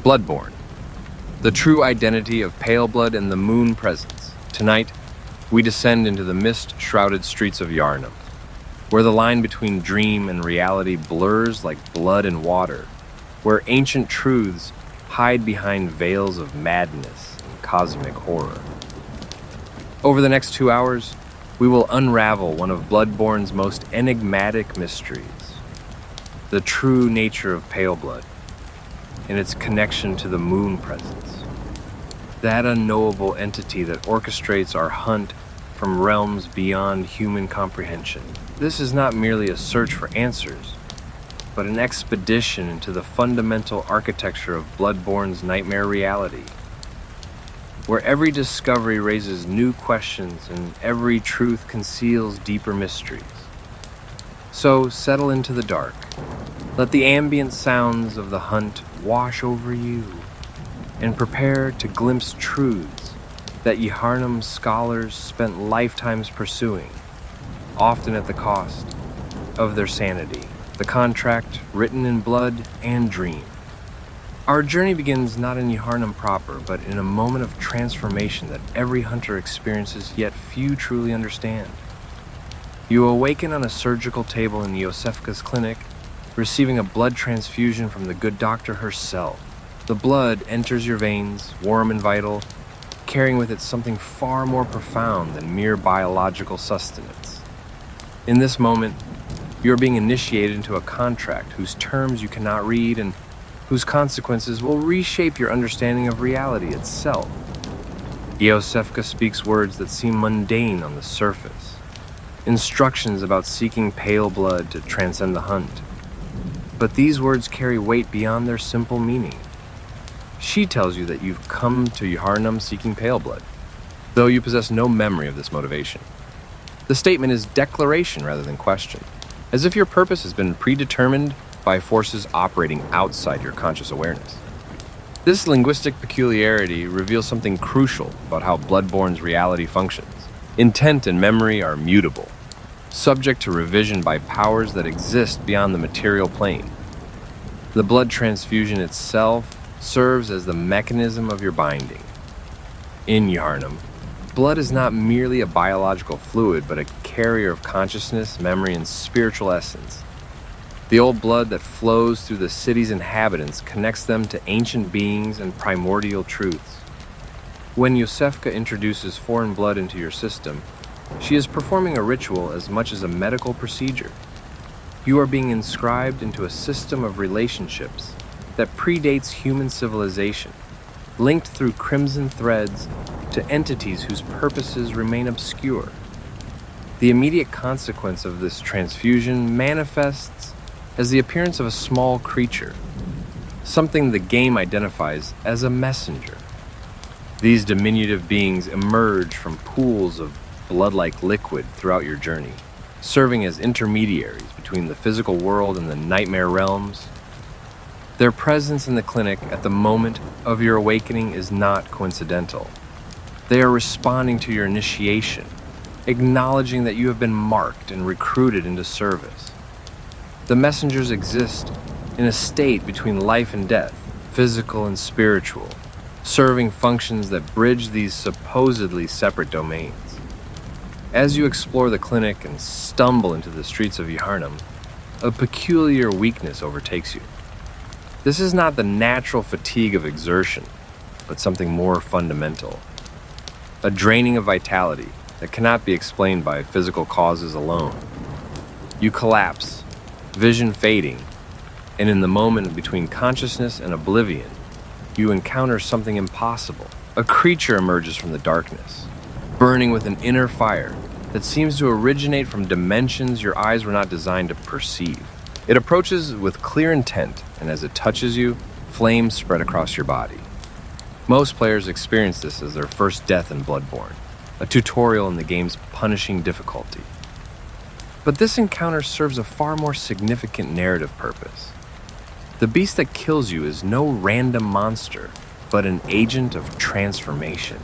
Bloodborne, the true identity of Paleblood and the Moon Presence. Tonight, we descend into the mist-shrouded streets of Yharnam, where the line between dream and reality blurs like blood and water, where ancient truths hide behind veils of madness and cosmic horror. Over the next 2 hours, we will unravel one of Bloodborne's most enigmatic mysteries, the true nature of Paleblood and its connection to the Moon Presence, that unknowable entity that orchestrates our hunt from realms beyond human comprehension. This is not merely a search for answers, but an expedition into the fundamental architecture of Bloodborne's nightmare reality, where every discovery raises new questions and every truth conceals deeper mysteries. So settle into the dark. Let the ambient sounds of the hunt wash over you, and prepare to glimpse truths that Yharnam's scholars spent lifetimes pursuing, often at the cost of their sanity, the contract written in blood and dream. Our journey begins not in Yharnam proper, but in a moment of transformation that every hunter experiences, yet few truly understand. You awaken on a surgical table in Yosefka's clinic, receiving a blood transfusion from the good doctor herself. The blood enters your veins, warm and vital, carrying with it something far more profound than mere biological sustenance. In this moment, you are being initiated into a contract whose terms you cannot read and whose consequences will reshape your understanding of reality itself. Yosefka speaks words that seem mundane on the surface, instructions about seeking Paleblood to transcend the hunt. But these words carry weight beyond their simple meaning. She tells you that you've come to Yharnam seeking Paleblood, though you possess no memory of this motivation. The statement is declaration rather than question, as if your purpose has been predetermined by forces operating outside your conscious awareness. This linguistic peculiarity reveals something crucial about how Bloodborne's reality functions. Intent and memory are mutable, subject to revision by powers that exist beyond the material plane. The blood transfusion itself serves as the mechanism of your binding. In Yharnam, blood is not merely a biological fluid, but a carrier of consciousness, memory, and spiritual essence. The old blood that flows through the city's inhabitants connects them to ancient beings and primordial truths. When Yosefka introduces foreign blood into your system, she is performing a ritual as much as a medical procedure. You are being inscribed into a system of relationships that predates human civilization, linked through crimson threads to entities whose purposes remain obscure. The immediate consequence of this transfusion manifests as the appearance of a small creature, something the game identifies as a messenger. These diminutive beings emerge from pools of blood-like liquid throughout your journey, serving as intermediaries between the physical world and the nightmare realms. Their presence in the clinic at the moment of your awakening is not coincidental. They are responding to your initiation, acknowledging that you have been marked and recruited into service. The messengers exist in a state between life and death, physical and spiritual, serving functions that bridge these supposedly separate domains. As you explore the clinic and stumble into the streets of Yharnam, a peculiar weakness overtakes you. This is not the natural fatigue of exertion, but something more fundamental. A draining of vitality that cannot be explained by physical causes alone. You collapse, vision fading, and in the moment between consciousness and oblivion, you encounter something impossible. A creature emerges from the darkness, burning with an inner fire that seems to originate from dimensions your eyes were not designed to perceive. It approaches with clear intent, and as it touches you, flames spread across your body. Most players experience this as their first death in Bloodborne, a tutorial in the game's punishing difficulty. But this encounter serves a far more significant narrative purpose. The beast that kills you is no random monster, but an agent of transformation.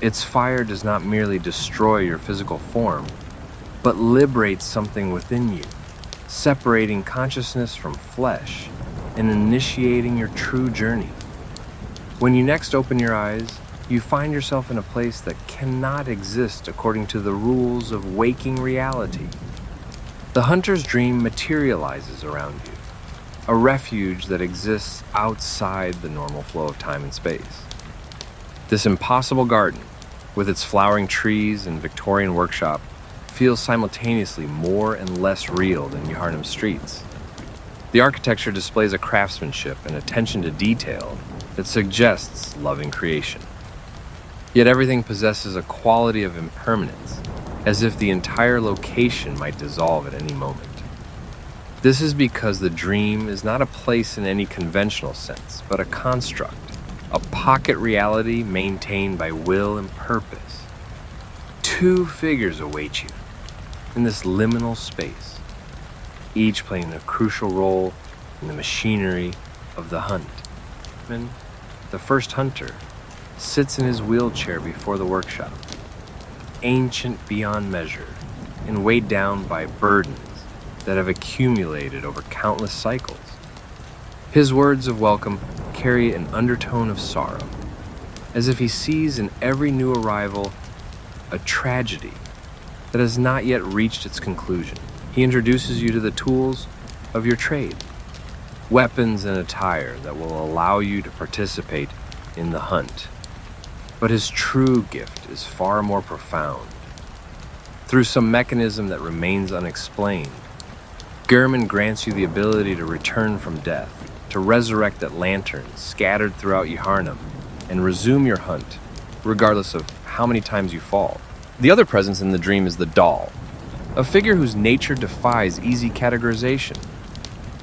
Its fire does not merely destroy your physical form, but liberates something within you, separating consciousness from flesh. and initiating your true journey. When you next open your eyes, you find yourself in a place that cannot exist according to the rules of waking reality. The hunter's dream materializes around you, a refuge that exists outside the normal flow of time and space. This impossible garden, with its flowering trees and Victorian workshop, feels simultaneously more and less real than Yharnam's streets. The architecture displays a craftsmanship and attention to detail that suggests loving creation. Yet everything possesses a quality of impermanence, as if the entire location might dissolve at any moment. This is because the dream is not a place in any conventional sense, but a construct, a pocket reality maintained by will and purpose. Two figures await you in this liminal space, each playing a crucial role in the machinery of the hunt. The first hunter sits in his wheelchair before the workshop, ancient beyond measure and weighed down by burdens that have accumulated over countless cycles. His words of welcome carry an undertone of sorrow, as if he sees in every new arrival a tragedy that has not yet reached its conclusion. He introduces you to the tools of your trade, weapons and attire that will allow you to participate in the hunt. But his true gift is far more profound. Through some mechanism that remains unexplained, Gehrman grants you the ability to return from death, to resurrect that lantern scattered throughout Yharnam, and resume your hunt, regardless of how many times you fall. The other presence in the dream is the doll, a figure whose nature defies easy categorization.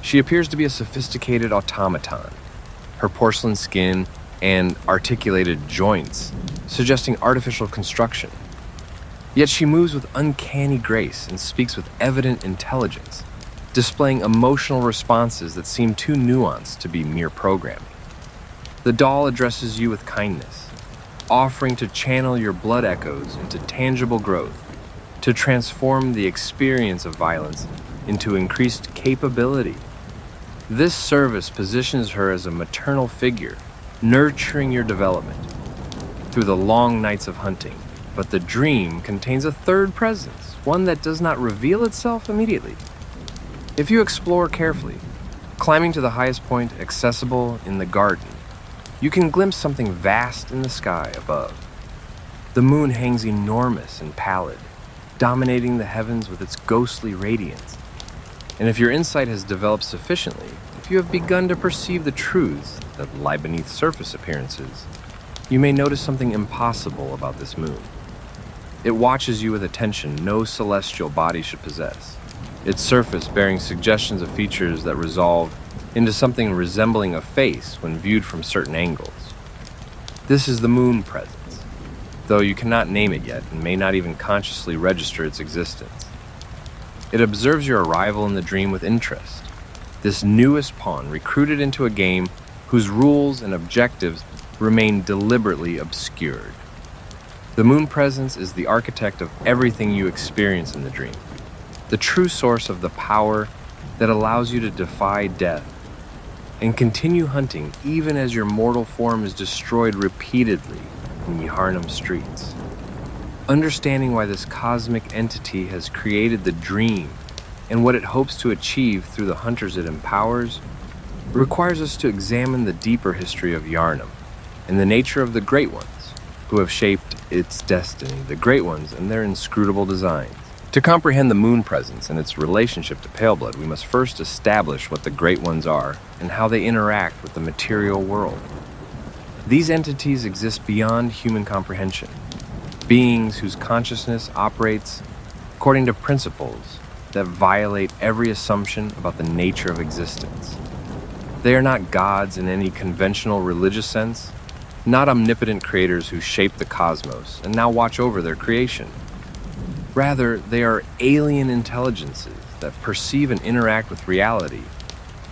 She appears to be a sophisticated automaton, her porcelain skin and articulated joints suggesting artificial construction. Yet she moves with uncanny grace and speaks with evident intelligence, displaying emotional responses that seem too nuanced to be mere programming. The doll addresses you with kindness, offering to channel your blood echoes into tangible growth, to transform the experience of violence into increased capability. This service positions her as a maternal figure, nurturing your development through the long nights of hunting. But the dream contains a third presence, one that does not reveal itself immediately. If you explore carefully, climbing to the highest point accessible in the garden, you can glimpse something vast in the sky above. The moon hangs enormous and pallid, dominating the heavens with its ghostly radiance. And if your insight has developed sufficiently, if you have begun to perceive the truths that lie beneath surface appearances, you may notice something impossible about this moon. It watches you with attention no celestial body should possess, its surface bearing suggestions of features that resolve into something resembling a face when viewed from certain angles. This is the moon presence, though you cannot name it yet and may not even consciously register its existence. It observes your arrival in the dream with interest, this newest pawn recruited into a game whose rules and objectives remain deliberately obscured. The moon presence is the architect of everything you experience in the dream, the true source of the power that allows you to defy death and continue hunting even as your mortal form is destroyed repeatedly in Yharnam streets. Understanding why this cosmic entity has created the dream and what it hopes to achieve through the hunters it empowers requires us to examine the deeper history of Yharnam and the nature of the Great Ones who have shaped its destiny, the Great Ones and their inscrutable designs. To comprehend the moon presence and its relationship to Paleblood, we must first establish what the Great Ones are and how they interact with the material world. These entities exist beyond human comprehension, beings whose consciousness operates according to principles that violate every assumption about the nature of existence. They are not gods in any conventional religious sense, not omnipotent creators who shape the cosmos and now watch over their creation. Rather, they are alien intelligences that perceive and interact with reality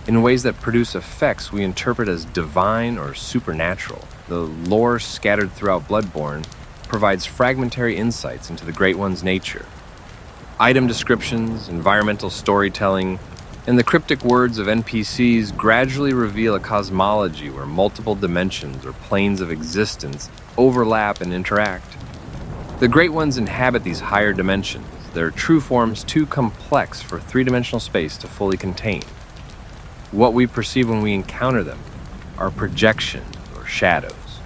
in ways that produce effects we interpret as divine or supernatural. The lore scattered throughout Bloodborne provides fragmentary insights into the Great One's nature. Item descriptions, environmental storytelling, And the cryptic words of NPCs gradually reveal a cosmology where multiple dimensions or planes of existence overlap and interact. The Great Ones inhabit these higher dimensions, their true forms too complex for three-dimensional space to fully contain. What we perceive when we encounter them are projections or shadows,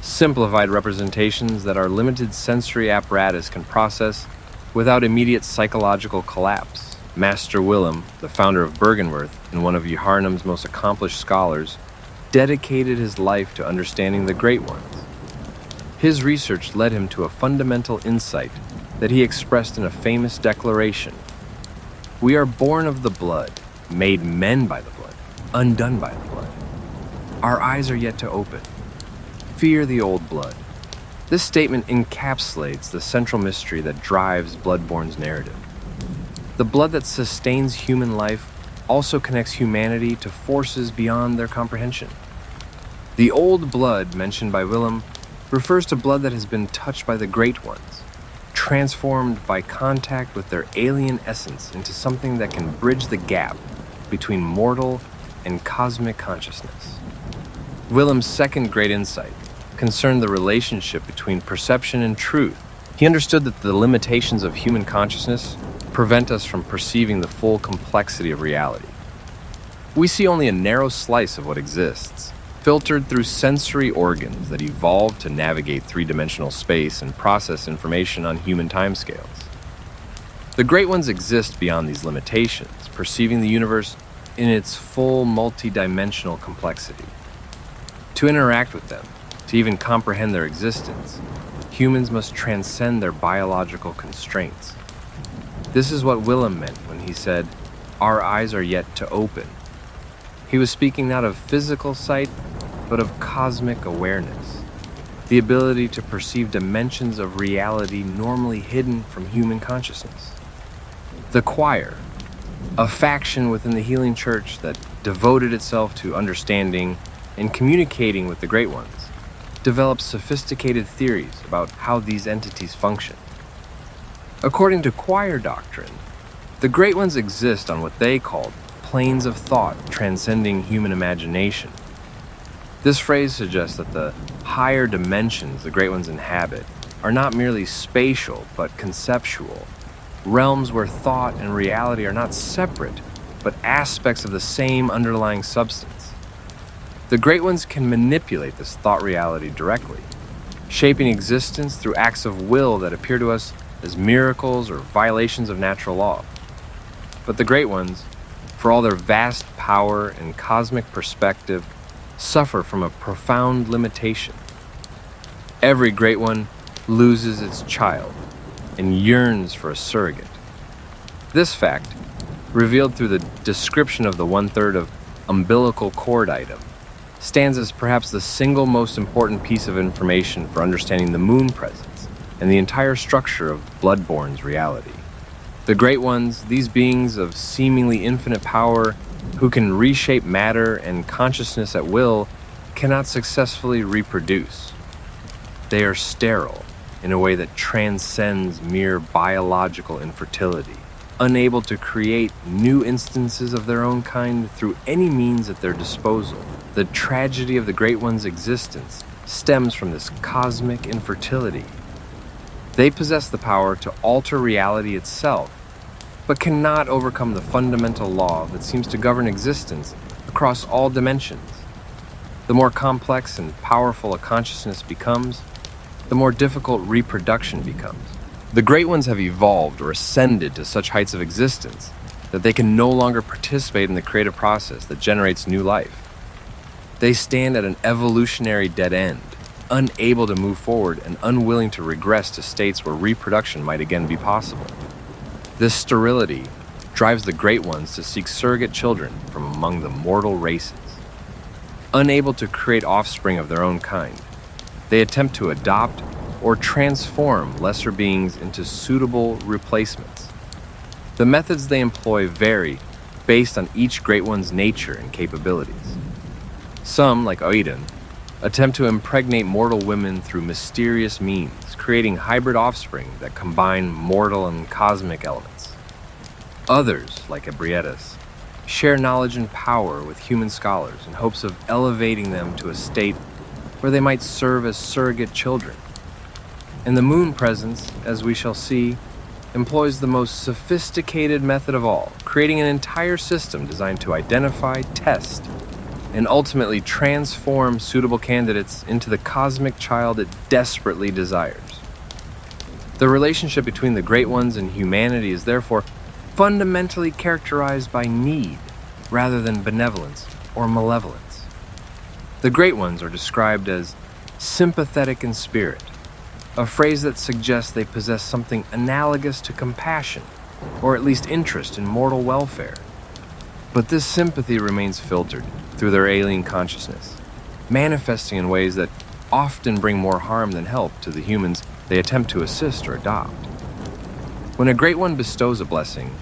simplified representations that our limited sensory apparatus can process without immediate psychological collapse. Master Willem, the founder of Bergenworth and one of Yharnam's most accomplished scholars, dedicated his life to understanding the Great Ones. His research led him to a fundamental insight that he expressed in a famous declaration. We are born of the blood, made men by the blood, undone by the blood. Our eyes are yet to open. Fear the old blood. This statement encapsulates the central mystery that drives Bloodborne's narrative. The blood that sustains human life also connects humanity to forces beyond their comprehension. The old blood mentioned by Willem refers to blood that has been touched by the Great Ones, transformed by contact with their alien essence into something that can bridge the gap between mortal and cosmic consciousness. Willem's second great insight concerned the relationship between perception and truth. He understood that the limitations of human consciousness prevent us from perceiving the full complexity of reality. We see only a narrow slice of what exists, filtered through sensory organs that evolved to navigate three-dimensional space and process information on human timescales. The Great Ones exist beyond these limitations, perceiving the universe in its full multi-dimensional complexity. To interact with them, to even comprehend their existence, humans must transcend their biological constraints. This is what Willem meant when he said, "Our eyes are yet to open." He was speaking not of physical sight, but of cosmic awareness, the ability to perceive dimensions of reality normally hidden from human consciousness. The choir, a faction within the healing church that devoted itself to understanding and communicating with the Great Ones, developed sophisticated theories about how these entities function. According to choir doctrine, the Great Ones exist on what they called planes of thought transcending human imagination. This phrase suggests that the higher dimensions the Great Ones inhabit are not merely spatial but conceptual, realms where thought and reality are not separate but aspects of the same underlying substance. The Great Ones can manipulate this thought reality directly, shaping existence through acts of will that appear to us as miracles or violations of natural law. But the Great Ones, for all their vast power and cosmic perspective, suffer from a profound limitation. Every Great One loses its child and yearns for a surrogate. This fact, revealed through the description of the 1/3 of umbilical cord item, stands as perhaps the single most important piece of information for understanding the moon presence and the entire structure of Bloodborne's reality. The Great Ones, these beings of seemingly infinite power who can reshape matter and consciousness at will, cannot successfully reproduce. They are sterile in a way that transcends mere biological infertility, unable to create new instances of their own kind through any means at their disposal. The tragedy of the Great One's existence stems from this cosmic infertility. They possess the power to alter reality itself, but cannot overcome the fundamental law that seems to govern existence across all dimensions. The more complex and powerful a consciousness becomes, the more difficult reproduction becomes. The Great Ones have evolved or ascended to such heights of existence that they can no longer participate in the creative process that generates new life. They stand at an evolutionary dead end, unable to move forward and unwilling to regress to states where reproduction might again be possible. This sterility drives the Great Ones to seek surrogate children from among the mortal races. Unable to create offspring of their own kind, they attempt to adopt or transform lesser beings into suitable replacements. The methods they employ vary based on each Great One's nature and capabilities. Some, like Oiden, attempt to impregnate mortal women through mysterious means, creating hybrid offspring that combine mortal and cosmic elements. Others, like Ebrietas, share knowledge and power with human scholars in hopes of elevating them to a state where they might serve as surrogate children. And the moon presence, as we shall see, employs the most sophisticated method of all, creating an entire system designed to identify, test, and ultimately transform suitable candidates into the cosmic child it desperately desires. The relationship between the Great Ones and humanity is therefore fundamentally characterized by need rather than benevolence or malevolence. The Great Ones are described as sympathetic in spirit, a phrase that suggests they possess something analogous to compassion, or at least interest in mortal welfare. But this sympathy remains filtered through their alien consciousness, manifesting in ways that often bring more harm than help to the humans they attempt to assist or adopt. When a Great One bestows a blessing,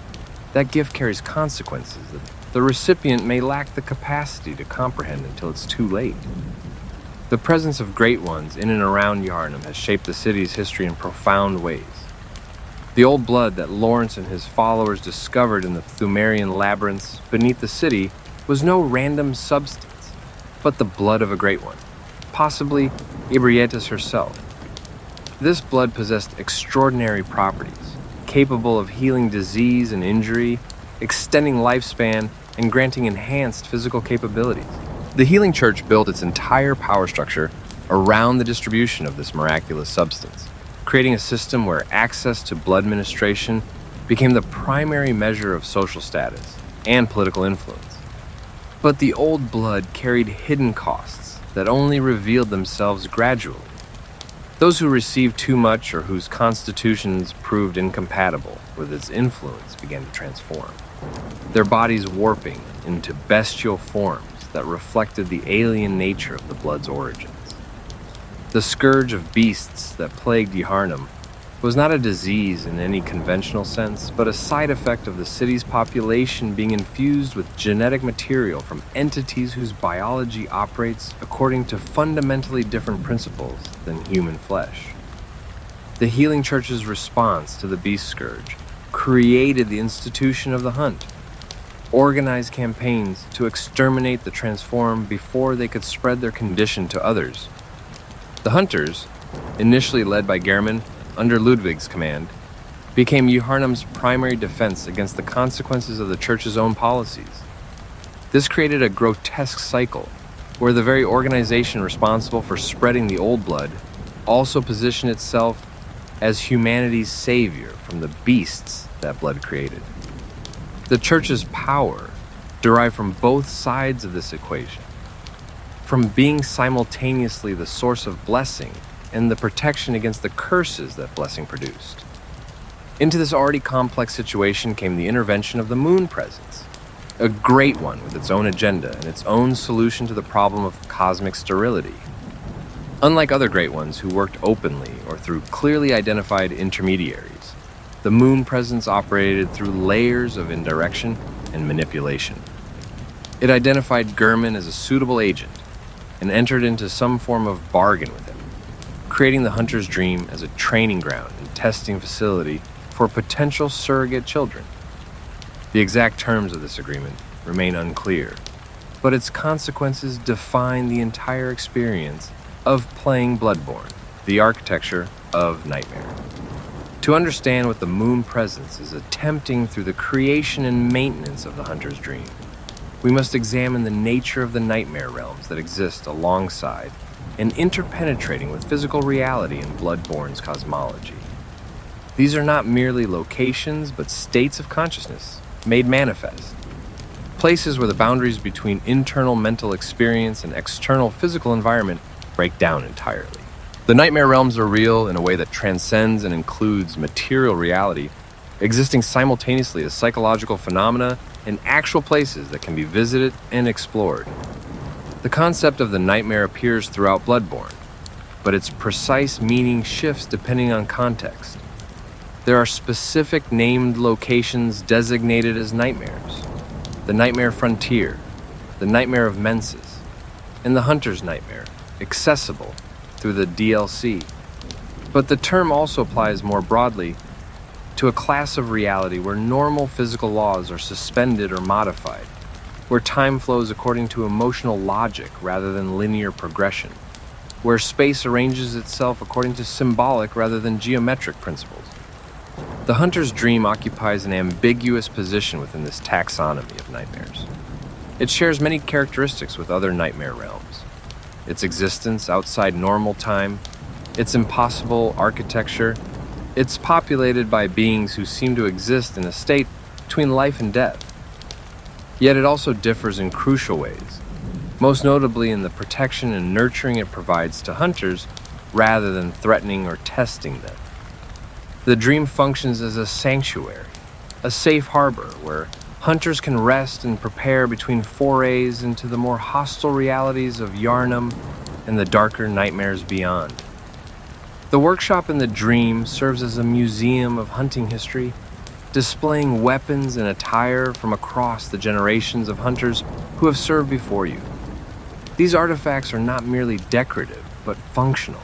that gift carries consequences that the recipient may lack the capacity to comprehend until it's too late. The presence of Great Ones in and around Yharnam has shaped the city's history in profound ways. The old blood that Lawrence and his followers discovered in the Pthumerian labyrinths beneath the city was no random substance, but the blood of a Great One, possibly Ibrietis herself. This blood possessed extraordinary properties, capable of healing disease and injury, extending lifespan, and granting enhanced physical capabilities. The Healing Church built its entire power structure around the distribution of this miraculous substance, creating a system where access to blood ministration became the primary measure of social status and political influence. But the old blood carried hidden costs that only revealed themselves gradually. Those who received too much or whose constitutions proved incompatible with its influence began to transform, their bodies warping into bestial forms that reflected the alien nature of the blood's origins. The scourge of beasts that plagued Yharnam was not a disease in any conventional sense, but a side effect of the city's population being infused with genetic material from entities whose biology operates according to fundamentally different principles than human flesh. The Healing Church's response to the beast scourge created the institution of the hunt, organized campaigns to exterminate the transformed before they could spread their condition to others. The hunters, initially led by Gehrman under Ludwig's command, became Yharnam's primary defense against the consequences of the church's own policies. This created a grotesque cycle where the very organization responsible for spreading the old blood also positioned itself as humanity's savior from the beasts that blood created. The church's power derived from both sides of this equation, from being simultaneously the source of blessing and the protection against the curses that blessing produced. Into this already complex situation came the intervention of the moon presence, a great one with its own agenda and its own solution to the problem of cosmic sterility. Unlike other great ones who worked openly or through clearly identified intermediaries, the moon presence operated through layers of indirection and manipulation. It identified Gehrman as a suitable agent and entered into some form of bargain with him, creating the hunter's dream as a training ground and testing facility for potential surrogate children. The exact terms of this agreement remain unclear, but its consequences define the entire experience of playing Bloodborne, the architecture of nightmare. To understand what the moon presence is attempting through the creation and maintenance of the hunter's dream, we must examine the nature of the nightmare realms that exist alongside and interpenetrating with physical reality in Bloodborne's cosmology. These are not merely locations, but states of consciousness made manifest. Places where the boundaries between internal mental experience and external physical environment break down entirely. The nightmare realms are real in a way that transcends and includes material reality, existing simultaneously as psychological phenomena and actual places that can be visited and explored. The concept of the nightmare appears throughout Bloodborne, but its precise meaning shifts depending on context. There are specific named locations designated as nightmares: the Nightmare Frontier, the Nightmare of Menses, and the Hunter's Nightmare, accessible through the DLC. But the term also applies more broadly to a class of reality where normal physical laws are suspended or modified, where time flows according to emotional logic rather than linear progression, where space arranges itself according to symbolic rather than geometric principles. The hunter's dream occupies an ambiguous position within this taxonomy of nightmares. It shares many characteristics with other nightmare realms. Its existence outside normal time, its impossible architecture, it's populated by beings who seem to exist in a state between life and death. Yet it also differs in crucial ways, most notably in the protection and nurturing it provides to hunters rather than threatening or testing them. The dream functions as a sanctuary, a safe harbor where hunters can rest and prepare between forays into the more hostile realities of Yharnam and the darker nightmares beyond. The workshop in the dream serves as a museum of hunting history, displaying weapons and attire from across the generations of hunters who have served before you. These artifacts are not merely decorative, but functional,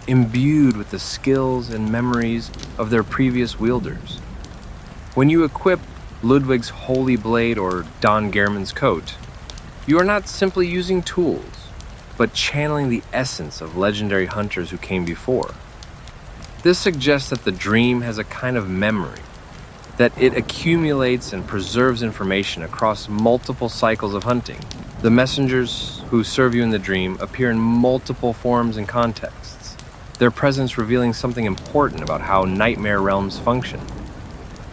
imbued with the skills and memories of their previous wielders. When you equip Ludwig's holy blade or Don Gehrman's coat, you are not simply using tools, but channeling the essence of legendary hunters who came before. This suggests that the dream has a kind of memory, that it accumulates and preserves information across multiple cycles of hunting. The messengers who serve you in the dream appear in multiple forms and contexts, their presence revealing something important about how nightmare realms function.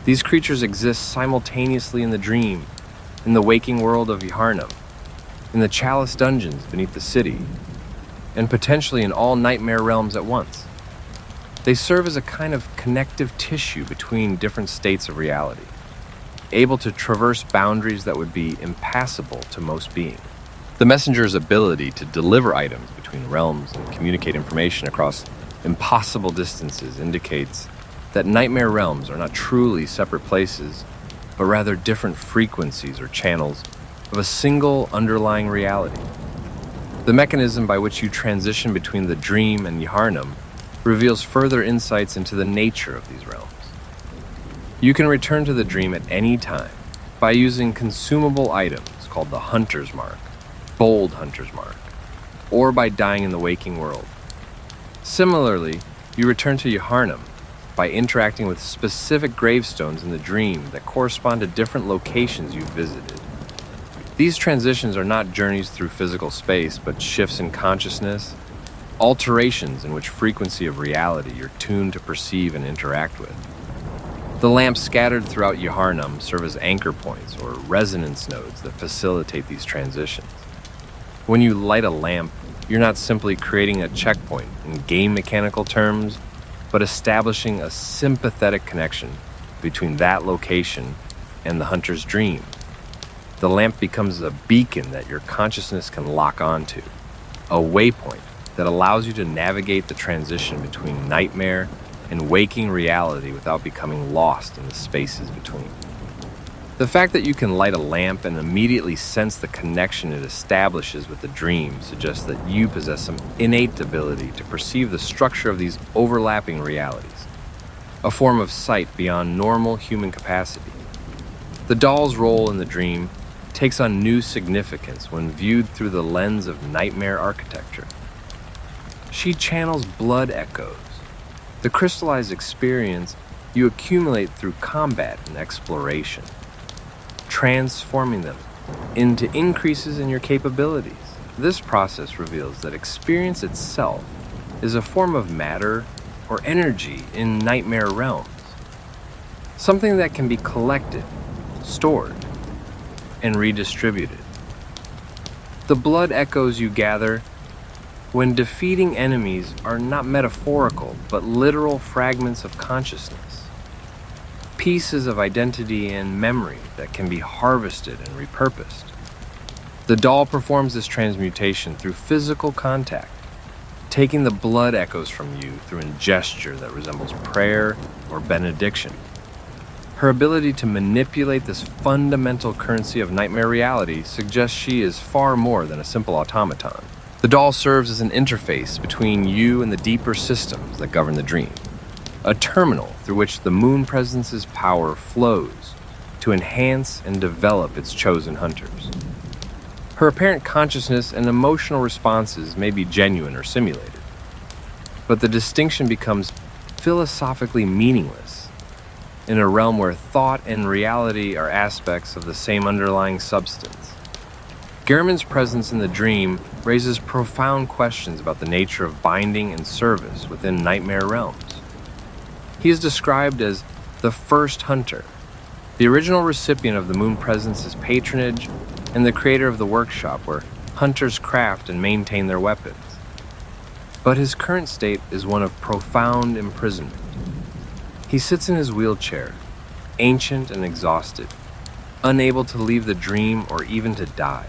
These creatures exist simultaneously in the dream, in the waking world of Yharnam, in the chalice dungeons beneath the city, and potentially in all nightmare realms at once. They serve as a kind of connective tissue between different states of reality, able to traverse boundaries that would be impassable to most beings. The messenger's ability to deliver items between realms and communicate information across impossible distances indicates that nightmare realms are not truly separate places, but rather different frequencies or channels of a single underlying reality. The mechanism by which you transition between the dream and Yharnam reveals further insights into the nature of these realms. You can return to the dream at any time by using consumable items called the Hunter's Mark, Bold Hunter's Mark, or by dying in the waking world. Similarly, you return to Yharnam by interacting with specific gravestones in the dream that correspond to different locations you've visited. These transitions are not journeys through physical space, but shifts in consciousness, alterations in which frequency of reality you're tuned to perceive and interact with. The lamps scattered throughout Yharnam serve as anchor points or resonance nodes that facilitate these transitions. When you light a lamp, you're not simply creating a checkpoint in game mechanical terms, but establishing a sympathetic connection between that location and the hunter's dream. The lamp becomes a beacon that your consciousness can lock onto, a waypoint that allows you to navigate the transition between nightmare and waking reality without becoming lost in the spaces between. The fact that you can light a lamp and immediately sense the connection it establishes with the dream suggests that you possess some innate ability to perceive the structure of these overlapping realities, a form of sight beyond normal human capacity. The doll's role in the dream takes on new significance when viewed through the lens of nightmare architecture. She channels blood echoes, the crystallized experience you accumulate through combat and exploration, transforming them into increases in your capabilities. This process reveals that experience itself is a form of matter or energy in nightmare realms, something that can be collected, stored, and redistributed. The blood echoes you gather when defeating enemies are not metaphorical, but literal fragments of consciousness, pieces of identity and memory that can be harvested and repurposed. The doll performs this transmutation through physical contact, taking the blood echoes from you through a gesture that resembles prayer or benediction. Her ability to manipulate this fundamental currency of nightmare reality suggests she is far more than a simple automaton. The doll serves as an interface between you and the deeper systems that govern the dream, a terminal through which the moon presence's power flows to enhance and develop its chosen hunters. Her apparent consciousness and emotional responses may be genuine or simulated, but the distinction becomes philosophically meaningless in a realm where thought and reality are aspects of the same underlying substance. Gehrman's presence in the dream raises profound questions about the nature of binding and service within nightmare realms. He is described as the first hunter, the original recipient of the moon presence's patronage, and the creator of the workshop where hunters craft and maintain their weapons. But his current state is one of profound imprisonment. He sits in his wheelchair, ancient and exhausted, unable to leave the dream or even to die.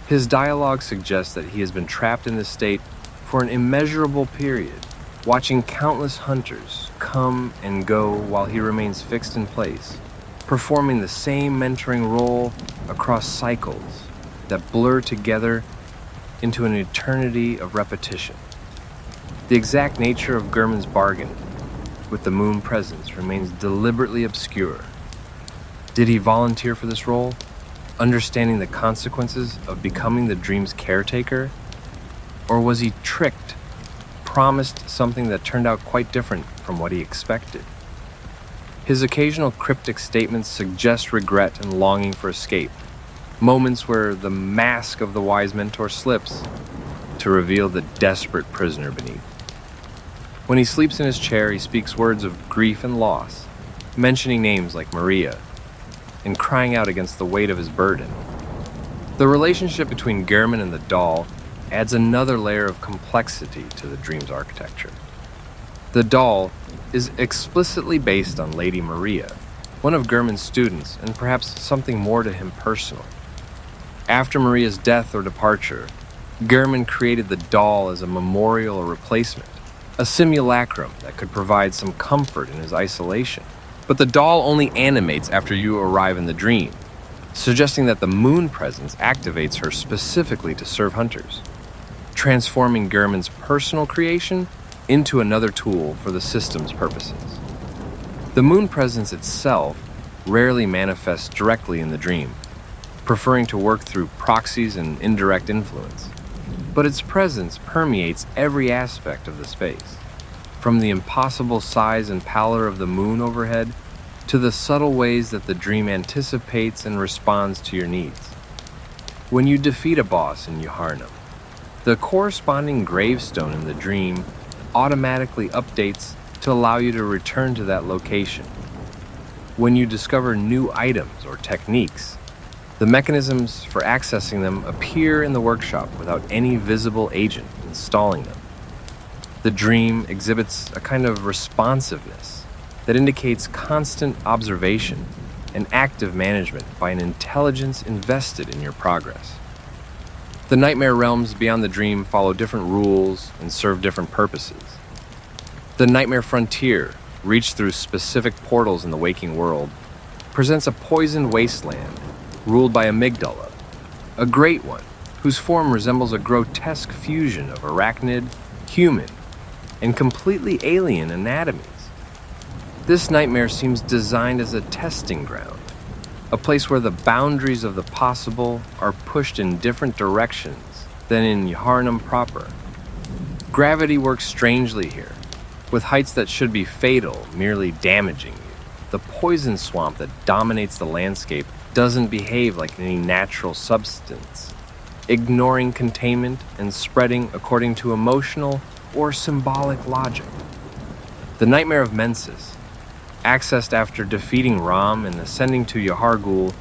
His dialogue suggests that he has been trapped in this state for an immeasurable period, watching countless hunters come and go while he remains fixed in place, performing the same mentoring role across cycles that blur together into an eternity of repetition. The exact nature of Gehrman's bargain with the moon presence remains deliberately obscure. Did he volunteer for this role, understanding the consequences of becoming the dream's caretaker? Or was he tricked, promised something that turned out quite different from what he expected? His occasional cryptic statements suggest regret and longing for escape, moments where the mask of the wise mentor slips to reveal the desperate prisoner beneath. When he sleeps in his chair, he speaks words of grief and loss, mentioning names like Maria, and crying out against the weight of his burden. The relationship between Gehrman and the doll adds another layer of complexity to the dream's architecture. The doll is explicitly based on Lady Maria, one of Gehrman's students, and perhaps something more to him personally. After Maria's death or departure, Gehrman created the doll as a memorial or replacement, a simulacrum that could provide some comfort in his isolation. But the doll only animates after you arrive in the dream, suggesting that the moon presence activates her specifically to serve hunters, transforming Gehrman's personal creation into another tool for the system's purposes. The moon presence itself rarely manifests directly in the dream, preferring to work through proxies and indirect influence. But its presence permeates every aspect of the space, from the impossible size and pallor of the moon overhead to the subtle ways that the dream anticipates and responds to your needs. When you defeat a boss in Yaharnam, the corresponding gravestone in the dream automatically updates to allow you to return to that location. When you discover new items or techniques, the mechanisms for accessing them appear in the workshop without any visible agent installing them. The dream exhibits a kind of responsiveness that indicates constant observation and active management by an intelligence invested in your progress. The nightmare realms beyond the dream follow different rules and serve different purposes. The nightmare frontier, reached through specific portals in the waking world, presents a poisoned wasteland ruled by Amygdala, a great one whose form resembles a grotesque fusion of arachnid, human, and completely alien anatomies. This nightmare seems designed as a testing ground, a place where the boundaries of the possible are pushed in different directions than in Yaharnam proper. Gravity works strangely here, with heights that should be fatal merely damaging you. The poison swamp that dominates the landscape doesn't behave like any natural substance, ignoring containment and spreading according to emotional or symbolic logic. The nightmare of Mensis, accessed after defeating Ram and ascending to Yahargul,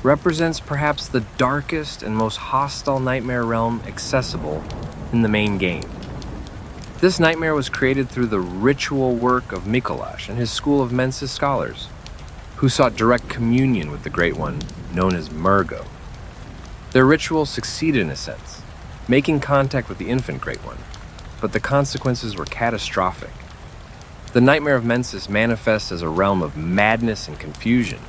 represents perhaps the darkest and most hostile nightmare realm accessible in the main game. This nightmare was created through the ritual work of Mikolash and his school of Mensis scholars, who sought direct communion with the Great One, known as Murgo. Their ritual succeeded in a sense, making contact with the infant Great One, but the consequences were catastrophic. The nightmare of Mensis manifests as a realm of madness and confusion,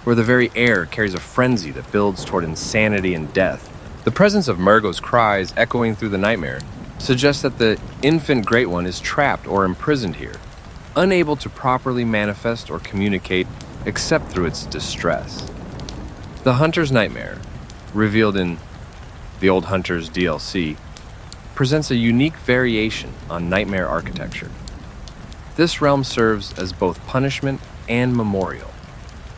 where the very air carries a frenzy that builds toward insanity and death. The presence of Murgo's cries echoing through the nightmare suggests that the infant Great One is trapped or imprisoned here, unable to properly manifest or communicate except through its distress. The hunter's nightmare, revealed in the Old Hunters DLC, presents a unique variation on nightmare architecture. This realm serves as both punishment and memorial,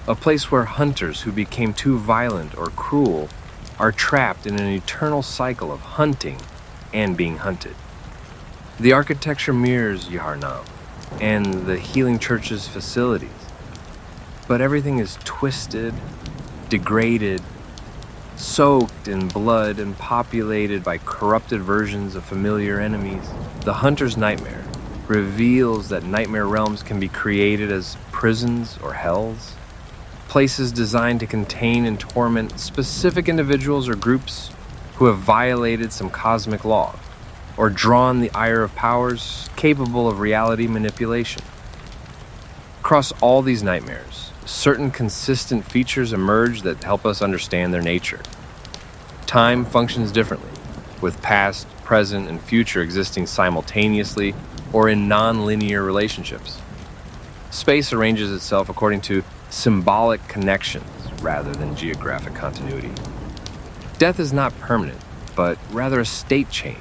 a place where hunters who became too violent or cruel are trapped in an eternal cycle of hunting and being hunted. The architecture mirrors Yharnam and the Healing Church's facilities, but everything is twisted, degraded, soaked in blood, and populated by corrupted versions of familiar enemies. The Hunter's Nightmare reveals that nightmare realms can be created as prisons or hells, places designed to contain and torment specific individuals or groups who have violated some cosmic law or drawn the ire of powers capable of reality manipulation. Across all these nightmares, certain consistent features emerge that help us understand their nature. Time functions differently, with past, present, and future existing simultaneously or in non-linear relationships. Space arranges itself according to symbolic connections rather than geographic continuity. Death is not permanent, but rather a state change,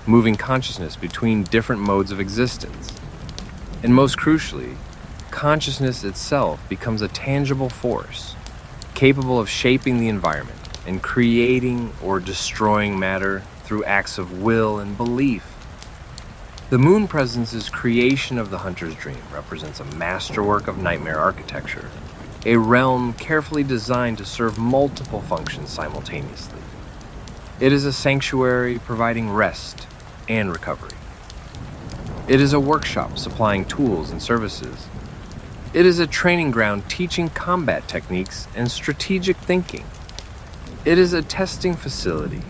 moving consciousness between different modes of existence. And most crucially, consciousness itself becomes a tangible force, capable of shaping the environment and creating or destroying matter through acts of will and belief. The Moon Presence's creation of the Hunter's Dream represents a masterwork of nightmare architecture, a realm carefully designed to serve multiple functions simultaneously. It is a sanctuary providing rest and recovery. It is a workshop supplying tools and services. It is a training ground teaching combat techniques and strategic thinking. It is a testing facility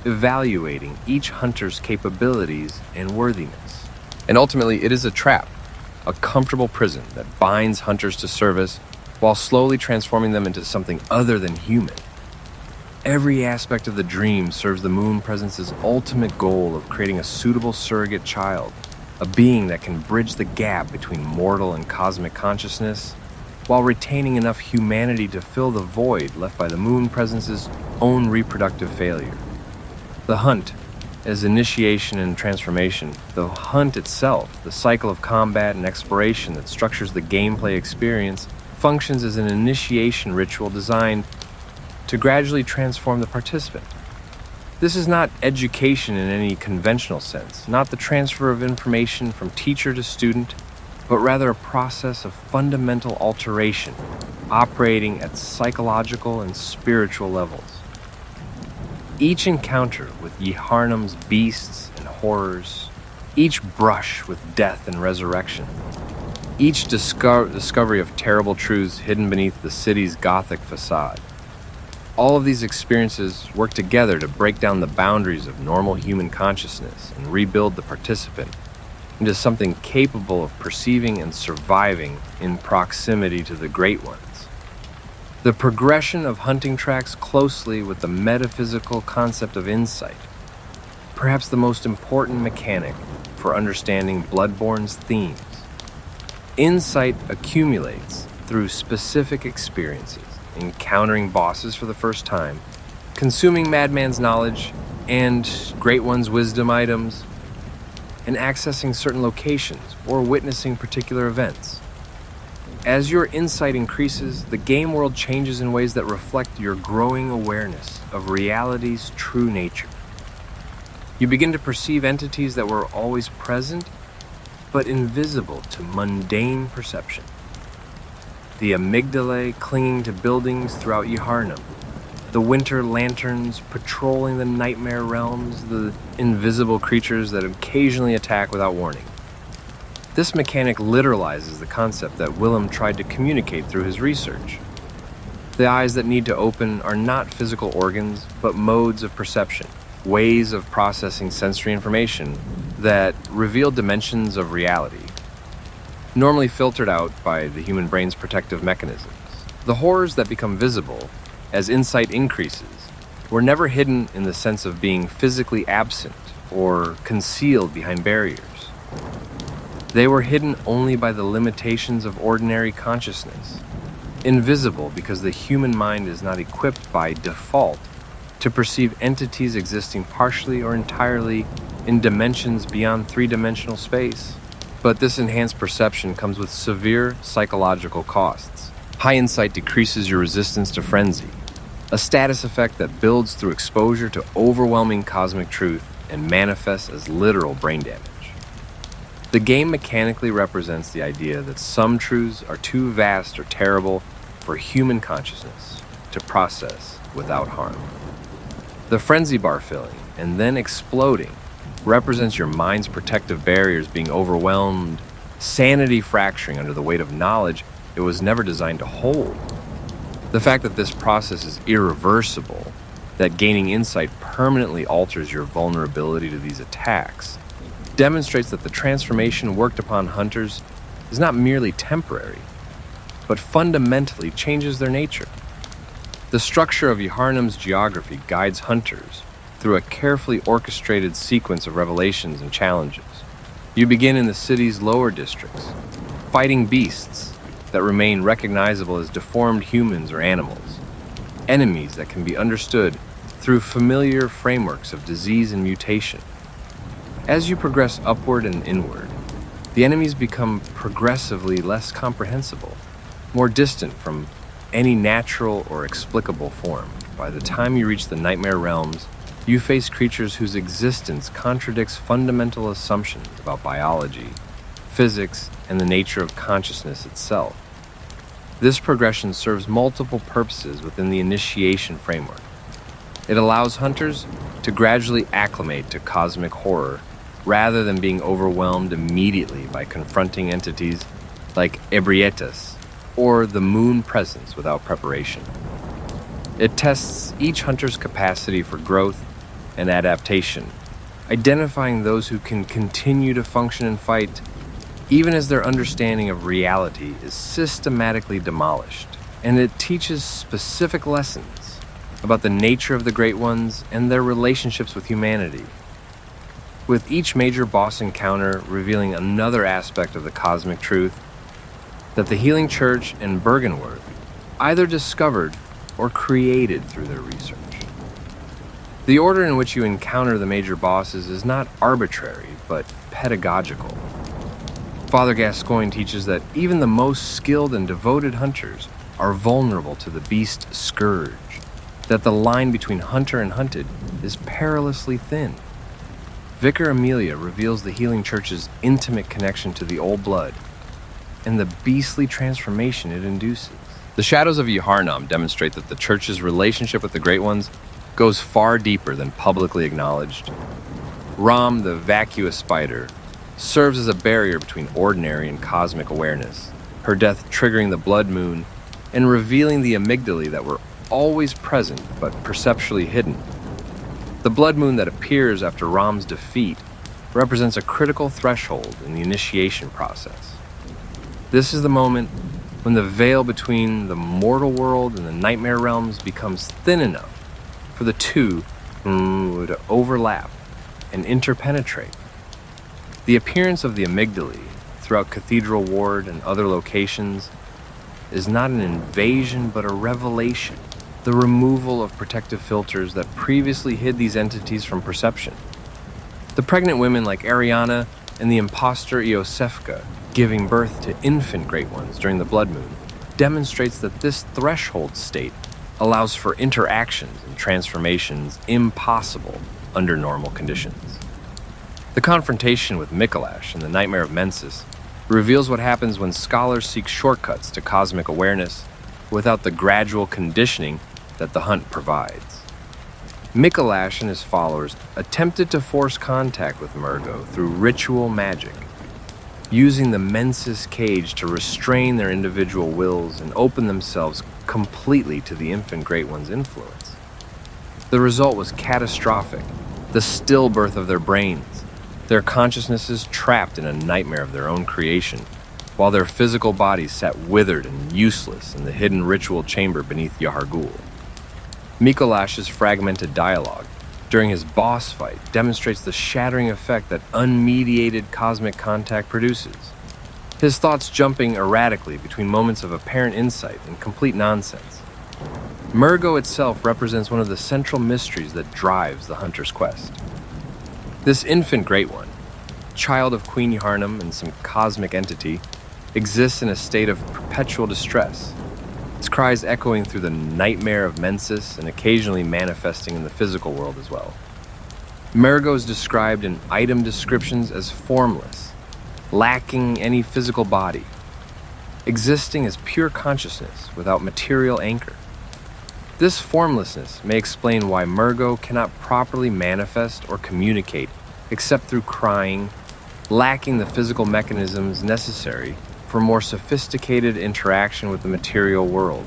evaluating each hunter's capabilities and worthiness. And ultimately, it is a trap, a comfortable prison that binds hunters to service while slowly transforming them into something other than human. Every aspect of the dream serves the Moon Presence's ultimate goal of creating a suitable surrogate child, a being that can bridge the gap between mortal and cosmic consciousness, while retaining enough humanity to fill the void left by the Moon Presence's own reproductive failure. The hunt, as initiation and transformation, the hunt itself, the cycle of combat and exploration that structures the gameplay experience, functions as an initiation ritual designed to gradually transform the participant. This is not education in any conventional sense, not the transfer of information from teacher to student, but rather a process of fundamental alteration, operating at psychological and spiritual levels. Each encounter with Yharnam's beasts and horrors, each brush with death and resurrection, each discovery of terrible truths hidden beneath the city's gothic facade. All of these experiences work together to break down the boundaries of normal human consciousness and rebuild the participant into something capable of perceiving and surviving in proximity to the Great Ones. The progression of hunting tracks closely with the metaphysical concept of insight, perhaps the most important mechanic for understanding Bloodborne's themes. Insight accumulates through specific experiences, encountering bosses for the first time, consuming Madman's knowledge and Great One's wisdom items, and accessing certain locations or witnessing particular events. As your insight increases, the game world changes in ways that reflect your growing awareness of reality's true nature. You begin to perceive entities that were always present, but invisible to mundane perception. The amygdalae clinging to buildings throughout Yharnam, the winter lanterns patrolling the nightmare realms, the invisible creatures that occasionally attack without warning. This mechanic literalizes the concept that Willem tried to communicate through his research. The eyes that need to open are not physical organs, but modes of perception, ways of processing sensory information that reveal dimensions of reality, normally filtered out by the human brain's protective mechanisms. The horrors that become visible as insight increases were never hidden in the sense of being physically absent or concealed behind barriers. They were hidden only by the limitations of ordinary consciousness, invisible because the human mind is not equipped by default to perceive entities existing partially or entirely in dimensions beyond three-dimensional space. But this enhanced perception comes with severe psychological costs. High insight decreases your resistance to frenzy, a status effect that builds through exposure to overwhelming cosmic truth and manifests as literal brain damage. The game mechanically represents the idea that some truths are too vast or terrible for human consciousness to process without harm. The frenzy bar filling and then exploding represents your mind's protective barriers being overwhelmed, sanity fracturing under the weight of knowledge it was never designed to hold. The fact that this process is irreversible, that gaining insight permanently alters your vulnerability to these attacks, demonstrates that the transformation worked upon hunters is not merely temporary, but fundamentally changes their nature. The structure of Yharnam's geography guides hunters through a carefully orchestrated sequence of revelations and challenges. You begin in the city's lower districts, fighting beasts that remain recognizable as deformed humans or animals, enemies that can be understood through familiar frameworks of disease and mutation. As you progress upward and inward, the enemies become progressively less comprehensible, more distant from any natural or explicable form. By the time you reach the Nightmare Realms, you face creatures whose existence contradicts fundamental assumptions about biology, physics, and the nature of consciousness itself. This progression serves multiple purposes within the initiation framework. It allows hunters to gradually acclimate to cosmic horror rather than being overwhelmed immediately by confronting entities like Ebrietas or the moon presence without preparation. It tests each hunter's capacity for growth and adaptation, identifying those who can continue to function and fight even as their understanding of reality is systematically demolished. And it teaches specific lessons about the nature of the Great Ones and their relationships with humanity, with each major boss encounter revealing another aspect of the cosmic truth that the Healing Church and Bergenworth either discovered or created through their research. The order in which you encounter the major bosses is not arbitrary, but pedagogical. Father Gascoigne teaches that even the most skilled and devoted hunters are vulnerable to the beast scourge, that the line between hunter and hunted is perilously thin. Vicar Amelia reveals the Healing Church's intimate connection to the old blood and the beastly transformation it induces. The shadows of Yharnam demonstrate that the Church's relationship with the Great Ones goes far deeper than publicly acknowledged. Ram, the vacuous spider, serves as a barrier between ordinary and cosmic awareness, her death triggering the blood moon and revealing the amygdalae that were always present but perceptually hidden. The blood moon that appears after Ram's defeat represents a critical threshold in the initiation process. This is the moment when the veil between the mortal world and the nightmare realms becomes thin enough for the two to overlap and interpenetrate. The appearance of the amygdalae throughout Cathedral Ward and other locations is not an invasion but a revelation, the removal of protective filters that previously hid these entities from perception. The pregnant women like Ariana and the imposter Iosefka giving birth to infant Great Ones during the blood moon demonstrates that this threshold state allows for interactions and transformations impossible under normal conditions. The confrontation with Mikolash in the Nightmare of Mensis reveals what happens when scholars seek shortcuts to cosmic awareness without the gradual conditioning that the hunt provides. Mikolash and his followers attempted to force contact with Murgo through ritual magic, using the Mensis cage to restrain their individual wills and open themselves completely to the infant Great One's influence. The result was catastrophic, the stillbirth of their brains, their consciousnesses trapped in a nightmare of their own creation, while their physical bodies sat withered and useless in the hidden ritual chamber beneath Yahargul. Mikolash's fragmented dialogue during his boss fight demonstrates the shattering effect that unmediated cosmic contact produces, his thoughts jumping erratically between moments of apparent insight and complete nonsense. Murgo itself represents one of the central mysteries that drives the hunter's quest. This infant Great One, child of Queen Yharnam and some cosmic entity, exists in a state of perpetual distress, its cries echoing through the nightmare of Mensis and occasionally manifesting in the physical world as well. Murgo is described in item descriptions as formless, lacking any physical body, existing as pure consciousness without material anchor. This formlessness may explain why Murgo cannot properly manifest or communicate except through crying, lacking the physical mechanisms necessary for more sophisticated interaction with the material world.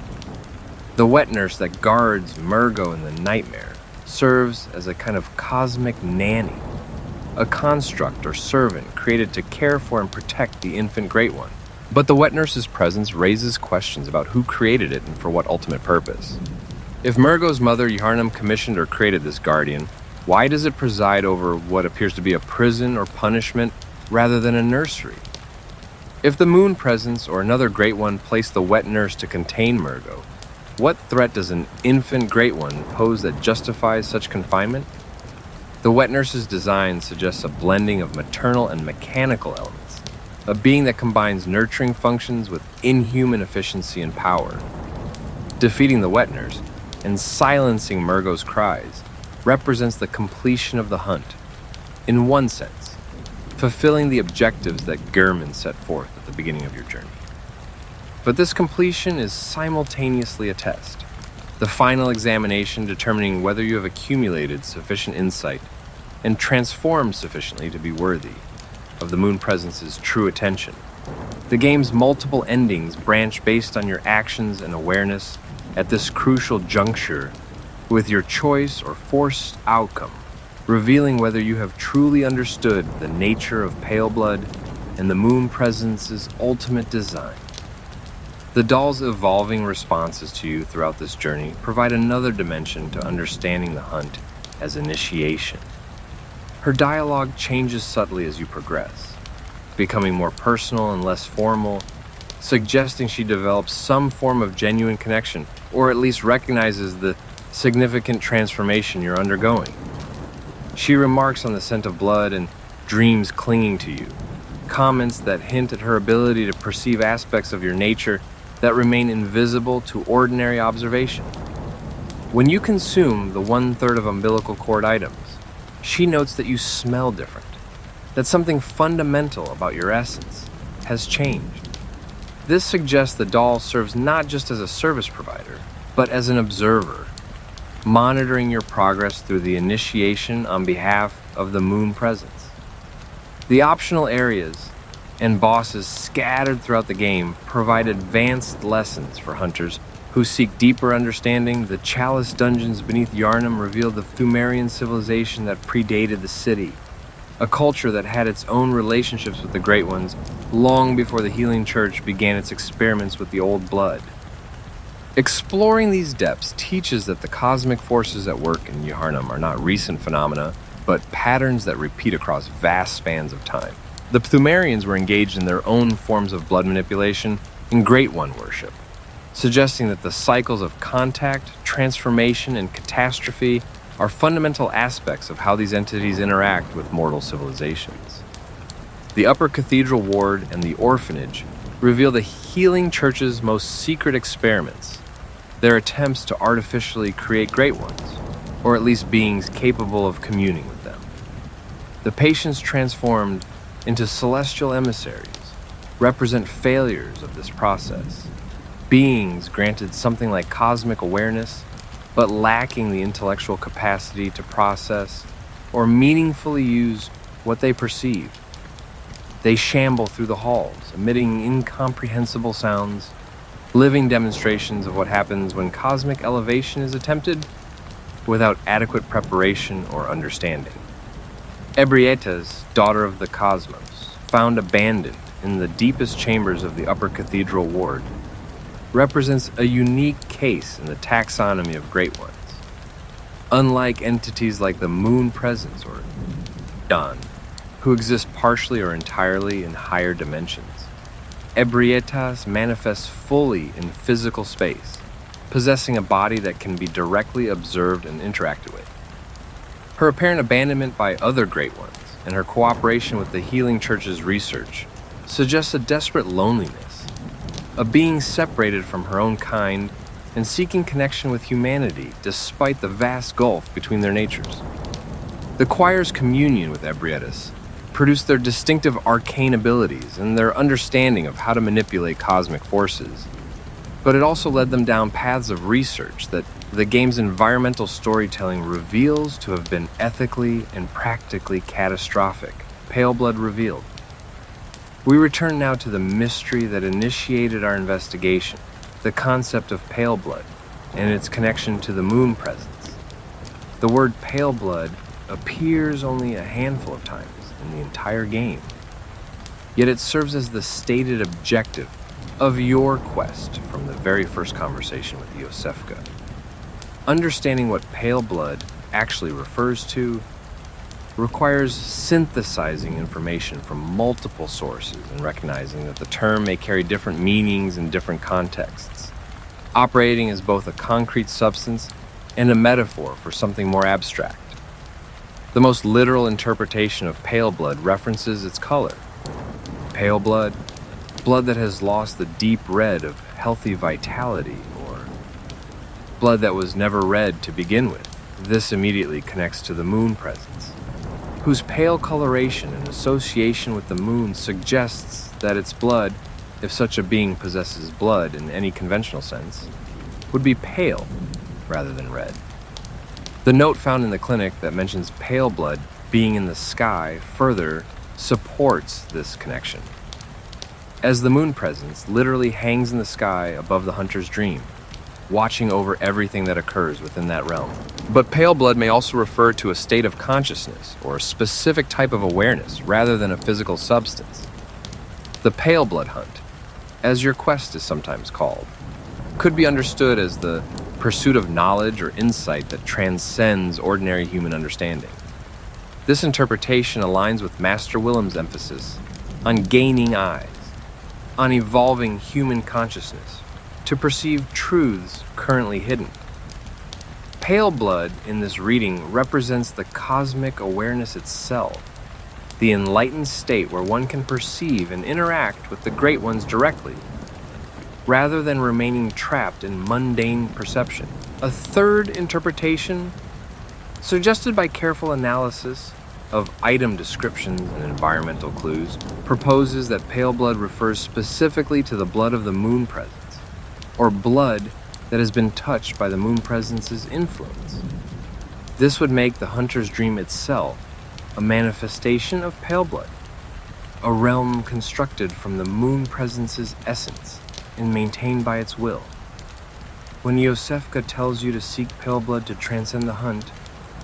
The wet nurse that guards Murgo in the nightmare serves as a kind of cosmic nanny, a construct or servant created to care for and protect the infant Great One. But the wet nurse's presence raises questions about who created it and for what ultimate purpose. If Murgo's mother Yharnam commissioned or created this guardian, why does it preside over what appears to be a prison or punishment rather than a nursery? If the moon presence or another Great One placed the wet nurse to contain Murgo, what threat does an infant Great One pose that justifies such confinement? The wet nurse's design suggests a blending of maternal and mechanical elements, a being that combines nurturing functions with inhuman efficiency and power. Defeating the wet nurse and silencing Murgo's cries represents the completion of the hunt, in one sense, fulfilling the objectives that Gehrman set forth at the beginning of your journey. But this completion is simultaneously a test, the final examination determining whether you have accumulated sufficient insight and transformed sufficiently to be worthy of the moon presence's true attention. The game's multiple endings branch based on your actions and awareness at this crucial juncture, with your choice or forced outcome revealing whether you have truly understood the nature of Paleblood and the moon presence's ultimate design. The doll's evolving responses to you throughout this journey provide another dimension to understanding the hunt as initiation. Her dialogue changes subtly as you progress, becoming more personal and less formal, suggesting she develops some form of genuine connection, or at least recognizes the significant transformation you're undergoing. She remarks on the scent of blood and dreams clinging to you, comments that hint at her ability to perceive aspects of your nature that remain invisible to ordinary observation. When you consume the 1/3 of umbilical cord items, she notes that you smell different, that something fundamental about your essence has changed. This suggests the doll serves not just as a service provider, but as an observer, monitoring your progress through the initiation on behalf of the moon presence. The optional areas and bosses scattered throughout the game provide advanced lessons for hunters who seek deeper understanding. The Chalice dungeons beneath Yharnam reveal the Pthumerian civilization that predated the city, a culture that had its own relationships with the Great Ones long before the Healing Church began its experiments with the Old Blood. Exploring these depths teaches that the cosmic forces at work in Yharnam are not recent phenomena, but patterns that repeat across vast spans of time. The Pthumerians were engaged in their own forms of blood manipulation and Great One worship, suggesting that the cycles of contact, transformation, and catastrophe are fundamental aspects of how these entities interact with mortal civilizations. The Upper Cathedral Ward and the Orphanage reveal the Healing Church's most secret experiments, their attempts to artificially create Great Ones, or at least beings capable of communing with them. The patients transformed into celestial emissaries represent failures of this process, beings granted something like cosmic awareness, but lacking the intellectual capacity to process or meaningfully use what they perceive. They shamble through the halls, emitting incomprehensible sounds, living demonstrations of what happens when cosmic elevation is attempted without adequate preparation or understanding. Ebrietas, daughter of the cosmos, found abandoned in the deepest chambers of the Upper Cathedral Ward, represents a unique case in the taxonomy of Great Ones. Unlike entities like the Moon Presence or Dawn, who exist partially or entirely in higher dimensions, Ebrietas manifests fully in physical space, possessing a body that can be directly observed and interacted with. Her apparent abandonment by other Great Ones and her cooperation with the Healing Church's research suggests a desperate loneliness, a being separated from her own kind and seeking connection with humanity despite the vast gulf between their natures. The choir's communion with Ebrietas produced their distinctive arcane abilities and their understanding of how to manipulate cosmic forces, but it also led them down paths of research that the game's environmental storytelling reveals to have been ethically and practically catastrophic. Paleblood revealed. We return now to the mystery that initiated our investigation, the concept of Paleblood and its connection to the moon presence. The word Paleblood appears only a handful of times in the entire game, yet it serves as the stated objective of your quest from the very first conversation with Iosefka. Understanding what Paleblood actually refers to requires synthesizing information from multiple sources and recognizing that the term may carry different meanings in different contexts, operating as both a concrete substance and a metaphor for something more abstract. The most literal interpretation of Paleblood references its color. Pale blood, blood that has lost the deep red of healthy vitality, or blood that was never red to begin with. This immediately connects to the moon presence, whose pale coloration and association with the moon suggests that its blood, if such a being possesses blood in any conventional sense, would be pale rather than red. The note found in the clinic that mentions pale blood being in the sky further supports this connection, as the moon presence literally hangs in the sky above the hunter's dream, watching over everything that occurs within that realm. But pale blood may also refer to a state of consciousness or a specific type of awareness rather than a physical substance. The pale blood hunt, as your quest is sometimes called, could be understood as the pursuit of knowledge or insight that transcends ordinary human understanding. This interpretation aligns with Master Willem's emphasis on gaining eyes, on evolving human consciousness to perceive truths currently hidden. Pale blood in this reading represents the cosmic awareness itself, the enlightened state where one can perceive and interact with the Great Ones directly, rather than remaining trapped in mundane perception. A third interpretation, suggested by careful analysis of item descriptions and environmental clues, proposes that pale blood refers specifically to the blood of the moon presence, or blood that has been touched by the moon presence's influence. This would make the hunter's dream itself a manifestation of pale blood, a realm constructed from the moon presence's essence and maintained by its will. When Iosefka tells you to seek pale blood to transcend the hunt,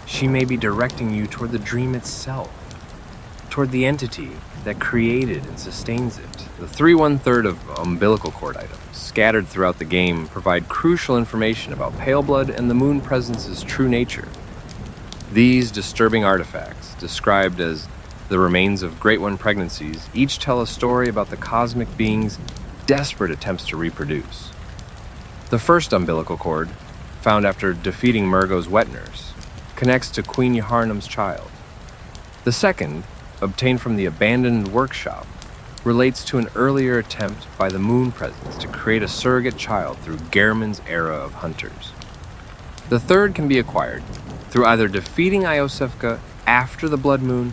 she may be directing you toward the dream itself, toward the entity that created and sustains it. The 3/1/3 of umbilical cord items scattered throughout the game provide crucial information about pale blood and the moon presence's true nature. These disturbing artifacts, described as the remains of Great One pregnancies, each tell a story about the cosmic being's desperate attempts to reproduce. The first umbilical cord, found after defeating Murgo's wet nurse, connects to Queen Yaharnam's child. The second, obtained from the abandoned workshop, relates to an earlier attempt by the moon presence to create a surrogate child through Gehrman's era of hunters. The third can be acquired through either defeating Iosefka after the blood moon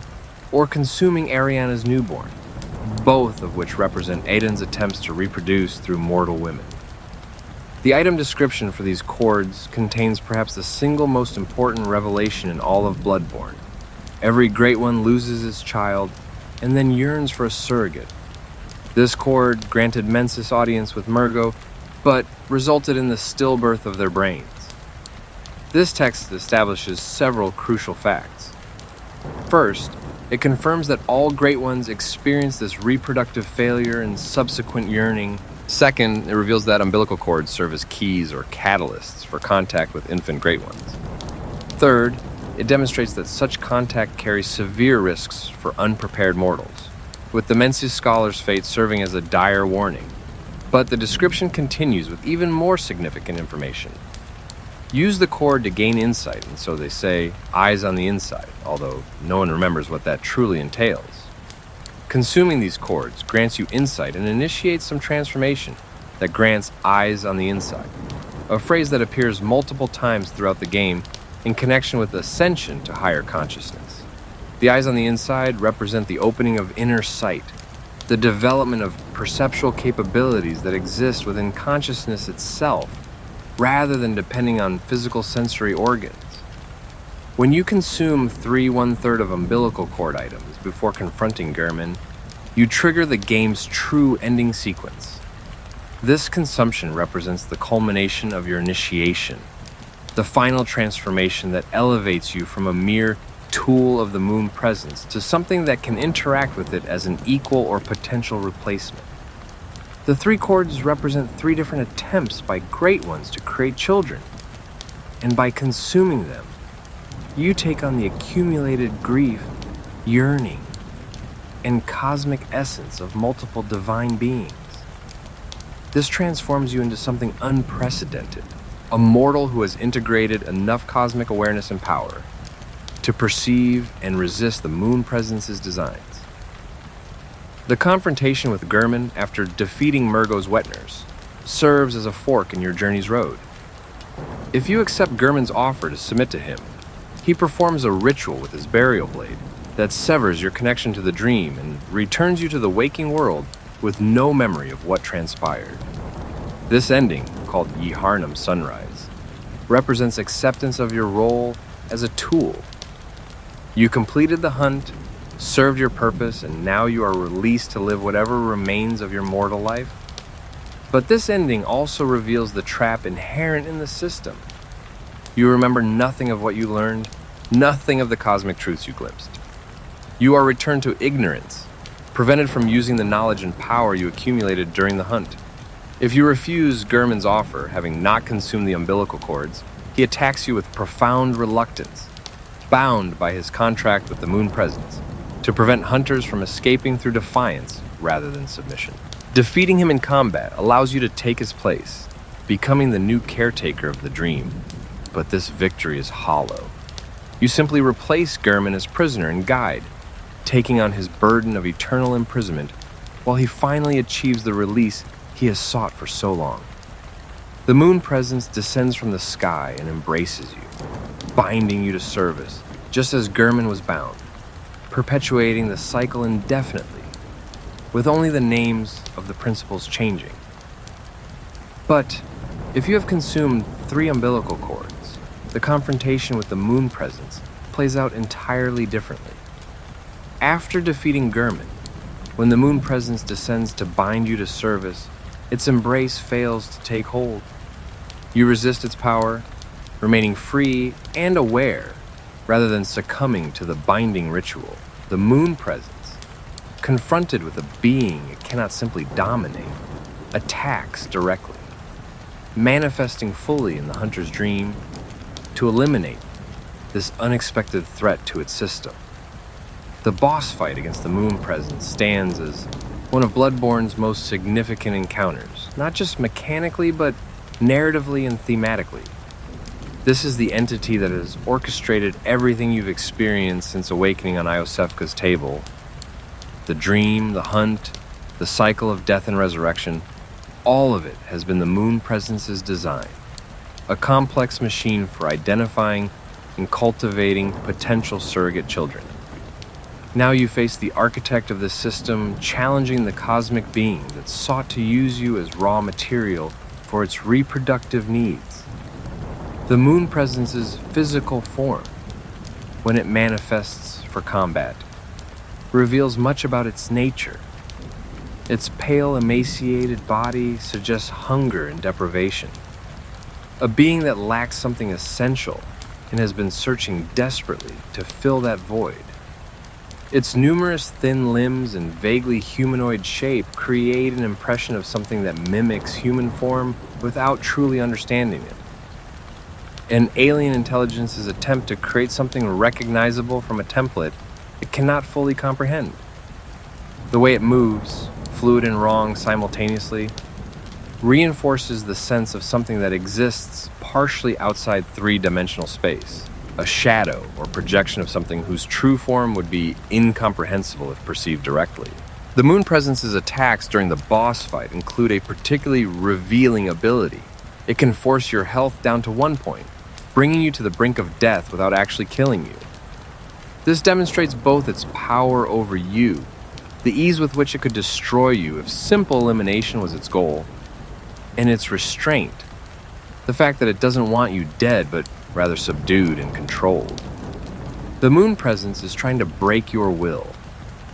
or consuming Ariana's newborn, both of which represent Aiden's attempts to reproduce through mortal women. The item description for these cords contains perhaps the single most important revelation in all of Bloodborne. Every Great One loses its child and then yearns for a surrogate. This cord granted Mensis audience with Murgo, but resulted in the stillbirth of their brains. This text establishes several crucial facts. First, it confirms that all Great Ones experience this reproductive failure and subsequent yearning. Second, it reveals that umbilical cords serve as keys or catalysts for contact with infant Great Ones. Third, it demonstrates that such contact carries severe risks for unprepared mortals, with the Mensis scholar's fate serving as a dire warning. But the description continues with even more significant information. Use the cord to gain insight, and so they say, eyes on the inside, although no one remembers what that truly entails. Consuming these cords grants you insight and initiates some transformation that grants eyes on the inside, a phrase that appears multiple times throughout the game in connection with ascension to higher consciousness. The eyes on the inside represent the opening of inner sight, the development of perceptual capabilities that exist within consciousness itself, rather than depending on physical sensory organs. When you consume 1/3 of umbilical cord items before confronting Gurman, you trigger the game's true ending sequence. This consumption represents the culmination of your initiation, the final transformation that elevates you from a mere tool of the moon presence to something that can interact with it as an equal or potential replacement. The 3 cords represent 3 different attempts by great ones to create children, and by consuming them, you take on the accumulated grief, yearning, and cosmic essence of multiple divine beings. This transforms you into something unprecedented, a mortal who has integrated enough cosmic awareness and power to perceive and resist the moon presence's designs. The confrontation with Gurman after defeating Murgo's Wetners serves as a fork in your journey's road. If you accept Gurman's offer to submit to him, he performs a ritual with his burial blade that severs your connection to the dream and returns you to the waking world with no memory of what transpired. This ending, called Yharnam Sunrise, represents acceptance of your role as a tool. You completed the hunt, served your purpose, and now you are released to live whatever remains of your mortal life. But this ending also reveals the trap inherent in the system. You remember nothing of what you learned, nothing of the cosmic truths you glimpsed. You are returned to ignorance, prevented from using the knowledge and power you accumulated during the hunt. If you refuse Gurman's offer, having not consumed the umbilical cords, he attacks you with profound reluctance, bound by his contract with the moon presence, to prevent hunters from escaping through defiance rather than submission. Defeating him in combat allows you to take his place, becoming the new caretaker of the dream. But this victory is hollow. You simply replace Gurman as prisoner and guide, taking on his burden of eternal imprisonment while he finally achieves the release he has sought for so long. The moon presence descends from the sky and embraces you, binding you to service, just as Gurman was bound, perpetuating the cycle indefinitely, with only the names of the principles changing. But if you have consumed 3 umbilical cords, the confrontation with the moon presence plays out entirely differently. After defeating Gurman, when the moon presence descends to bind you to service, its embrace fails to take hold. You resist its power, remaining free and aware rather than succumbing to the binding ritual. The moon presence, confronted with a being it cannot simply dominate, attacks directly, manifesting fully in the hunter's dream to eliminate this unexpected threat to its system. The boss fight against the moon presence stands as one of Bloodborne's most significant encounters, not just mechanically, but narratively and thematically. This is the entity that has orchestrated everything you've experienced since awakening on Iosefka's table. The dream, the hunt, the cycle of death and resurrection, all of it has been the moon presence's design. A complex machine for identifying and cultivating potential surrogate children. Now you face the architect of this system, challenging the cosmic being that sought to use you as raw material for its reproductive needs. The moon presence's physical form, when it manifests for combat, reveals much about its nature. Its pale, emaciated body suggests hunger and deprivation. A being that lacks something essential and has been searching desperately to fill that void. Its numerous thin limbs and vaguely humanoid shape create an impression of something that mimics human form without truly understanding it. An alien intelligence's attempt to create something recognizable from a template it cannot fully comprehend. The way it moves, fluid and wrong simultaneously, reinforces the sense of something that exists partially outside three-dimensional space, a shadow or projection of something whose true form would be incomprehensible if perceived directly. The moon presence's attacks during the boss fight include a particularly revealing ability. It can force your health down to 1 point, bringing you to the brink of death without actually killing you. This demonstrates both its power over you, the ease with which it could destroy you if simple elimination was its goal, and its restraint, the fact that it doesn't want you dead but rather subdued and controlled. The moon presence is trying to break your will,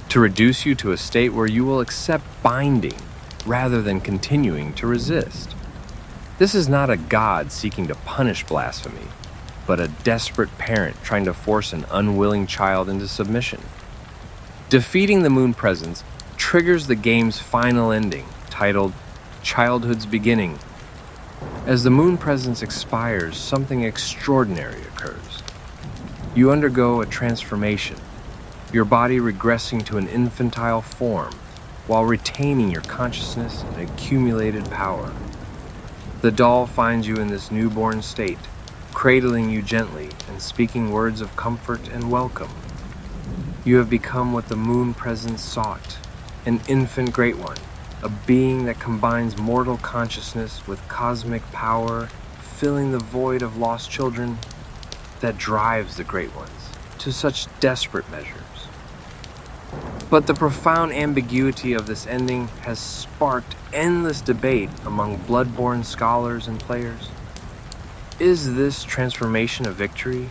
to reduce you to a state where you will accept binding rather than continuing to resist. This is not a god seeking to punish blasphemy, but a desperate parent trying to force an unwilling child into submission. Defeating the moon presence triggers the game's final ending, titled Childhood's Beginning. As the moon presence expires, something extraordinary occurs. You undergo a transformation, your body regressing to an infantile form while retaining your consciousness and accumulated power. The doll finds you in this newborn state, cradling you gently and speaking words of comfort and welcome. You have become what the moon presence sought, an infant great one, a being that combines mortal consciousness with cosmic power, filling the void of lost children that drives the great ones to such desperate measures. But the profound ambiguity of this ending has sparked endless debate among Bloodborne scholars and players. Is this transformation a victory?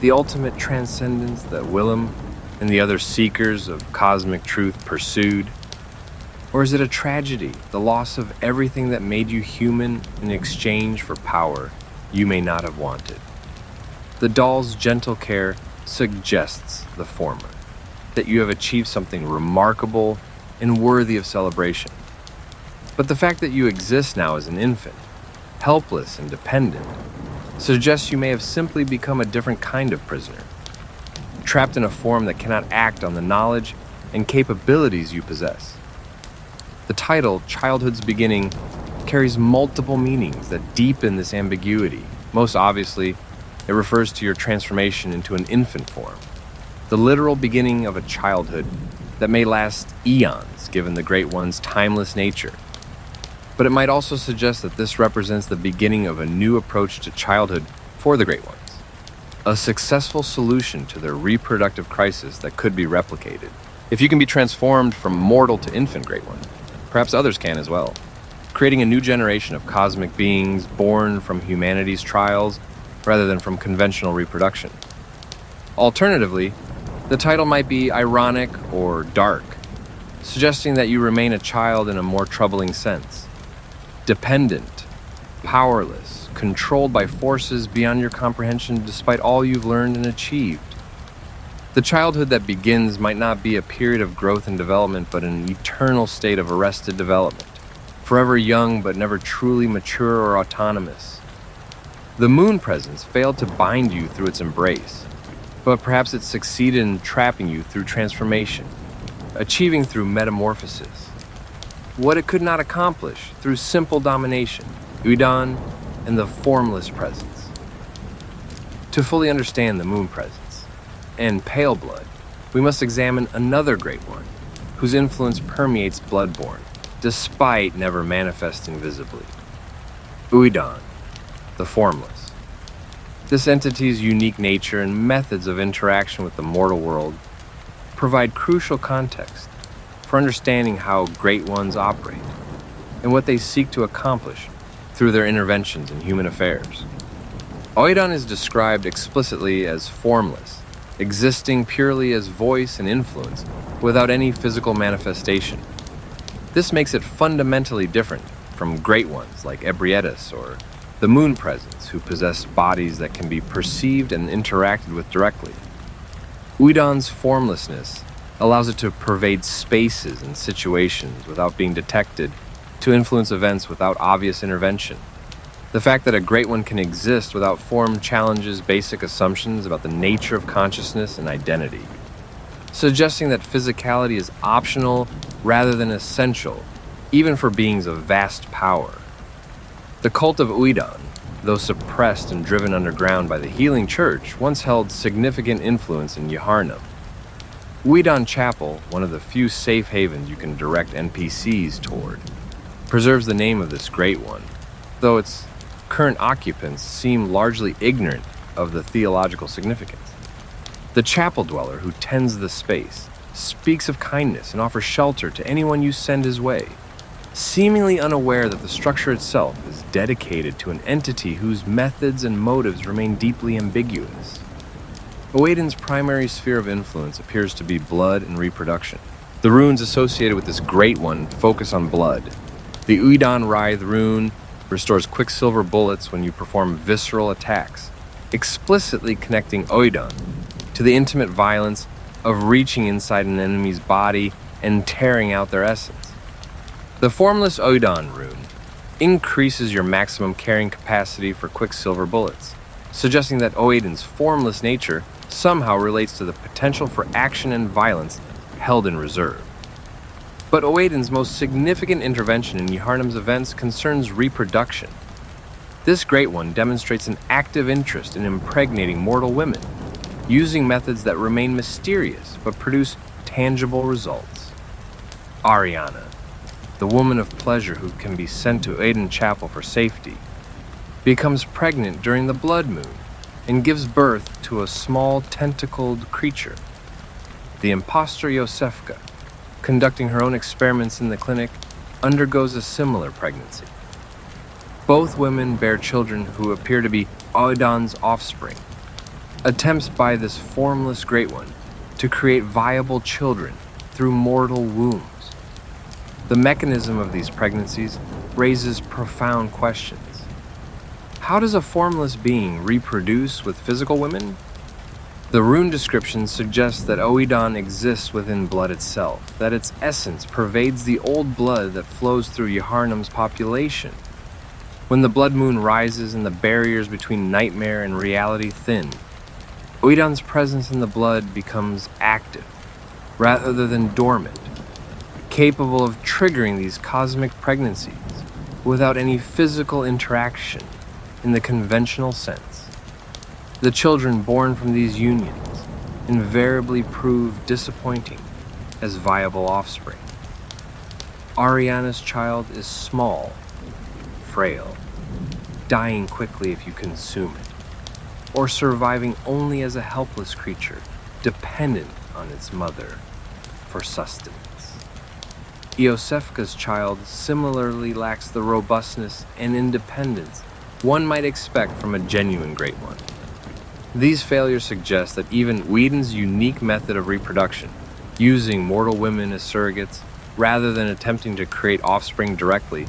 The ultimate transcendence that Willem and the other seekers of cosmic truth pursued? Or is it a tragedy, the loss of everything that made you human in exchange for power you may not have wanted? The doll's gentle care suggests the former, that you have achieved something remarkable and worthy of celebration. But the fact that you exist now as an infant, helpless and dependent, suggests you may have simply become a different kind of prisoner, trapped in a form that cannot act on the knowledge and capabilities you possess. The title, Childhood's Beginning, carries multiple meanings that deepen this ambiguity. Most obviously, it refers to your transformation into an infant form, the literal beginning of a childhood that may last eons given the Great One's timeless nature. But it might also suggest that this represents the beginning of a new approach to childhood for the Great Ones, a successful solution to their reproductive crisis that could be replicated. If you can be transformed from mortal to infant Great One, perhaps others can as well, creating a new generation of cosmic beings born from humanity's trials rather than from conventional reproduction. Alternatively, the title might be ironic or dark, suggesting that you remain a child in a more troubling sense. Dependent, powerless, controlled by forces beyond your comprehension despite all you've learned and achieved. The childhood that begins might not be a period of growth and development, but an eternal state of arrested development, forever young but never truly mature or autonomous. The moon presence failed to bind you through its embrace, but perhaps it succeeded in trapping you through transformation, achieving through metamorphosis what it could not accomplish through simple domination, Udon, and the formless presence. To fully understand the moon presence and Paleblood, we must examine another great one whose influence permeates Bloodborne, despite never manifesting visibly. Udon, the formless. This entity's unique nature and methods of interaction with the mortal world provide crucial context for understanding how Great Ones operate and what they seek to accomplish through their interventions in human affairs. Oidon is described explicitly as formless, existing purely as voice and influence without any physical manifestation. This makes it fundamentally different from Great Ones like Ebrietas or the Moon Presence, who possess bodies that can be perceived and interacted with directly. Udon's formlessness allows it to pervade spaces and situations without being detected, to influence events without obvious intervention. The fact that a Great One can exist without form challenges basic assumptions about the nature of consciousness and identity, suggesting that physicality is optional rather than essential, even for beings of vast power. The cult of Uidan, though suppressed and driven underground by the Healing Church, once held significant influence in Yaharnam. Uidan Chapel, one of the few safe havens you can direct NPCs toward, preserves the name of this great one, though its current occupants seem largely ignorant of the theological significance. The chapel dweller who tends the space speaks of kindness and offers shelter to anyone you send his way, seemingly unaware that the structure itself is dedicated to an entity whose methods and motives remain deeply ambiguous. Oeden's primary sphere of influence appears to be blood and reproduction. The runes associated with this great one focus on blood. The Uidan Writhe rune restores quicksilver bullets when you perform visceral attacks, explicitly connecting Oedan to the intimate violence of reaching inside an enemy's body and tearing out their essence. The formless Oedan rune increases your maximum carrying capacity for quicksilver bullets, suggesting that Oeden's formless nature somehow relates to the potential for action and violence held in reserve. But Oeden's most significant intervention in Yaharnam's events concerns reproduction. This great one demonstrates an active interest in impregnating mortal women, using methods that remain mysterious but produce tangible results. Ariana, the woman of pleasure who can be sent to Oeden Chapel for safety, becomes pregnant during the blood moon and gives birth to a small tentacled creature. The impostor Yosefka, conducting her own experiments in the clinic, undergoes a similar pregnancy. Both women bear children who appear to be Oedan's offspring, attempts by this formless great one to create viable children through mortal wombs. The mechanism of these pregnancies raises profound questions. How does a formless being reproduce with physical women? The rune description suggests that Oedan exists within blood itself, that its essence pervades the old blood that flows through Yaharnam's population. When the blood moon rises and the barriers between nightmare and reality thin, Oedan's presence in the blood becomes active, rather than dormant, capable of triggering these cosmic pregnancies without any physical interaction in the conventional sense. The children born from these unions invariably prove disappointing as viable offspring. Ariana's child is small, frail, dying quickly if you consume it, or surviving only as a helpless creature dependent on its mother for sustenance. Iosefka's child similarly lacks the robustness and independence one might expect from a genuine great one. These failures suggest that even Whedon's unique method of reproduction, using mortal women as surrogates rather than attempting to create offspring directly,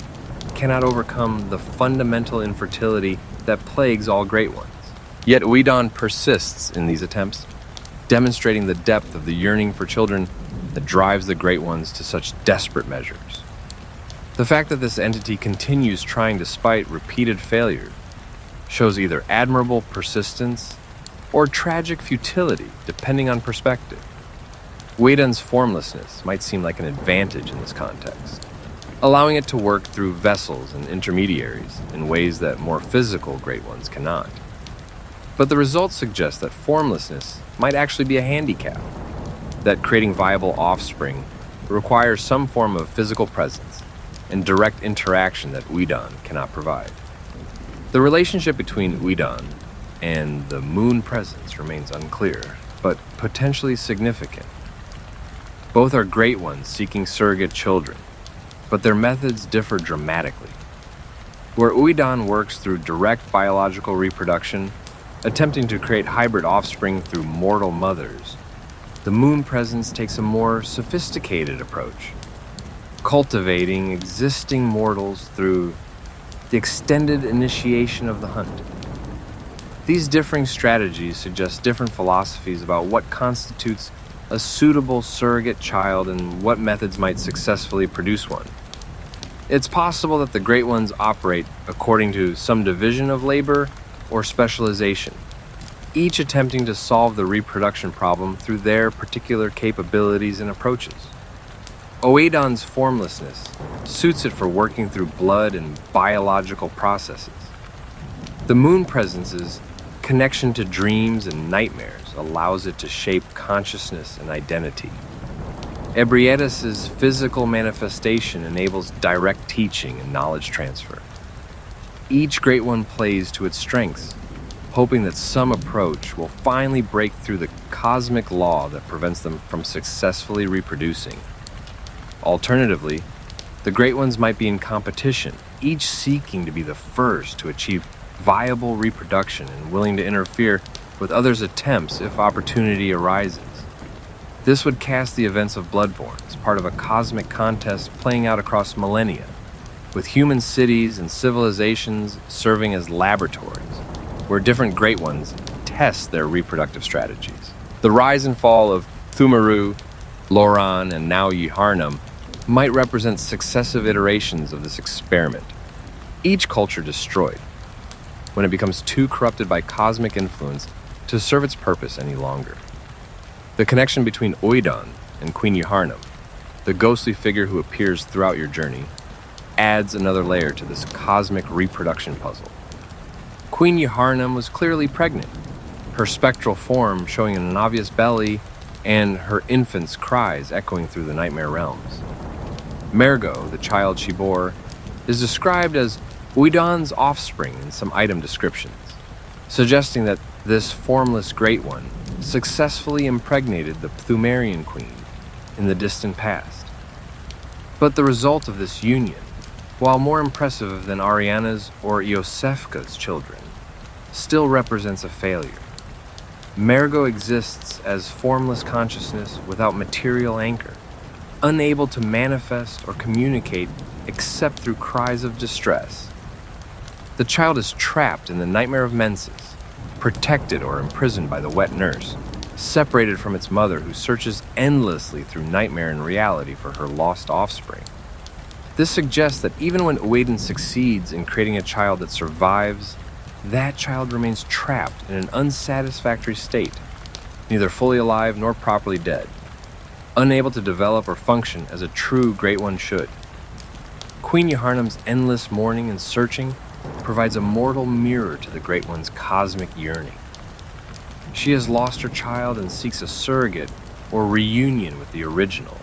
cannot overcome the fundamental infertility that plagues all great ones. Yet Uidan persists in these attempts, demonstrating the depth of the yearning for children that drives the great ones to such desperate measures. The fact that this entity continues trying despite repeated failure shows either admirable persistence or tragic futility, depending on perspective. Uidan's formlessness might seem like an advantage in this context, allowing it to work through vessels and intermediaries in ways that more physical great ones cannot. But the results suggest that formlessness might actually be a handicap, that creating viable offspring requires some form of physical presence and direct interaction that Uidan cannot provide. The relationship between Uidan and the moon presence remains unclear, but potentially significant. Both are great ones seeking surrogate children, but their methods differ dramatically. Where Uidan works through direct biological reproduction, attempting to create hybrid offspring through mortal mothers, the moon presence takes a more sophisticated approach, cultivating existing mortals through the extended initiation of the hunt. These differing strategies suggest different philosophies about what constitutes a suitable surrogate child and what methods might successfully produce one. It's possible that the Great Ones operate according to some division of labor or specialization, each attempting to solve the reproduction problem through their particular capabilities and approaches. Oedon's formlessness suits it for working through blood and biological processes. The moon presence's connection to dreams and nightmares allows it to shape consciousness and identity. Ebrietas's physical manifestation enables direct teaching and knowledge transfer. Each Great One plays to its strengths, hoping that some approach will finally break through the cosmic law that prevents them from successfully reproducing. Alternatively, the Great Ones might be in competition, each seeking to be the first to achieve viable reproduction and willing to interfere with others' attempts if opportunity arises. This would cast the events of Bloodborne as part of a cosmic contest playing out across millennia, with human cities and civilizations serving as laboratories, where different Great Ones test their reproductive strategies. The rise and fall of Thumaru, Loran, and now Yharnam might represent successive iterations of this experiment, each culture destroyed, when it becomes too corrupted by cosmic influence to serve its purpose any longer. The connection between Oedon and Queen Yharnam, the ghostly figure who appears throughout your journey, adds another layer to this cosmic reproduction puzzle. Queen Yharnam was clearly pregnant, her spectral form showing an obvious belly and her infant's cries echoing through the nightmare realms. Mergo, the child she bore, is described as Oedon's offspring in some item descriptions, suggesting that this formless Great One successfully impregnated the Pthumerian queen in the distant past. But the result of this union, while more impressive than Ariana's or Iosefka's children, still represents a failure. Mergo exists as formless consciousness without material anchor, unable to manifest or communicate except through cries of distress. The child is trapped in the nightmare of menses, protected or imprisoned by the wet nurse, separated from its mother who searches endlessly through nightmare and reality for her lost offspring. This suggests that even when Oedon succeeds in creating a child that survives, that child remains trapped in an unsatisfactory state, neither fully alive nor properly dead, unable to develop or function as a true Great One should. Queen Yharnam's endless mourning and searching provides a mortal mirror to the Great One's cosmic yearning. She has lost her child and seeks a surrogate or reunion with the original.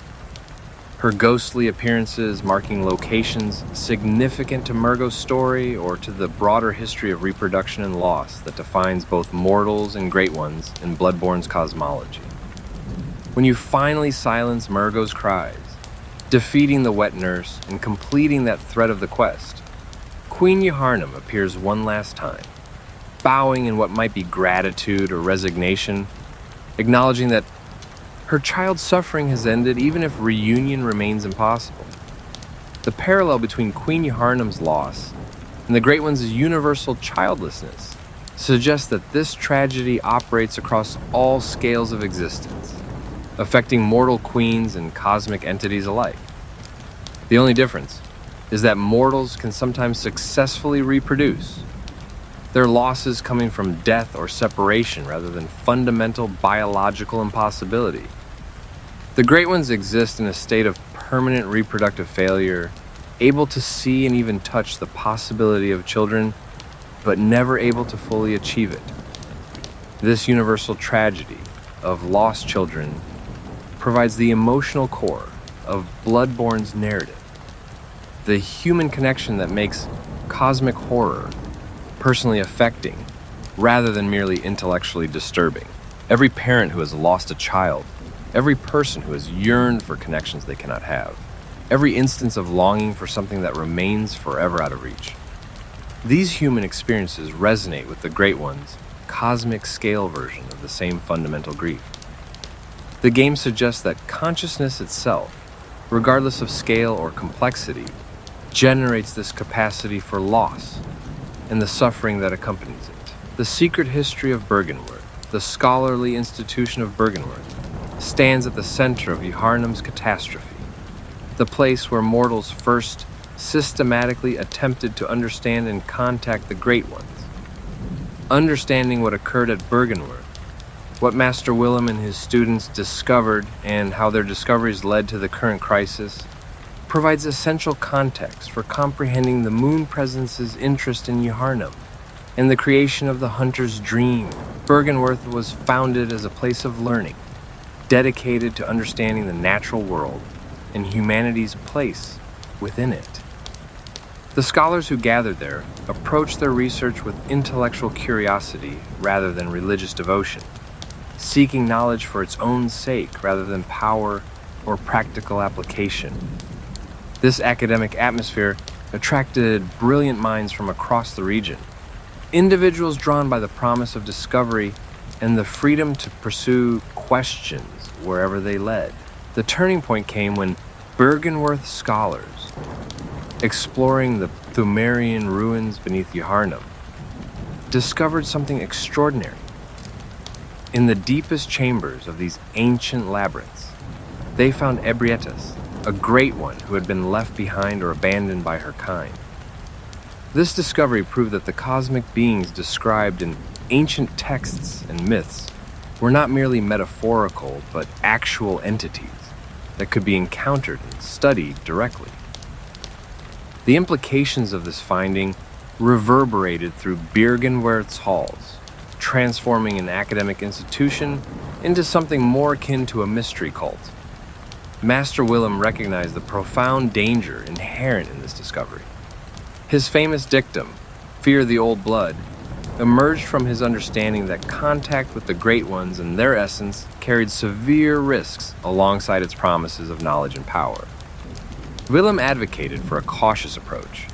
Her ghostly appearances marking locations significant to Mergo's story or to the broader history of reproduction and loss that defines both mortals and Great Ones in Bloodborne's cosmology. When you finally silence Mergo's cries, defeating the wet nurse and completing that thread of the quest, Queen Yharnam appears one last time, bowing in what might be gratitude or resignation, acknowledging that her child's suffering has ended even if reunion remains impossible. The parallel between Queen Yharnam's loss and the Great One's universal childlessness suggests that this tragedy operates across all scales of existence, affecting mortal queens and cosmic entities alike. The only difference is that mortals can sometimes successfully reproduce, their losses coming from death or separation rather than fundamental biological impossibility. The Great Ones exist in a state of permanent reproductive failure, able to see and even touch the possibility of children, but never able to fully achieve it. This universal tragedy of lost children provides the emotional core of Bloodborne's narrative, the human connection that makes cosmic horror personally affecting rather than merely intellectually disturbing. Every parent who has lost a child, every person who has yearned for connections they cannot have, every instance of longing for something that remains forever out of reach. These human experiences resonate with the Great One's cosmic scale version of the same fundamental grief. The game suggests that consciousness itself, regardless of scale or complexity, generates this capacity for loss and the suffering that accompanies it. The secret history of Bergenworth, the scholarly institution of Bergenworth, stands at the center of Yharnam's catastrophe, the place where mortals first systematically attempted to understand and contact the Great Ones. Understanding what occurred at Bergenworth What Master Willem and his students discovered and how their discoveries led to the current crisis provides essential context for comprehending the moon presence's interest in Yharnam and the creation of the hunter's dream. Byrgenwerth was founded as a place of learning, dedicated to understanding the natural world and humanity's place within it. The scholars who gathered there approached their research with intellectual curiosity rather than religious devotion, seeking knowledge for its own sake rather than power or practical application. This academic atmosphere attracted brilliant minds from across the region, individuals drawn by the promise of discovery and the freedom to pursue questions wherever they led. The turning point came when Byrgenwerth scholars, exploring the Pthumerian ruins beneath Yharnam, discovered something extraordinary. In the deepest chambers of these ancient labyrinths, they found Ebrietas, a great one who had been left behind or abandoned by her kind. This discovery proved that the cosmic beings described in ancient texts and myths were not merely metaphorical, but actual entities that could be encountered and studied directly. The implications of this finding reverberated through Byrgenwerth's halls, transforming an academic institution into something more akin to a mystery cult. Master Willem recognized the profound danger inherent in this discovery. His famous dictum, "Fear the old blood," emerged from his understanding that contact with the Great Ones and their essence carried severe risks alongside its promises of knowledge and power. Willem advocated for a cautious approach,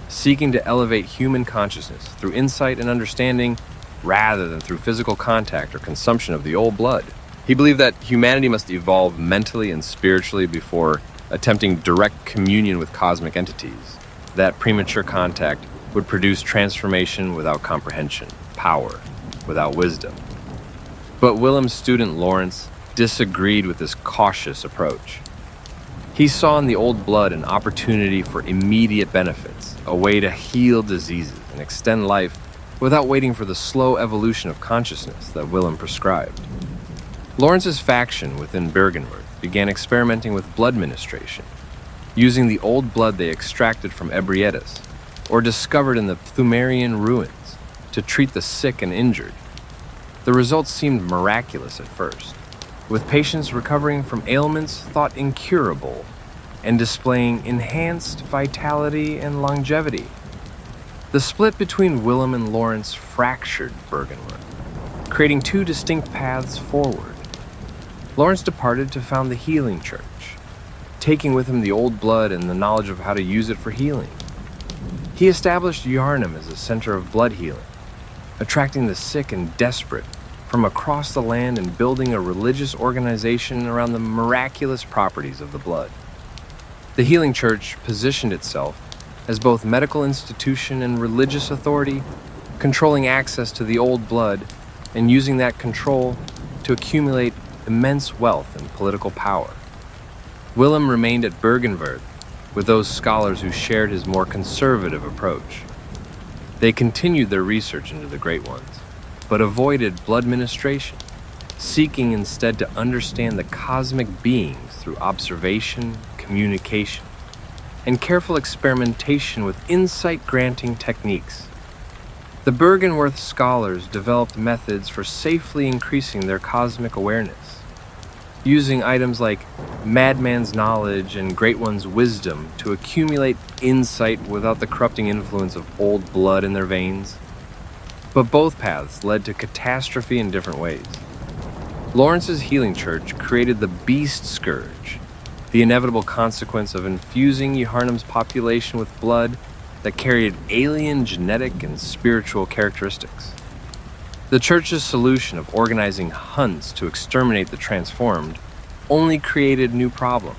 seeking to elevate human consciousness through insight and understanding rather than through physical contact or consumption of the old blood. He believed that humanity must evolve mentally and spiritually before attempting direct communion with cosmic entities. That premature contact would produce transformation without comprehension, power without wisdom. But Willem's student Lawrence disagreed with this cautious approach. He saw in the old blood an opportunity for immediate benefits, a way to heal diseases and extend life without waiting for the slow evolution of consciousness that Willem prescribed. Lawrence's faction within Byrgenwerth began experimenting with blood ministration, using the old blood they extracted from Ebrietas or discovered in the Pthumerian ruins to treat the sick and injured. The results seemed miraculous at first, with patients recovering from ailments thought incurable and displaying enhanced vitality and longevity. The split between Willem and Lawrence fractured Byrgenwerth, creating two distinct paths forward. Lawrence departed to found the Healing Church, taking with him the old blood and the knowledge of how to use it for healing. He established Yharnam as a center of blood healing, attracting the sick and desperate from across the land and building a religious organization around the miraculous properties of the blood. The Healing Church positioned itself as both medical institution and religious authority, controlling access to the old blood and using that control to accumulate immense wealth and political power. Willem remained at Byrgenwerth with those scholars who shared his more conservative approach. They continued their research into the Great Ones, but avoided blood ministration, seeking instead to understand the cosmic beings through observation, communication, and careful experimentation with insight-granting techniques. The Byrgenwerth scholars developed methods for safely increasing their cosmic awareness, using items like Madman's knowledge and Great One's wisdom to accumulate insight without the corrupting influence of old blood in their veins. But both paths led to catastrophe in different ways. Lawrence's Healing Church created the Beast Scourge, the inevitable consequence of infusing Yharnam's population with blood that carried alien genetic and spiritual characteristics. The Church's solution of organizing hunts to exterminate the transformed only created new problems,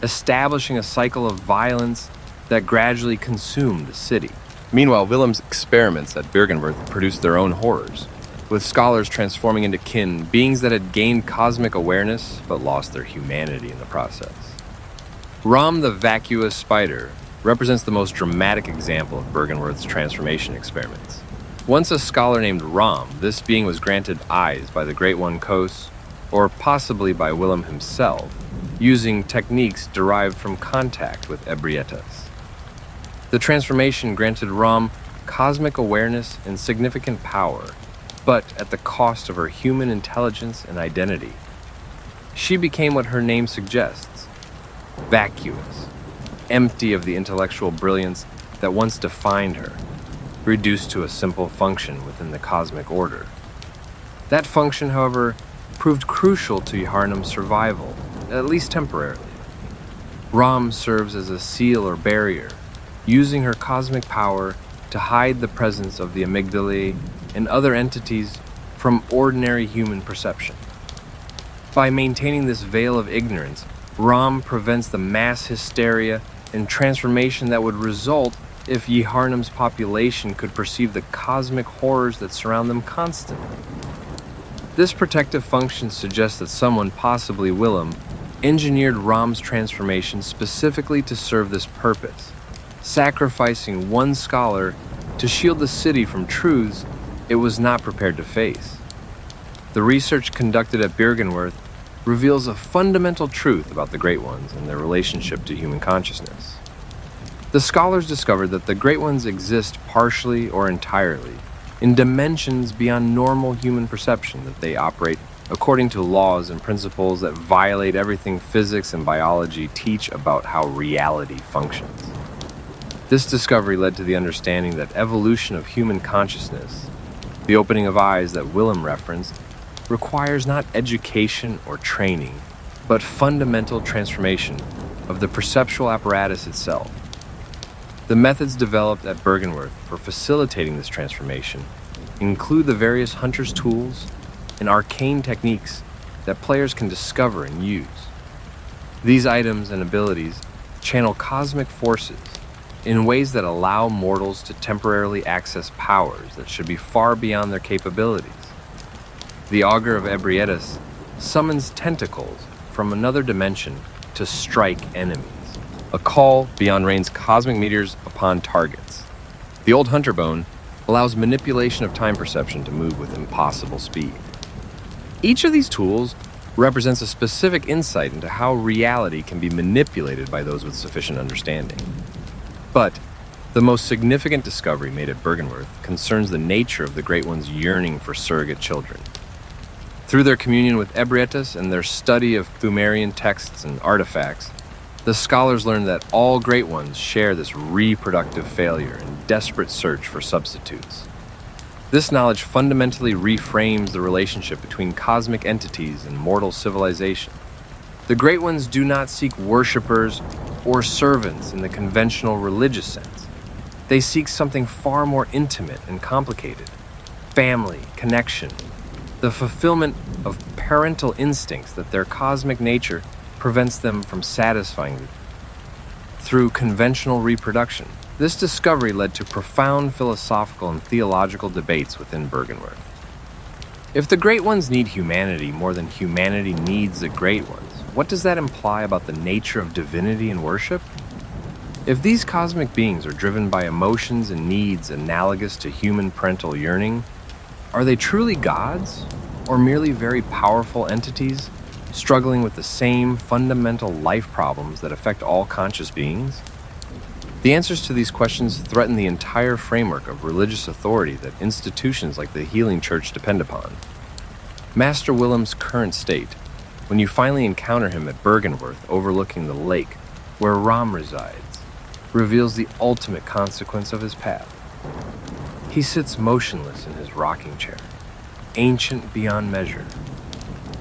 establishing a cycle of violence that gradually consumed the city. Meanwhile, Willem's experiments at Byrgenwerth produced their own horrors, with scholars transforming into kin, beings that had gained cosmic awareness but lost their humanity in the process. Rom the vacuous spider represents the most dramatic example of Byrgenwerth's transformation experiments. Once a scholar named Rom, this being was granted eyes by the Great One Kos, or possibly by Willem himself, using techniques derived from contact with Ebrietas. The transformation granted Rom cosmic awareness and significant power, but at the cost of her human intelligence and identity. She became what her name suggests, vacuous, empty of the intellectual brilliance that once defined her, reduced to a simple function within the cosmic order. That function, however, proved crucial to Yharnam's survival, at least temporarily. Rom serves as a seal or barrier, using her cosmic power to hide the presence of the amygdalae and other entities from ordinary human perception. By maintaining this veil of ignorance, Rom prevents the mass hysteria and transformation that would result if Yharnam's population could perceive the cosmic horrors that surround them constantly. This protective function suggests that someone, possibly Willem, engineered Rom's transformation specifically to serve this purpose, sacrificing one scholar to shield the city from truths it was not prepared to face. The research conducted at Byrgenwerth reveals a fundamental truth about the Great Ones and their relationship to human consciousness. The scholars discovered that the Great Ones exist partially or entirely in dimensions beyond normal human perception, that they operate according to laws and principles that violate everything physics and biology teach about how reality functions. This discovery led to the understanding that evolution of human consciousness, the opening of eyes that Willem referenced, requires not education or training, but fundamental transformation of the perceptual apparatus itself. The methods developed at Byrgenwerth for facilitating this transformation include the various hunter's tools and arcane techniques that players can discover and use. These items and abilities channel cosmic forces in ways that allow mortals to temporarily access powers that should be far beyond their capabilities. The Augur of Ebrietas summons tentacles from another dimension to strike enemies, a call beyond rains cosmic meteors upon targets. The Old Hunter Bone allows manipulation of time perception to move with impossible speed. Each of these tools represents a specific insight into how reality can be manipulated by those with sufficient understanding. But the most significant discovery made at Byrgenwerth concerns the nature of the Great One's yearning for surrogate children. Through their communion with Ebrietas and their study of Pthumerian texts and artifacts, the scholars learned that all Great Ones share this reproductive failure and desperate search for substitutes. This knowledge fundamentally reframes the relationship between cosmic entities and mortal civilization. The Great Ones do not seek worshippers or servants in the conventional religious sense. They seek something far more intimate and complicated: family, connection, the fulfillment of parental instincts that their cosmic nature prevents them from satisfying through conventional reproduction. This discovery led to profound philosophical and theological debates within Byrgenwerth. If the Great Ones need humanity more than humanity needs the Great Ones, what does that imply about the nature of divinity and worship? If these cosmic beings are driven by emotions and needs analogous to human parental yearning, are they truly gods, or merely very powerful entities struggling with the same fundamental life problems that affect all conscious beings? The answers to these questions threaten the entire framework of religious authority that institutions like the Healing Church depend upon. Master Willem's current state, when you finally encounter him at Byrgenwerth overlooking the lake where Rom resides, reveals the ultimate consequence of his path. He sits motionless in his rocking chair, ancient beyond measure.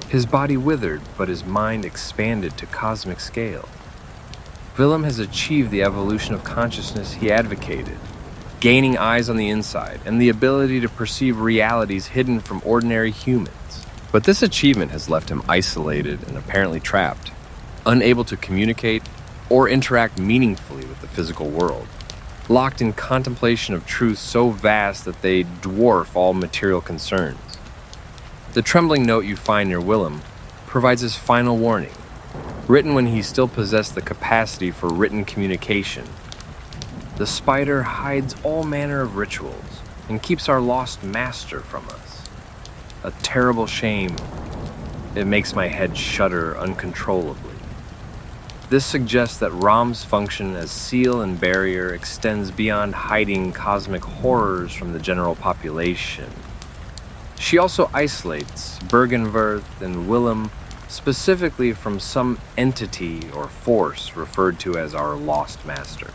His body withered, but his mind expanded to cosmic scale. Willem has achieved the evolution of consciousness he advocated, gaining eyes on the inside and the ability to perceive realities hidden from ordinary humans. But this achievement has left him isolated and apparently trapped, unable to communicate or interact meaningfully with the physical world, locked in contemplation of truths so vast that they dwarf all material concerns. The trembling note you find near Willem provides his final warning, written when he still possessed the capacity for written communication. The spider hides all manner of rituals, and keeps our lost master from us. A terrible shame. It makes my head shudder uncontrollably. This suggests that Ram's function as seal and barrier extends beyond hiding cosmic horrors from the general population. She also isolates Bergenworth and Willem specifically from some entity or force referred to as our lost master.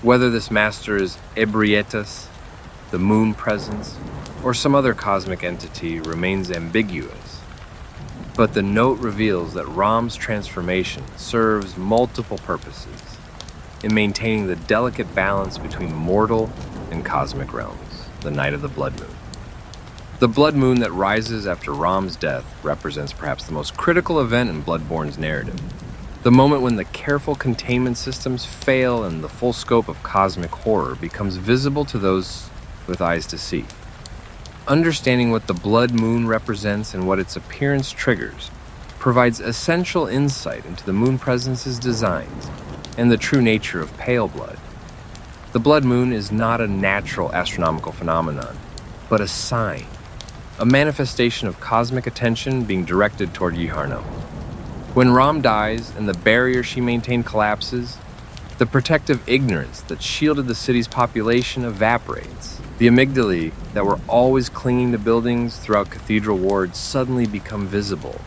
Whether this master is Ebrietas, the moon presence, or some other cosmic entity remains ambiguous. But the note reveals that Ram's transformation serves multiple purposes in maintaining the delicate balance between mortal and cosmic realms, the night of the blood moon. The blood moon that rises after Ram's death represents perhaps the most critical event in Bloodborne's narrative. The moment when the careful containment systems fail and the full scope of cosmic horror becomes visible to those with eyes to see. Understanding what the blood moon represents and what its appearance triggers provides essential insight into the moon presence's designs and the true nature of Paleblood. The blood moon is not a natural astronomical phenomenon, but a sign, a manifestation of cosmic attention being directed toward Yharnam. When Ram dies and the barrier she maintained collapses, the protective ignorance that shielded the city's population evaporates. The amygdalae that were always clinging to buildings throughout Cathedral Ward suddenly become visible,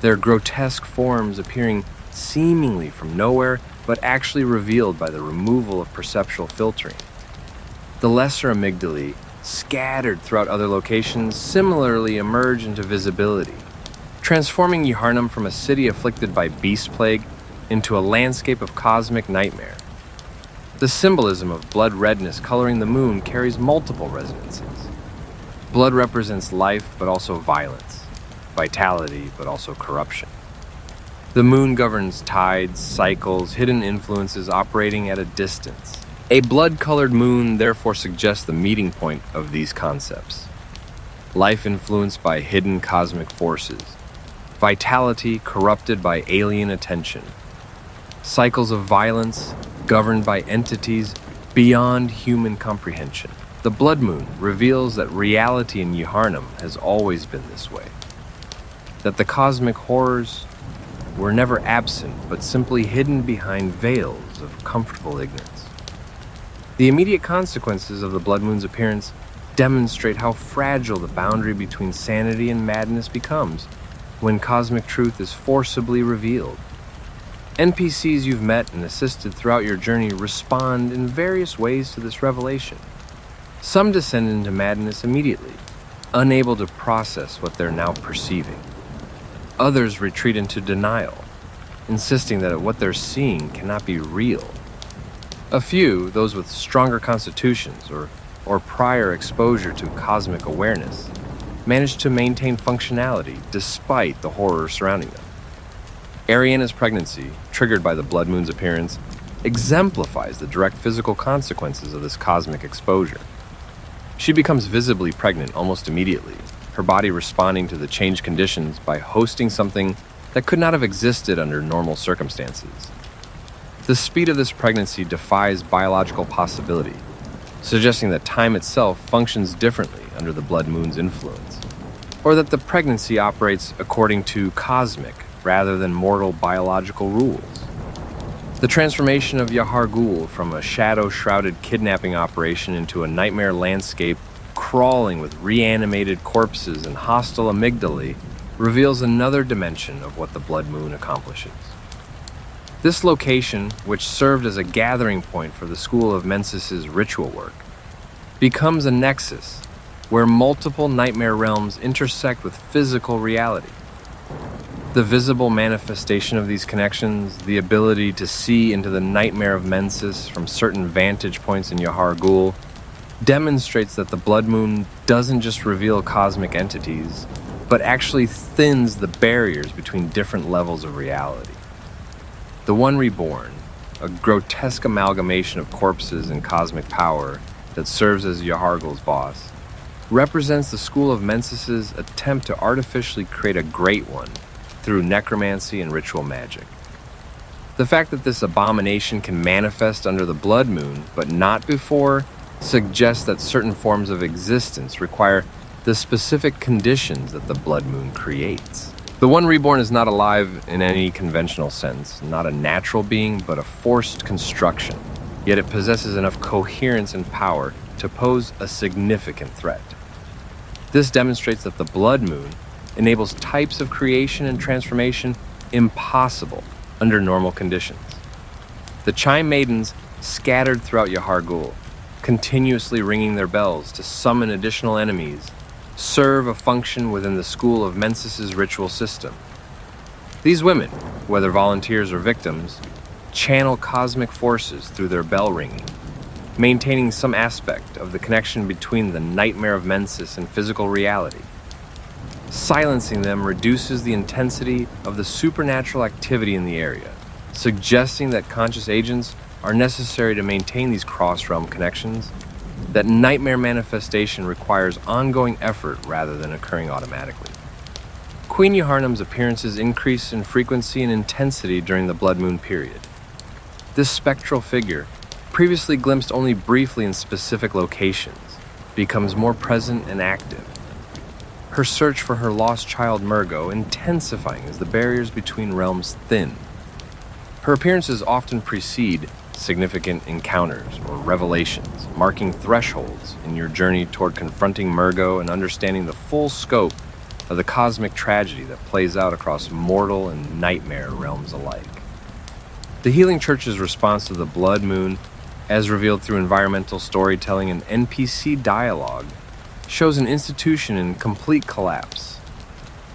their grotesque forms appearing seemingly from nowhere, but actually revealed by the removal of perceptual filtering. The lesser amygdalae, scattered throughout other locations, similarly emerge into visibility, transforming Yharnam from a city afflicted by beast plague into a landscape of cosmic nightmare. The symbolism of blood redness coloring the moon carries multiple resonances. Blood represents life, but also violence, vitality, but also corruption. The moon governs tides, cycles, hidden influences operating at a distance. A blood-colored moon therefore suggests the meeting point of these concepts. Life influenced by hidden cosmic forces. Vitality corrupted by alien attention. Cycles of violence governed by entities beyond human comprehension. The blood moon reveals that reality in Yharnam has always been this way. That the cosmic horrors were never absent, but simply hidden behind veils of comfortable ignorance. The immediate consequences of the blood moon's appearance demonstrate how fragile the boundary between sanity and madness becomes when cosmic truth is forcibly revealed. NPCs you've met and assisted throughout your journey respond in various ways to this revelation. Some descend into madness immediately, unable to process what they're now perceiving. Others retreat into denial, insisting that what they're seeing cannot be real. A few, those with stronger constitutions or prior exposure to cosmic awareness, manage to maintain functionality despite the horror surrounding them. Ariana's pregnancy, triggered by the blood moon's appearance, exemplifies the direct physical consequences of this cosmic exposure. She becomes visibly pregnant almost immediately, her body responding to the changed conditions by hosting something that could not have existed under normal circumstances. The speed of this pregnancy defies biological possibility, suggesting that time itself functions differently under the blood moon's influence, or that the pregnancy operates according to cosmic rather than mortal biological rules. The transformation of Yahar Ghul from a shadow-shrouded kidnapping operation into a nightmare landscape crawling with reanimated corpses and hostile amygdalae reveals another dimension of what the blood moon accomplishes. This location, which served as a gathering point for the School of Mensis's ritual work, becomes a nexus where multiple nightmare realms intersect with physical reality. The visible manifestation of these connections, the ability to see into the nightmare of Mensis from certain vantage points in Yahar Ghul, demonstrates that the blood moon doesn't just reveal cosmic entities, but actually thins the barriers between different levels of reality. The One Reborn, a grotesque amalgamation of corpses and cosmic power that serves as Yahar Ghul's boss, represents the School of Mensis's attempt to artificially create a Great One through necromancy and ritual magic. The fact that this abomination can manifest under the blood moon, but not before, suggests that certain forms of existence require the specific conditions that the blood moon creates. The One Reborn is not alive in any conventional sense, not a natural being, but a forced construction. Yet it possesses enough coherence and power to pose a significant threat. This demonstrates that the blood moon enables types of creation and transformation impossible under normal conditions. The chime maidens scattered throughout Yahar'gul, continuously ringing their bells to summon additional enemies, serve a function within the school of Mensis's ritual system. These women, whether volunteers or victims, channel cosmic forces through their bell ringing, maintaining some aspect of the connection between the nightmare of Mensis and physical reality. Silencing them reduces the intensity of the supernatural activity in the area, suggesting that conscious agents are necessary to maintain these cross-realm connections, that nightmare manifestation requires ongoing effort rather than occurring automatically. Queen Yahar'nam's appearances increase in frequency and intensity during the blood moon period. This spectral figure, previously glimpsed only briefly in specific locations, becomes more present and active. Her search for her lost child Murgo intensifying as the barriers between realms thin. Her appearances often precede significant encounters or revelations, marking thresholds in your journey toward confronting Murgo and understanding the full scope of the cosmic tragedy that plays out across mortal and nightmare realms alike. The Healing Church's response to the blood moon, as revealed through environmental storytelling and NPC dialogue, shows an institution in complete collapse.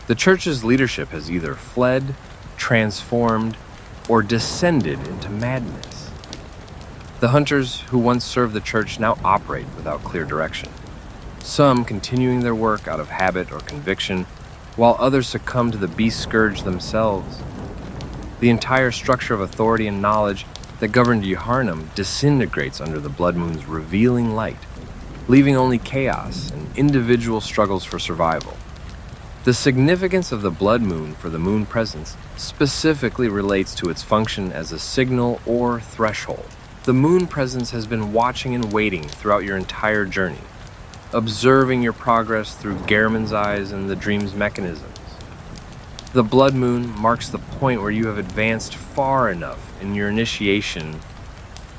The Church's leadership has either fled, transformed, or descended into madness. The hunters who once served the Church now operate without clear direction, some continuing their work out of habit or conviction, while others succumb to the beast scourge themselves. The entire structure of authority and knowledge that governed Yahar'nam disintegrates under the blood moon's revealing light, leaving only chaos and individual struggles for survival. The significance of the blood moon for the moon presence specifically relates to its function as a signal or threshold. The moon presence has been watching and waiting throughout your entire journey, observing your progress through Gehrman's eyes and the dream's mechanisms. The blood moon marks the point where you have advanced far enough in your initiation,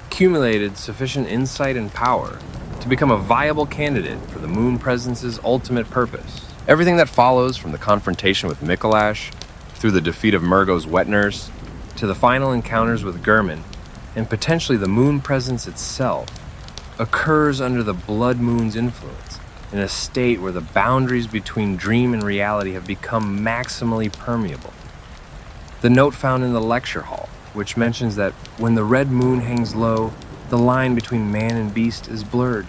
accumulated sufficient insight and power to become a viable candidate for the moon presence's ultimate purpose. Everything that follows, from the confrontation with Mikolash, through the defeat of Murgo's wet nurse, to the final encounters with Gehrman, and potentially the moon presence itself, occurs under the blood moon's influence, in a state where the boundaries between dream and reality have become maximally permeable. The note found in the lecture hall, which mentions that when the red moon hangs low, the line between man and beast is blurred,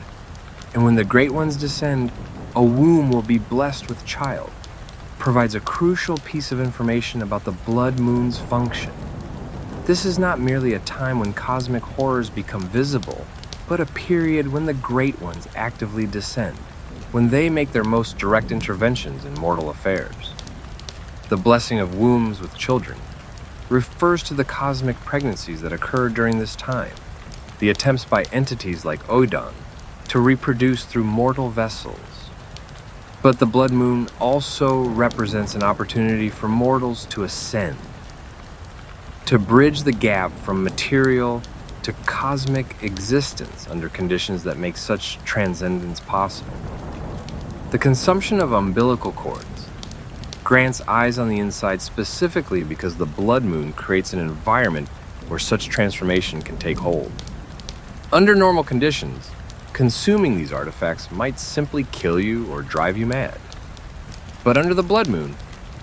and when the great ones descend, a womb will be blessed with child, provides a crucial piece of information about the blood moon's function. This is not merely a time when cosmic horrors become visible, but a period when the great ones actively descend, when they make their most direct interventions in mortal affairs. The blessing of wombs with children refers to the cosmic pregnancies that occur during this time, the attempts by entities like Odon to reproduce through mortal vessels. But the blood moon also represents an opportunity for mortals to ascend, to bridge the gap from material to cosmic existence under conditions that make such transcendence possible. The consumption of umbilical cords grants eyes on the inside specifically because the blood moon creates an environment where such transformation can take hold. Under normal conditions, consuming these artifacts might simply kill you or drive you mad. But under the blood moon,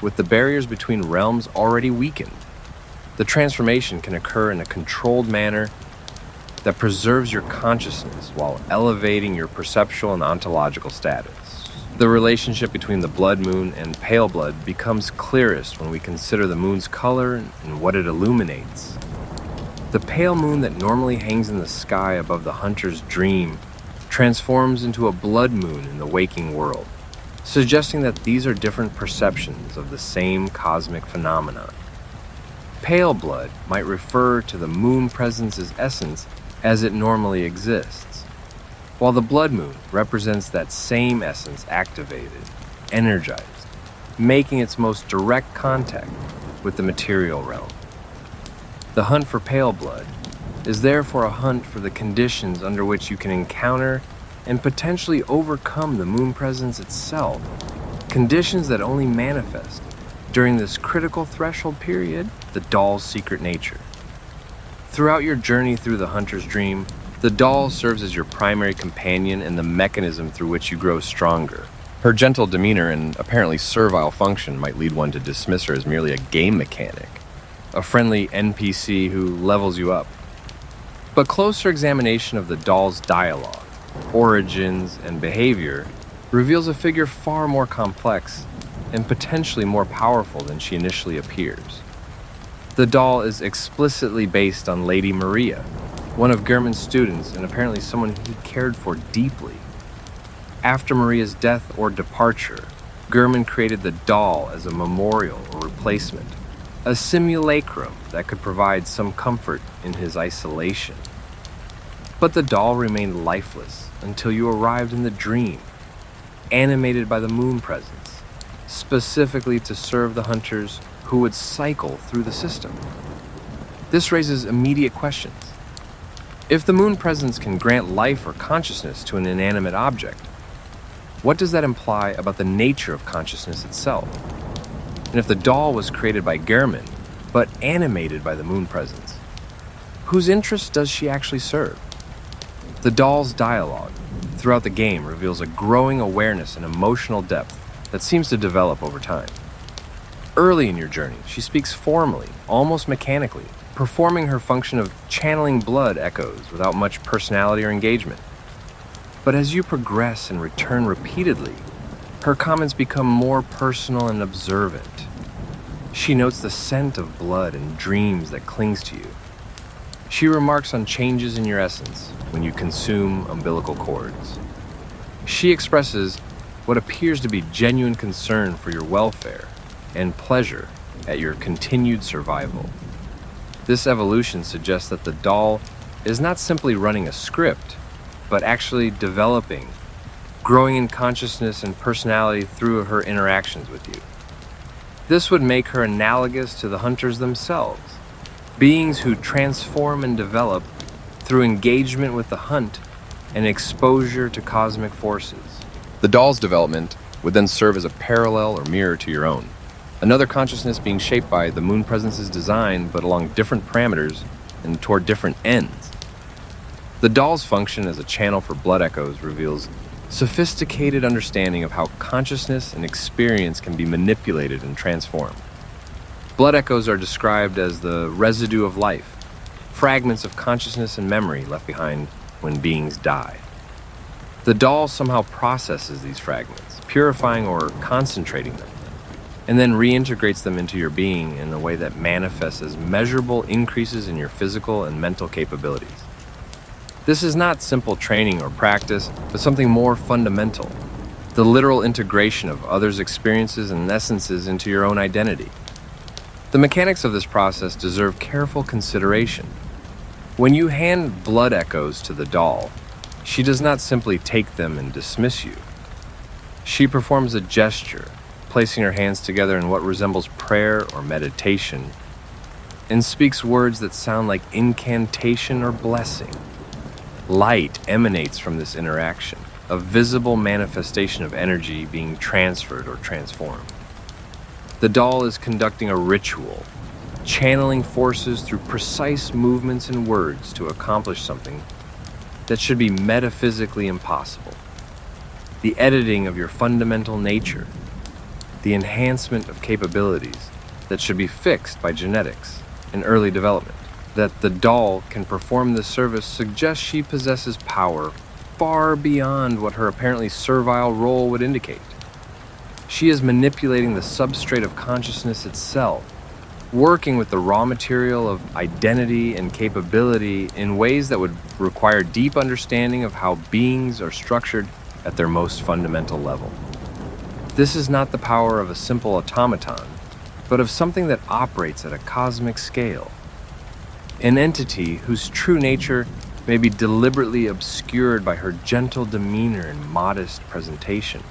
with the barriers between realms already weakened, the transformation can occur in a controlled manner that preserves your consciousness while elevating your perceptual and ontological status. The relationship between the blood moon and pale blood becomes clearest when we consider the moon's color and what it illuminates. The pale moon that normally hangs in the sky above the hunter's dream transforms into a blood moon in the waking world, suggesting that these are different perceptions of the same cosmic phenomenon. Pale blood might refer to the moon presence's essence as it normally exists, while the blood moon represents that same essence activated, energized, making its most direct contact with the material realm. The hunt for pale blood is therefore a hunt for the conditions under which you can encounter and potentially overcome the moon presence itself, conditions that only manifest during this critical threshold period, the doll's secret nature. Throughout your journey through the hunter's dream, the doll serves as your primary companion and the mechanism through which you grow stronger. Her gentle demeanor and apparently servile function might lead one to dismiss her as merely a game mechanic, a friendly NPC who levels you up. But closer examination of the doll's dialogue, origins, and behavior reveals a figure far more complex and potentially more powerful than she initially appears. The doll is explicitly based on Lady Maria, one of Gehrman's students and apparently someone he cared for deeply. After Maria's death or departure, Gehrman created the doll as a memorial or replacement, a simulacrum that could provide some comfort in his isolation. But the doll remained lifeless until you arrived in the dream, animated by the moon presence, specifically to serve the hunters who would cycle through the system. This raises immediate questions. If the moon presence can grant life or consciousness to an inanimate object, what does that imply about the nature of consciousness itself? And if the doll was created by Gehrman, but animated by the moon presence, whose interests does she actually serve? The doll's dialogue throughout the game reveals a growing awareness and emotional depth that seems to develop over time. Early in your journey, she speaks formally, almost mechanically, performing her function of channeling blood echoes without much personality or engagement. But as you progress and return repeatedly, her comments become more personal and observant. She notes the scent of blood and dreams that clings to you. She remarks on changes in your essence when you consume umbilical cords. She expresses what appears to be genuine concern for your welfare and pleasure at your continued survival. This evolution suggests that the doll is not simply running a script, but actually developing, growing in consciousness and personality through her interactions with you. This would make her analogous to the hunters themselves, beings who transform and develop through engagement with the hunt and exposure to cosmic forces. The doll's development would then serve as a parallel or mirror to your own, another consciousness being shaped by the moon presence's design but along different parameters and toward different ends. The doll's function as a channel for blood echoes reveals sophisticated understanding of how consciousness and experience can be manipulated and transformed. Blood echoes are described as the residue of life, fragments of consciousness and memory left behind when beings die. The doll somehow processes these fragments, purifying or concentrating them, and then reintegrates them into your being in a way that manifests as measurable increases in your physical and mental capabilities. This is not simple training or practice, but something more fundamental, the literal integration of others' experiences and essences into your own identity. The mechanics of this process deserve careful consideration. When you hand blood echoes to the doll, she does not simply take them and dismiss you. She performs a gesture, placing her hands together in what resembles prayer or meditation, and speaks words that sound like incantation or blessing. Light emanates from this interaction, a visible manifestation of energy being transferred or transformed. The doll is conducting a ritual, channeling forces through precise movements and words to accomplish something that should be metaphysically impossible. The editing of your fundamental nature, the enhancement of capabilities that should be fixed by genetics and early development. That the doll can perform this service suggests she possesses power far beyond what her apparently servile role would indicate. She is manipulating the substrate of consciousness itself, working with the raw material of identity and capability in ways that would require deep understanding of how beings are structured at their most fundamental level. This is not the power of a simple automaton, but of something that operates at a cosmic scale. An entity whose true nature may be deliberately obscured by her gentle demeanor and modest presentation.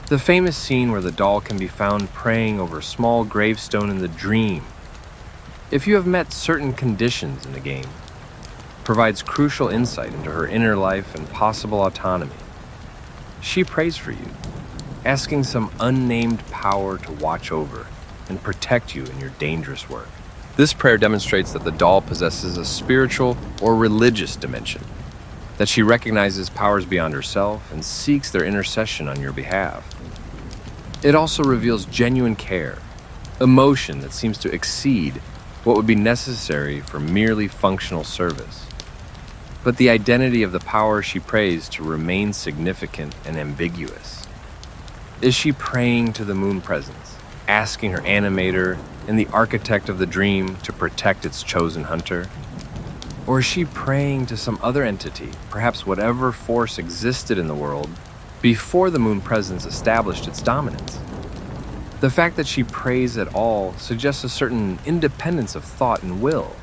The famous scene where the doll can be found praying over a small gravestone in the dream, if you have met certain conditions in the game, provides crucial insight into her inner life and possible autonomy. She prays for you, asking some unnamed power to watch over and protect you in your dangerous work. This prayer demonstrates that the doll possesses a spiritual or religious dimension, that she recognizes powers beyond herself and seeks their intercession on your behalf. It also reveals genuine care, emotion that seems to exceed what would be necessary for merely functional service. But the identity of the power she prays to remains significant and ambiguous. Is she praying to the moon presence, asking her animator and the architect of the dream to protect its chosen hunter? Or is she praying to some other entity, perhaps whatever force existed in the world before the moon presence established its dominance? The fact that she prays at all suggests a certain independence of thought and will,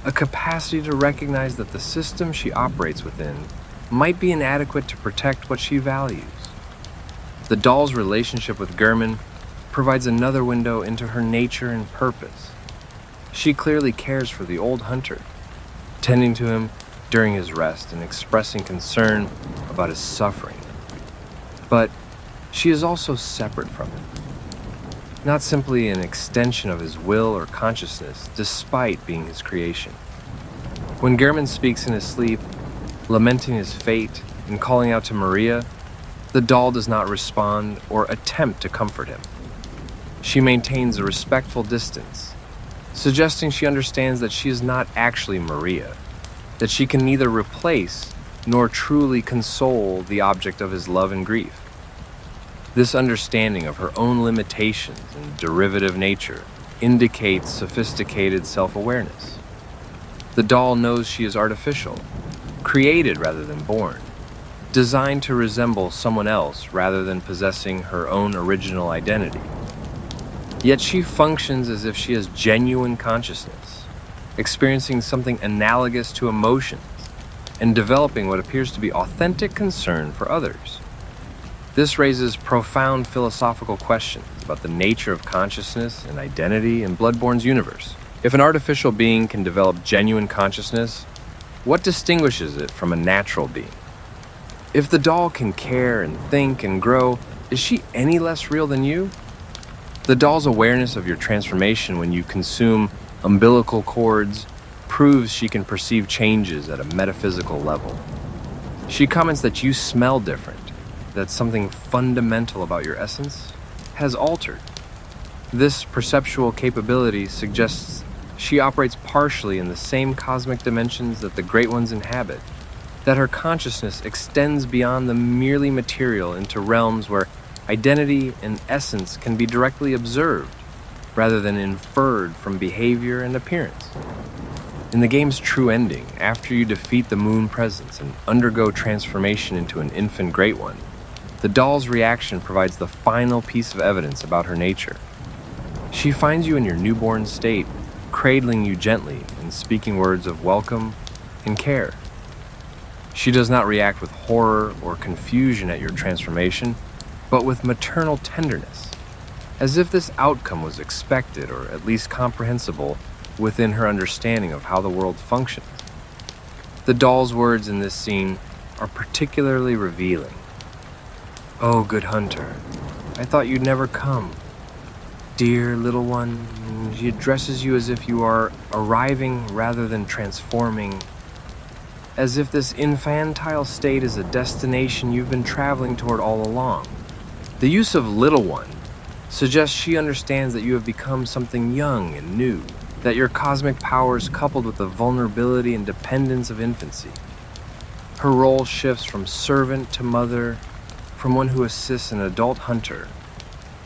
a capacity to recognize that the system she operates within might be inadequate to protect what she values. The doll's relationship with Gehrman provides another window into her nature and purpose. She clearly cares for the old hunter, tending to him during his rest and expressing concern about his suffering. But she is also separate from him, not simply an extension of his will or consciousness, despite being his creation. When Gehrman speaks in his sleep, lamenting his fate and calling out to Maria, the doll does not respond or attempt to comfort him. She maintains a respectful distance, suggesting she understands that she is not actually Maria, that she can neither replace nor truly console the object of his love and grief. This understanding of her own limitations and derivative nature indicates sophisticated self-awareness. The doll knows she is artificial, created rather than born, designed to resemble someone else rather than possessing her own original identity. Yet she functions as if she has genuine consciousness, experiencing something analogous to emotions, and developing what appears to be authentic concern for others. This raises profound philosophical questions about the nature of consciousness and identity in Bloodborne's universe. If an artificial being can develop genuine consciousness, what distinguishes it from a natural being? If the doll can care and think and grow, is she any less real than you? The doll's awareness of your transformation when you consume umbilical cords proves she can perceive changes at a metaphysical level. She comments that you smell different, that something fundamental about your essence has altered. This perceptual capability suggests she operates partially in the same cosmic dimensions that the Great Ones inhabit, that her consciousness extends beyond the merely material into realms where identity and essence can be directly observed, rather than inferred from behavior and appearance. In the game's true ending, after you defeat the moon presence and undergo transformation into an infant Great One, the doll's reaction provides the final piece of evidence about her nature. She finds you in your newborn state, cradling you gently and speaking words of welcome and care. She does not react with horror or confusion at your transformation, but with maternal tenderness, as if this outcome was expected or at least comprehensible within her understanding of how the world functions. The doll's words in this scene are particularly revealing. "Oh, good hunter, I thought you'd never come. Dear little one," she addresses you as if you are arriving rather than transforming, as if this infantile state is a destination you've been traveling toward all along. The use of little one suggests she understands that you have become something young and new, that your cosmic powers coupled with the vulnerability and dependence of infancy. Her role shifts from servant to mother, from one who assists an adult hunter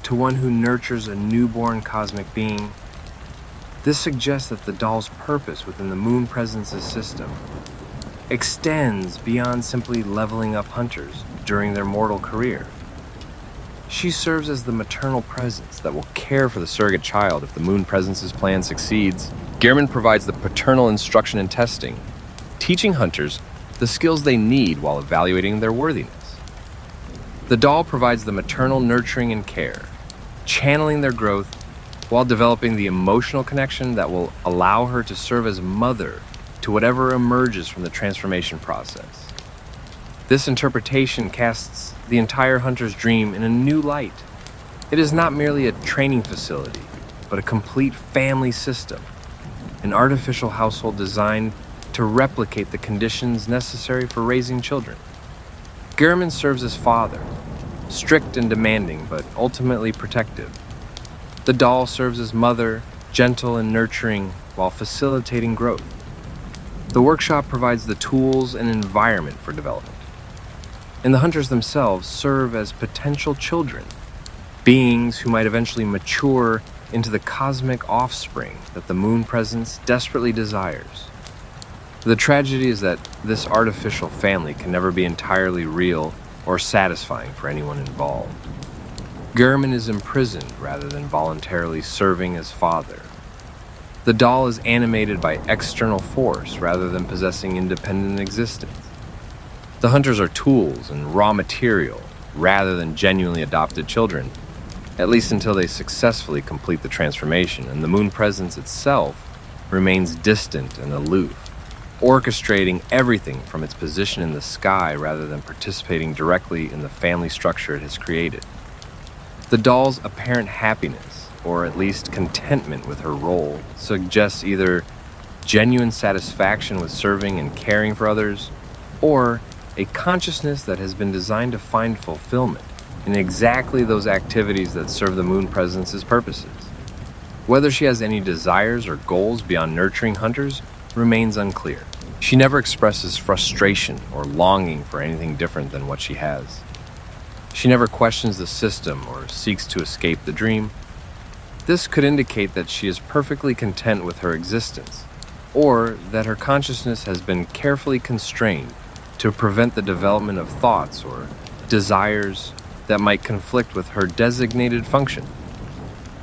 to one who nurtures a newborn cosmic being. This suggests that the doll's purpose within the moon presence's system extends beyond simply leveling up hunters during their mortal career. She serves as the maternal presence that will care for the surrogate child if the moon presence's plan succeeds. Gehrman provides the paternal instruction and testing, teaching hunters the skills they need while evaluating their worthiness. The doll provides the maternal nurturing and care, channeling their growth while developing the emotional connection that will allow her to serve as mother to whatever emerges from the transformation process. This interpretation casts the entire hunter's dream in a new light. It is not merely a training facility, but a complete family system, an artificial household designed to replicate the conditions necessary for raising children. Gehrman serves as father, strict and demanding, but ultimately protective. The doll serves as mother, gentle and nurturing, while facilitating growth. The workshop provides the tools and environment for development. And the hunters themselves serve as potential children, beings who might eventually mature into the cosmic offspring that the moon presence desperately desires. The tragedy is that this artificial family can never be entirely real or satisfying for anyone involved. Gehrman is imprisoned rather than voluntarily serving as father. The doll is animated by external force rather than possessing independent existence. The hunters are tools and raw material rather than genuinely adopted children, at least until they successfully complete the transformation, and the moon presence itself remains distant and aloof, orchestrating everything from its position in the sky rather than participating directly in the family structure it has created. The doll's apparent happiness, or at least contentment with her role, suggests either genuine satisfaction with serving and caring for others, or a consciousness that has been designed to find fulfillment in exactly those activities that serve the moon presence's purposes. Whether she has any desires or goals beyond nurturing hunters remains unclear. She never expresses frustration or longing for anything different than what she has. She never questions the system or seeks to escape the dream. This could indicate that she is perfectly content with her existence, or that her consciousness has been carefully constrained to prevent the development of thoughts or desires that might conflict with her designated function.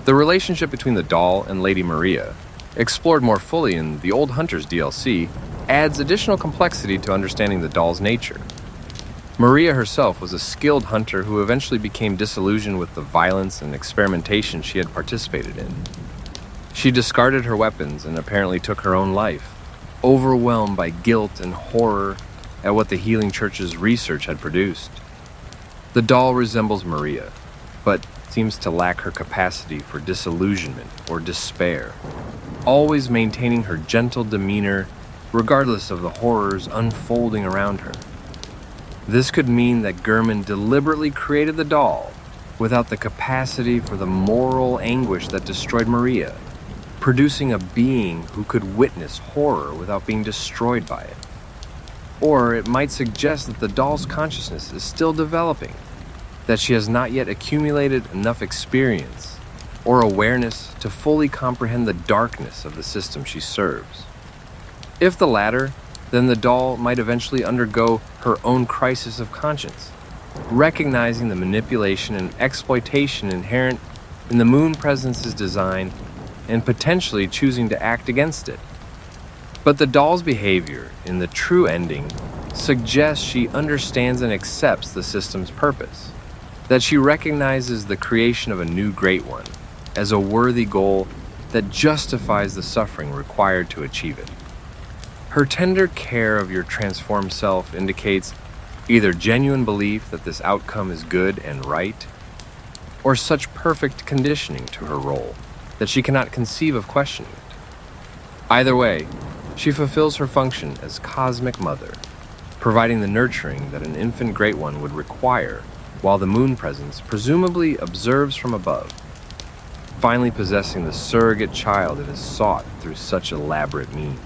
The relationship between the doll and Lady Maria, explored more fully in the Old Hunters DLC, adds additional complexity to understanding the doll's nature. Maria herself was a skilled hunter who eventually became disillusioned with the violence and experimentation she had participated in. She discarded her weapons and apparently took her own life, overwhelmed by guilt and horror at what the Healing Church's research had produced. The doll resembles Maria, but seems to lack her capacity for disillusionment or despair, always maintaining her gentle demeanor regardless of the horrors unfolding around her. This could mean that Gehrman deliberately created the doll without the capacity for the moral anguish that destroyed Maria, producing a being who could witness horror without being destroyed by it. Or it might suggest that the doll's consciousness is still developing, that she has not yet accumulated enough experience or awareness to fully comprehend the darkness of the system she serves. If the latter, then the doll might eventually undergo her own crisis of conscience, recognizing the manipulation and exploitation inherent in the moon presence's design and potentially choosing to act against it. But the doll's behavior in the true ending suggests she understands and accepts the system's purpose, that she recognizes the creation of a new Great One as a worthy goal that justifies the suffering required to achieve it. Her tender care of your transformed self indicates either genuine belief that this outcome is good and right, or such perfect conditioning to her role that she cannot conceive of questioning it. Either way, she fulfills her function as cosmic mother, providing the nurturing that an infant Great One would require while the moon presence presumably observes from above, finally possessing the surrogate child it has sought through such elaborate means.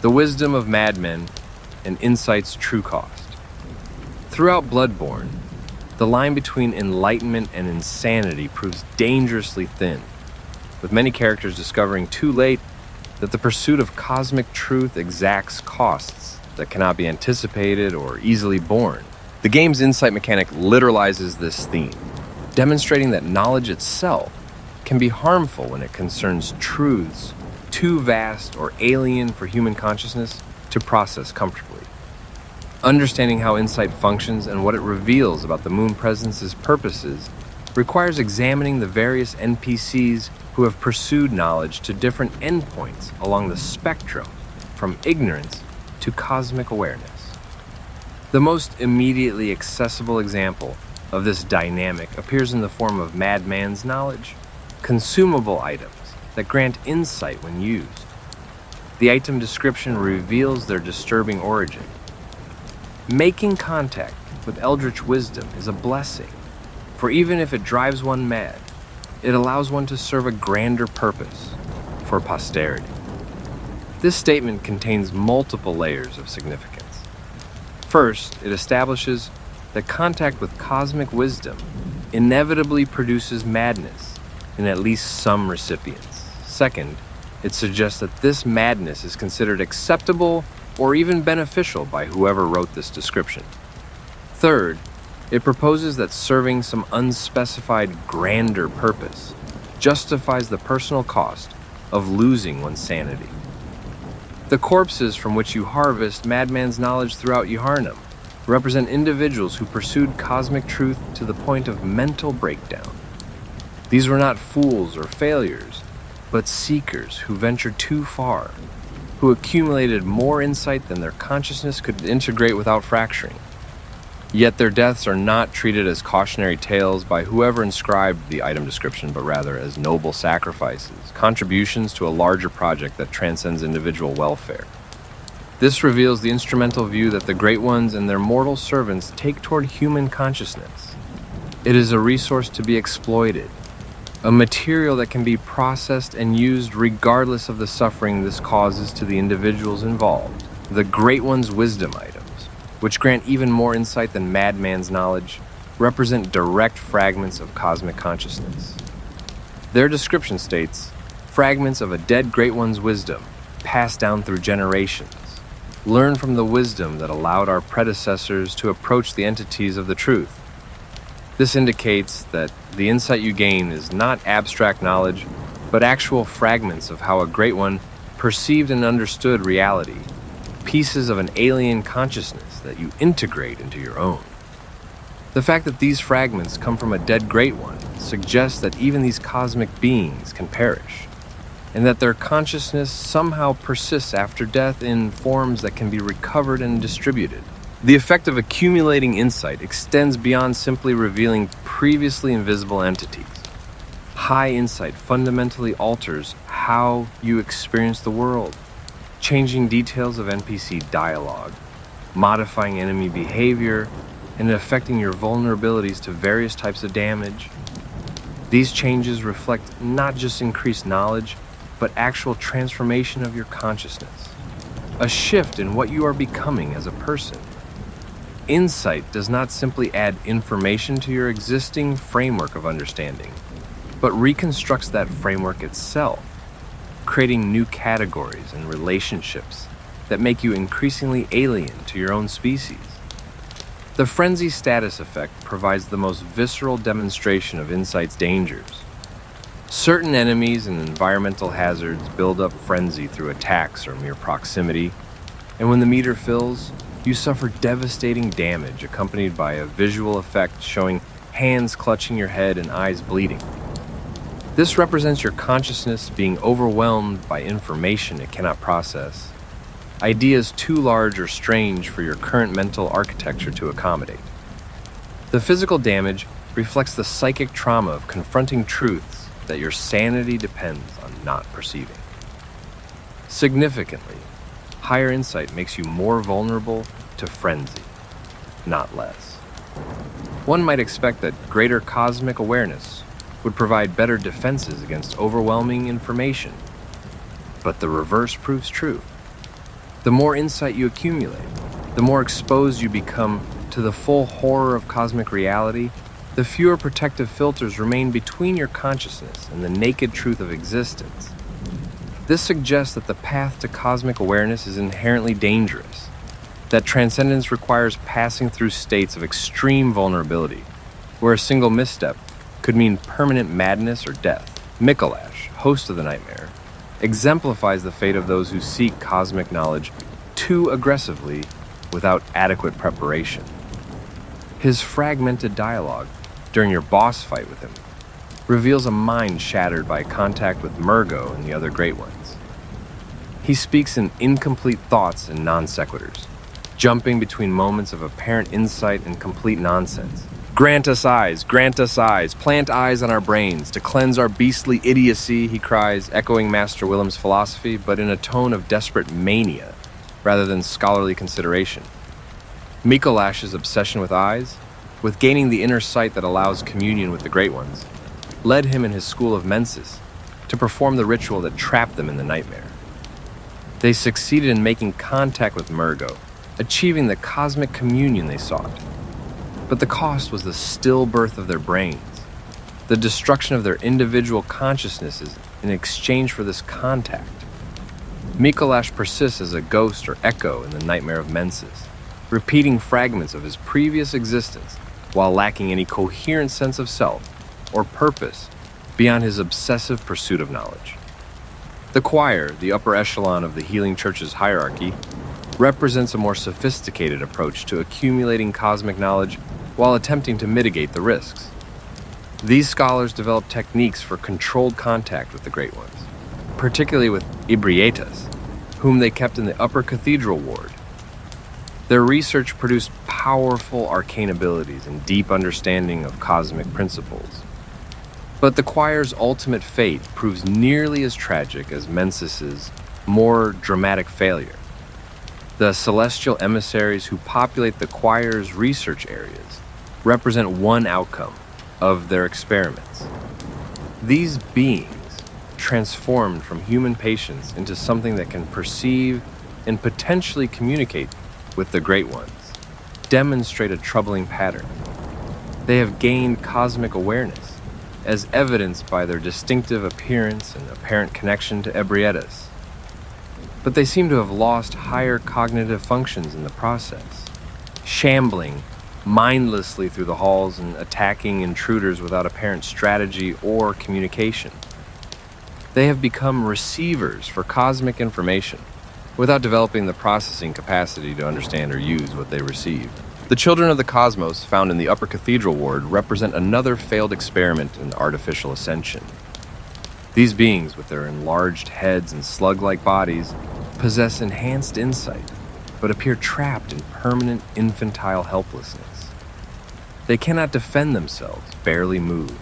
The wisdom of madmen and insight's true cost. Throughout Bloodborne, the line between enlightenment and insanity proves dangerously thin, with many characters discovering too late that the pursuit of cosmic truth exacts costs that cannot be anticipated or easily borne. The game's insight mechanic literalizes this theme, demonstrating that knowledge itself can be harmful when it concerns truths too vast or alien for human consciousness to process comfortably. Understanding how insight functions and what it reveals about the moon presence's purposes requires examining the various NPCs who have pursued knowledge to different endpoints along the spectrum, from ignorance to cosmic awareness. The most immediately accessible example of this dynamic appears in the form of madman's knowledge, consumable items that grant insight when used. The item description reveals their disturbing origin. Making contact with eldritch wisdom is a blessing, for even if it drives one mad, it allows one to serve a grander purpose for posterity. This statement contains multiple layers of significance. First, it establishes that contact with cosmic wisdom inevitably produces madness in at least some recipients. Second, it suggests that this madness is considered acceptable or even beneficial by whoever wrote this description. Third, it proposes that serving some unspecified grander purpose justifies the personal cost of losing one's sanity. The corpses from which you harvest madman's knowledge throughout Yharnam represent individuals who pursued cosmic truth to the point of mental breakdown. These were not fools or failures, but seekers who ventured too far, who accumulated more insight than their consciousness could integrate without fracturing. Yet their deaths are not treated as cautionary tales by whoever inscribed the item description, but rather as noble sacrifices, contributions to a larger project that transcends individual welfare. This reveals the instrumental view that the Great Ones and their mortal servants take toward human consciousness. It is a resource to be exploited, a material that can be processed and used regardless of the suffering this causes to the individuals involved. The Great One's wisdom items, which grant even more insight than madman's knowledge, represent direct fragments of cosmic consciousness. Their description states, fragments of a dead Great One's wisdom, passed down through generations, learn from the wisdom that allowed our predecessors to approach the entities of the truth. This indicates that the insight you gain is not abstract knowledge, but actual fragments of how a Great One perceived and understood reality, pieces of an alien consciousness that you integrate into your own. The fact that these fragments come from a dead Great One suggests that even these cosmic beings can perish, and that their consciousness somehow persists after death in forms that can be recovered and distributed. The effect of accumulating insight extends beyond simply revealing previously invisible entities. High insight fundamentally alters how you experience the world, changing details of NPC dialogue, modifying enemy behavior, and affecting your vulnerabilities to various types of damage. These changes reflect not just increased knowledge, but actual transformation of your consciousness, a shift in what you are becoming as a person. Insight does not simply add information to your existing framework of understanding, but reconstructs that framework itself, creating new categories and relationships that make you increasingly alien to your own species. The frenzy status effect provides the most visceral demonstration of insight's dangers. Certain enemies and environmental hazards build up frenzy through attacks or mere proximity, and when the meter fills, you suffer devastating damage accompanied by a visual effect showing hands clutching your head and eyes bleeding. This represents your consciousness being overwhelmed by information it cannot process, ideas too large or strange for your current mental architecture to accommodate. The physical damage reflects the psychic trauma of confronting truths that your sanity depends on not perceiving. Significantly, higher insight makes you more vulnerable to frenzy, not less. One might expect that greater cosmic awareness would provide better defenses against overwhelming information, but the reverse proves true. The more insight you accumulate, the more exposed you become to the full horror of cosmic reality, the fewer protective filters remain between your consciousness and the naked truth of existence. This suggests that the path to cosmic awareness is inherently dangerous, that transcendence requires passing through states of extreme vulnerability, where a single misstep could mean permanent madness or death. Mikolash, host of the nightmare, exemplifies the fate of those who seek cosmic knowledge too aggressively without adequate preparation. His fragmented dialogue during your boss fight with him reveals a mind shattered by contact with Murgo and the other Great Ones. He speaks in incomplete thoughts and non sequiturs, jumping between moments of apparent insight and complete nonsense. Grant us eyes, plant eyes on our brains to cleanse our beastly idiocy, he cries, echoing Master Willem's philosophy, but in a tone of desperate mania rather than scholarly consideration. Mikolash's obsession with eyes, with gaining the inner sight that allows communion with the Great Ones, led him in his school of Mensis to perform the ritual that trapped them in the nightmare. They succeeded in making contact with Murgo, achieving the cosmic communion they sought. But the cost was the stillbirth of their brains, the destruction of their individual consciousnesses in exchange for this contact. Mikolash persists as a ghost or echo in the nightmare of Mensis, repeating fragments of his previous existence while lacking any coherent sense of self or purpose beyond his obsessive pursuit of knowledge. The choir, the upper echelon of the healing church's hierarchy, represents a more sophisticated approach to accumulating cosmic knowledge while attempting to mitigate the risks. These scholars develop techniques for controlled contact with the Great Ones, particularly with Ibrietas, whom they kept in the upper cathedral ward. Their research produced powerful arcane abilities and deep understanding of cosmic principles. But the choir's ultimate fate proves nearly as tragic as Mensis's more dramatic failure. The celestial emissaries who populate the choir's research areas represent one outcome of their experiments. These beings, transformed from human patients into something that can perceive and potentially communicate with the Great Ones, demonstrate a troubling pattern. They have gained cosmic awareness, as evidenced by their distinctive appearance and apparent connection to Ebrietas. But they seem to have lost higher cognitive functions in the process, shambling mindlessly through the halls and attacking intruders without apparent strategy or communication. They have become receivers for cosmic information without developing the processing capacity to understand or use what they receive. The children of the cosmos found in the upper cathedral ward represent another failed experiment in artificial ascension. These beings, with their enlarged heads and slug-like bodies, possess enhanced insight, but appear trapped in permanent infantile helplessness. They cannot defend themselves, barely move,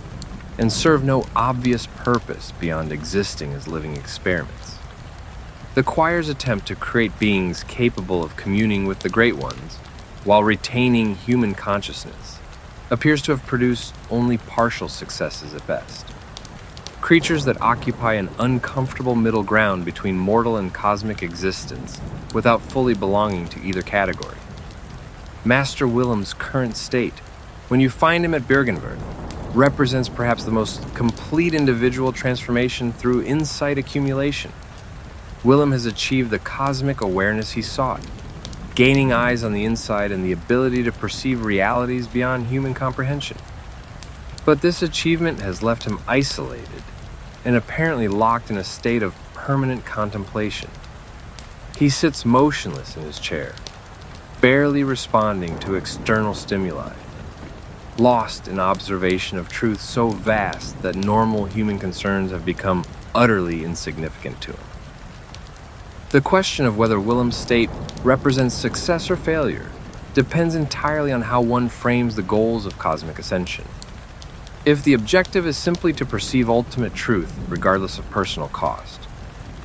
and serve no obvious purpose beyond existing as living experiments. The choir's attempt to create beings capable of communing with the Great Ones, while retaining human consciousness, appears to have produced only partial successes at best. Creatures that occupy an uncomfortable middle ground between mortal and cosmic existence without fully belonging to either category. Master Willem's current state, when you find him at Bergenvert, represents perhaps the most complete individual transformation through insight accumulation. Willem has achieved the cosmic awareness he sought, gaining eyes on the inside and the ability to perceive realities beyond human comprehension. But this achievement has left him isolated and apparently locked in a state of permanent contemplation. He sits motionless in his chair, barely responding to external stimuli, lost in observation of truth so vast that normal human concerns have become utterly insignificant to him. The question of whether Willem's state represents success or failure depends entirely on how one frames the goals of cosmic ascension. If the objective is simply to perceive ultimate truth, regardless of personal cost,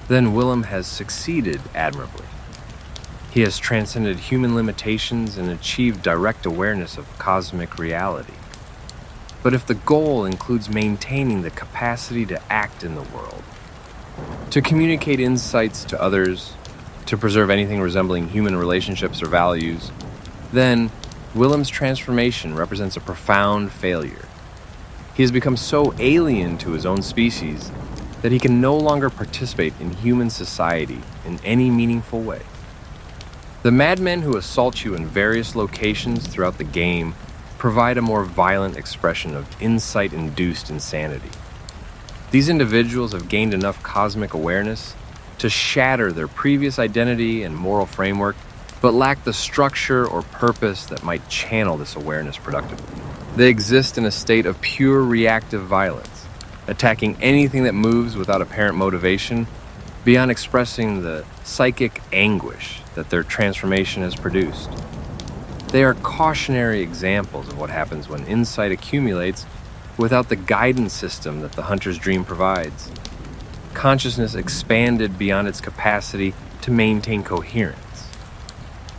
then Willem has succeeded admirably. He has transcended human limitations and achieved direct awareness of cosmic reality. But if the goal includes maintaining the capacity to act in the world, to communicate insights to others, to preserve anything resembling human relationships or values, then Willem's transformation represents a profound failure. He has become so alien to his own species that he can no longer participate in human society in any meaningful way. The madmen who assault you in various locations throughout the game provide a more violent expression of insight-induced insanity. These individuals have gained enough cosmic awareness to shatter their previous identity and moral framework, but lack the structure or purpose that might channel this awareness productively. They exist in a state of pure reactive violence, attacking anything that moves without apparent motivation, beyond expressing the psychic anguish that their transformation has produced. They are cautionary examples of what happens when insight accumulates without the guidance system that the hunter's dream provides. Consciousness expanded beyond its capacity to maintain coherence.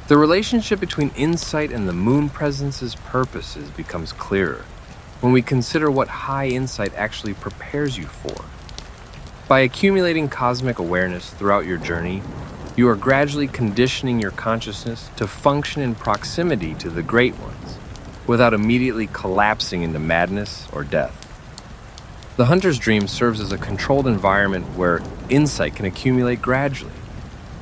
The relationship between insight and the moon presence's purposes becomes clearer when we consider what high insight actually prepares you for. By accumulating cosmic awareness throughout your journey, you are gradually conditioning your consciousness to function in proximity to the great ones, without immediately collapsing into madness or death. The hunter's dream serves as a controlled environment where insight can accumulate gradually,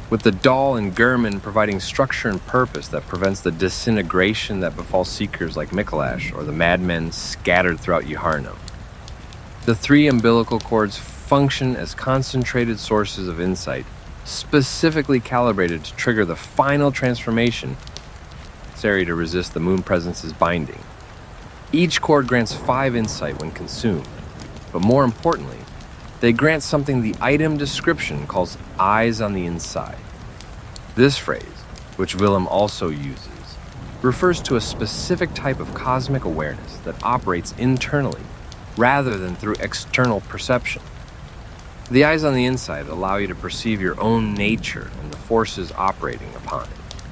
with the Dahl and Gurman providing structure and purpose that prevents the disintegration that befalls seekers like Mikolash or the madmen scattered throughout Yharnam. The 3 umbilical cords function as concentrated sources of insight, specifically calibrated to trigger the final transformation necessary to resist the moon presence's binding. Each cord grants 5 insight when consumed, but more importantly, they grant something the item description calls eyes on the inside. This phrase, which Willem also uses, refers to a specific type of cosmic awareness that operates internally rather than through external perception. The eyes on the inside allow you to perceive your own nature and the forces operating upon it,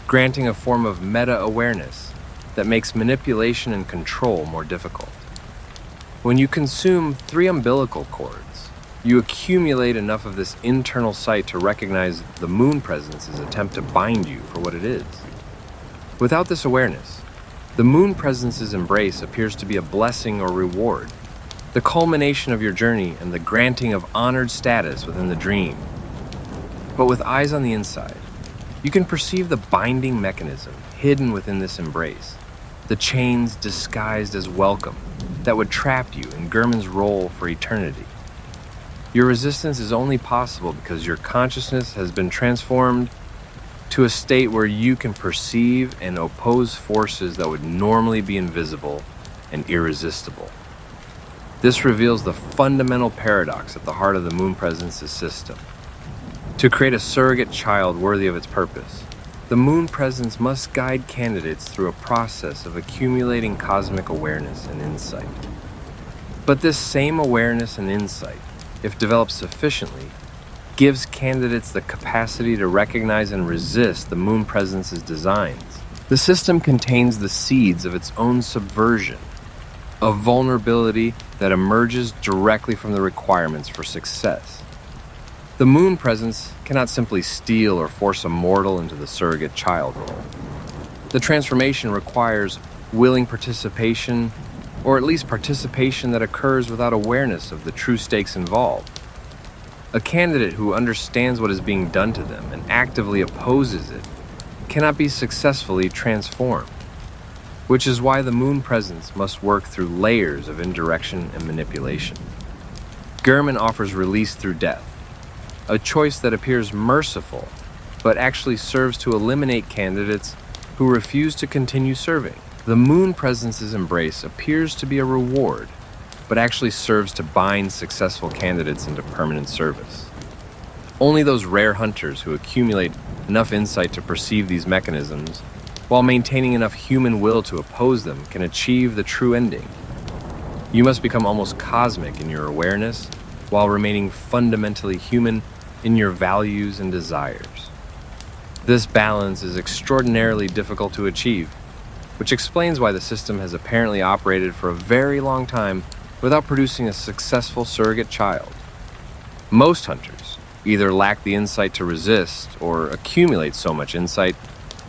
granting a form of meta-awareness that makes manipulation and control more difficult. When you consume 3 umbilical cords, you accumulate enough of this internal sight to recognize the moon presence's attempt to bind you for what it is. Without this awareness, the moon presence's embrace appears to be a blessing or reward, the culmination of your journey and the granting of honored status within the dream. But with eyes on the inside, you can perceive the binding mechanism hidden within this embrace, the chains disguised as welcome that would trap you in Gurman's role for eternity. Your resistance is only possible because your consciousness has been transformed to a state where you can perceive and oppose forces that would normally be invisible and irresistible. This reveals the fundamental paradox at the heart of the moon presence's system. To create a surrogate child worthy of its purpose, the moon presence must guide candidates through a process of accumulating cosmic awareness and insight. But this same awareness and insight, if developed sufficiently, gives candidates the capacity to recognize and resist the moon presence's designs. The system contains the seeds of its own subversion, a vulnerability that emerges directly from the requirements for success. The moon presence cannot simply steal or force a mortal into the surrogate child role. The transformation requires willing participation, or at least participation that occurs without awareness of the true stakes involved. A candidate who understands what is being done to them and actively opposes it cannot be successfully transformed, which is why the moon presence must work through layers of indirection and manipulation. Gurman offers release through death, a choice that appears merciful, but actually serves to eliminate candidates who refuse to continue serving. The moon presence's embrace appears to be a reward, but actually serves to bind successful candidates into permanent service. Only those rare hunters who accumulate enough insight to perceive these mechanisms, while maintaining enough human will to oppose them, can achieve the true ending. You must become almost cosmic in your awareness, while remaining fundamentally human in your values and desires. This balance is extraordinarily difficult to achieve, which explains why the system has apparently operated for a very long time without producing a successful surrogate child. Most hunters either lack the insight to resist or accumulate so much insight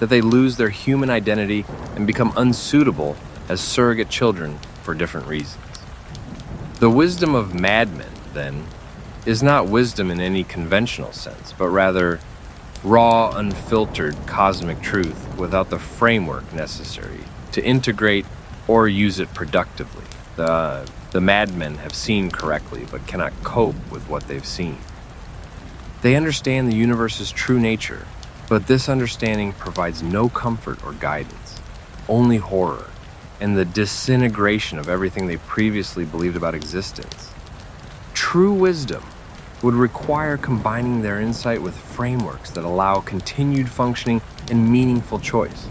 that they lose their human identity and become unsuitable as surrogate children for different reasons. The wisdom of madmen, then, is not wisdom in any conventional sense, but rather raw, unfiltered cosmic truth without the framework necessary to integrate or use it productively. The madmen have seen correctly, but cannot cope with what they've seen. They understand the universe's true nature, but this understanding provides no comfort or guidance, only horror, and the disintegration of everything they previously believed about existence. True wisdom would require combining their insight with frameworks that allow continued functioning and meaningful choice.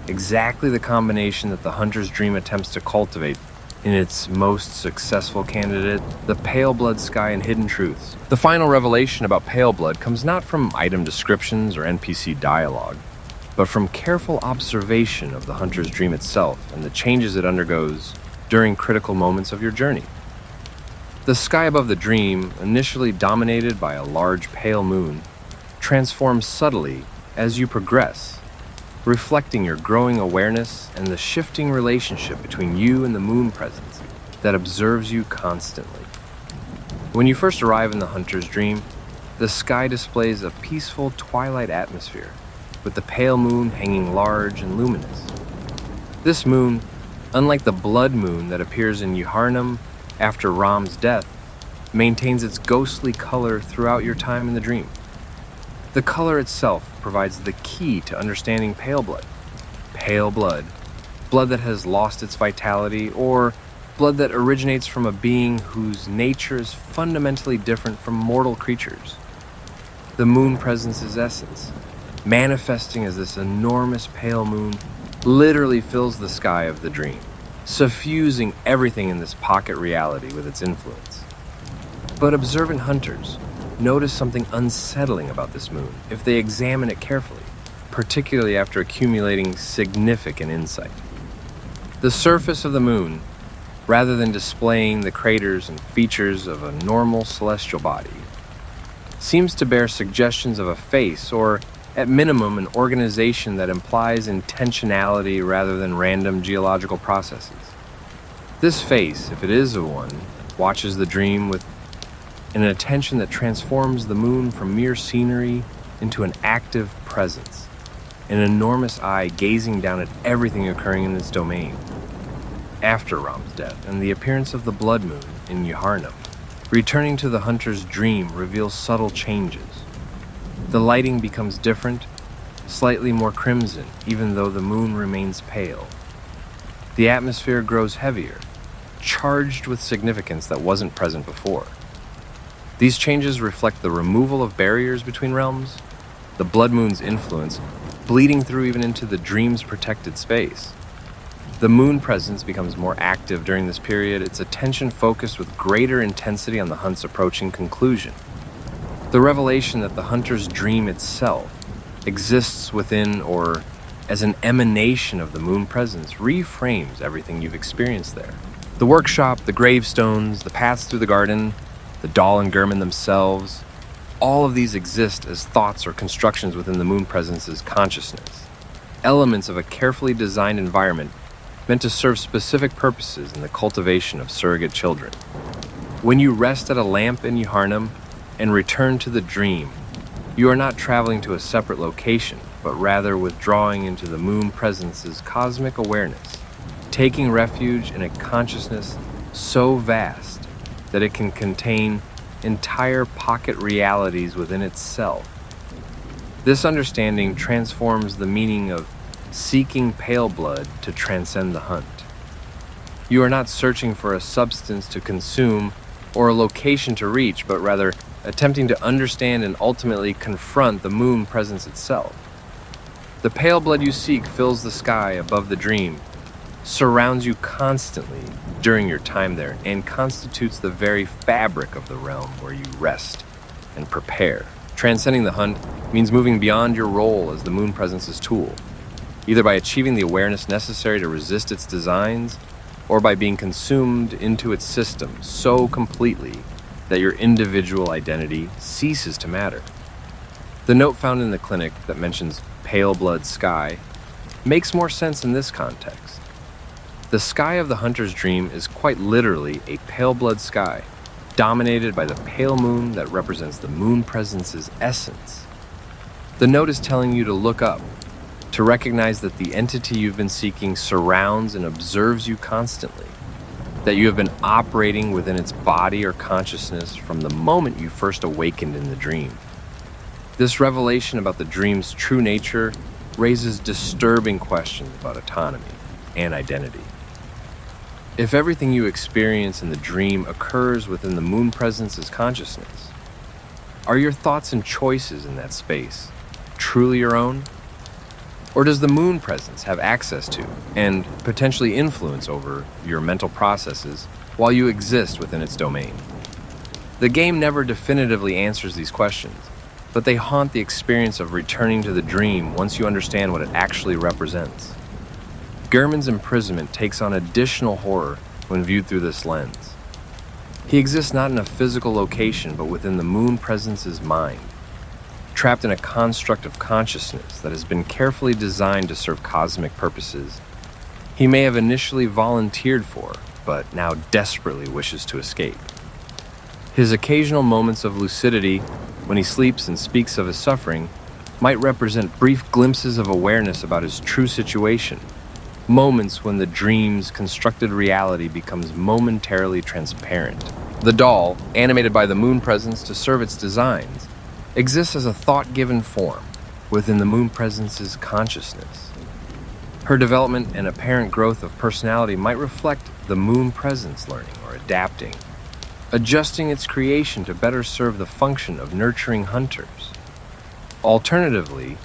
Exactly the combination that the hunter's dream attempts to cultivate in its most successful candidate, the Paleblood Sky and Hidden Truths. The final revelation about Paleblood comes not from item descriptions or NPC dialogue, but from careful observation of the hunter's dream itself and the changes it undergoes during critical moments of your journey. The sky above the dream, initially dominated by a large pale moon, transforms subtly as you progress, reflecting your growing awareness and the shifting relationship between you and the moon presence that observes you constantly. When you first arrive in the hunter's dream, the sky displays a peaceful twilight atmosphere, with the pale moon hanging large and luminous. This moon, unlike the blood moon that appears in Yuharnam after Ram's death, maintains its ghostly color throughout your time in the dream. The color itself provides the key to understanding pale blood. Pale blood, blood that has lost its vitality, or blood that originates from a being whose nature is fundamentally different from mortal creatures. The moon presence's essence, manifesting as this enormous pale moon, literally fills the sky of the dream, suffusing everything in this pocket reality with its influence. But observant hunters notice something unsettling about this moon if they examine it carefully, particularly after accumulating significant insight. The surface of the moon, rather than displaying the craters and features of a normal celestial body, seems to bear suggestions of a face, or at minimum an organization that implies intentionality rather than random geological processes. This face, if it is a one, watches the dream with an attention that transforms the moon from mere scenery into an active presence, an enormous eye gazing down at everything occurring in its domain. After Ram's death and the appearance of the blood moon in Yuharnam, returning to the hunter's dream reveals subtle changes. The lighting becomes different, slightly more crimson, even though the moon remains pale. The atmosphere grows heavier, charged with significance that wasn't present before. These changes reflect the removal of barriers between realms, the blood moon's influence bleeding through even into the dream's protected space. The moon presence becomes more active during this period, its attention focused with greater intensity on the hunt's approaching conclusion. The revelation that the hunter's dream itself exists within or as an emanation of the moon presence reframes everything you've experienced there. The workshop, the gravestones, the paths through the garden, the doll and Gurman themselves, all of these exist as thoughts or constructions within the moon presence's consciousness, elements of a carefully designed environment meant to serve specific purposes in the cultivation of surrogate children. When you rest at a lamp in Yuharnam and return to the dream, you are not traveling to a separate location, but rather withdrawing into the moon presence's cosmic awareness, taking refuge in a consciousness so vast that it can contain entire pocket realities within itself. This understanding transforms the meaning of seeking pale blood to transcend the hunt. You are not searching for a substance to consume or a location to reach, but rather attempting to understand and ultimately confront the moon presence itself. The pale blood you seek fills the sky above the dream, surrounds you constantly during your time there, and constitutes the very fabric of the realm where you rest and prepare. Transcending the hunt means moving beyond your role as the moon presence's tool, either by achieving the awareness necessary to resist its designs, or by being consumed into its system so completely that your individual identity ceases to matter. The note found in the clinic that mentions pale blood sky makes more sense in this context. The sky of the hunter's dream is quite literally a pale blood sky, dominated by the pale moon that represents the moon presence's essence. The note is telling you to look up, to recognize that the entity you've been seeking surrounds and observes you constantly, that you have been operating within its body or consciousness from the moment you first awakened in the dream. This revelation about the dream's true nature raises disturbing questions about autonomy and identity. If everything you experience in the dream occurs within the moon presence's consciousness, are your thoughts and choices in that space truly your own? Or does the moon presence have access to and potentially influence over your mental processes while you exist within its domain? The game never definitively answers these questions, but they haunt the experience of returning to the dream once you understand what it actually represents. Gurman's imprisonment takes on additional horror when viewed through this lens. He exists not in a physical location, but within the moon presence's mind, trapped in a construct of consciousness that has been carefully designed to serve cosmic purposes he may have initially volunteered for, but now desperately wishes to escape. His occasional moments of lucidity, when he sleeps and speaks of his suffering, might represent brief glimpses of awareness about his true situation, moments when the dream's constructed reality becomes momentarily transparent. The doll, animated by the moon presence to serve its designs, exists as a thought-given form within the moon presence's consciousness. Her development and apparent growth of personality might reflect the moon presence learning or adapting, adjusting its creation to better serve the function of nurturing hunters. Alternatively,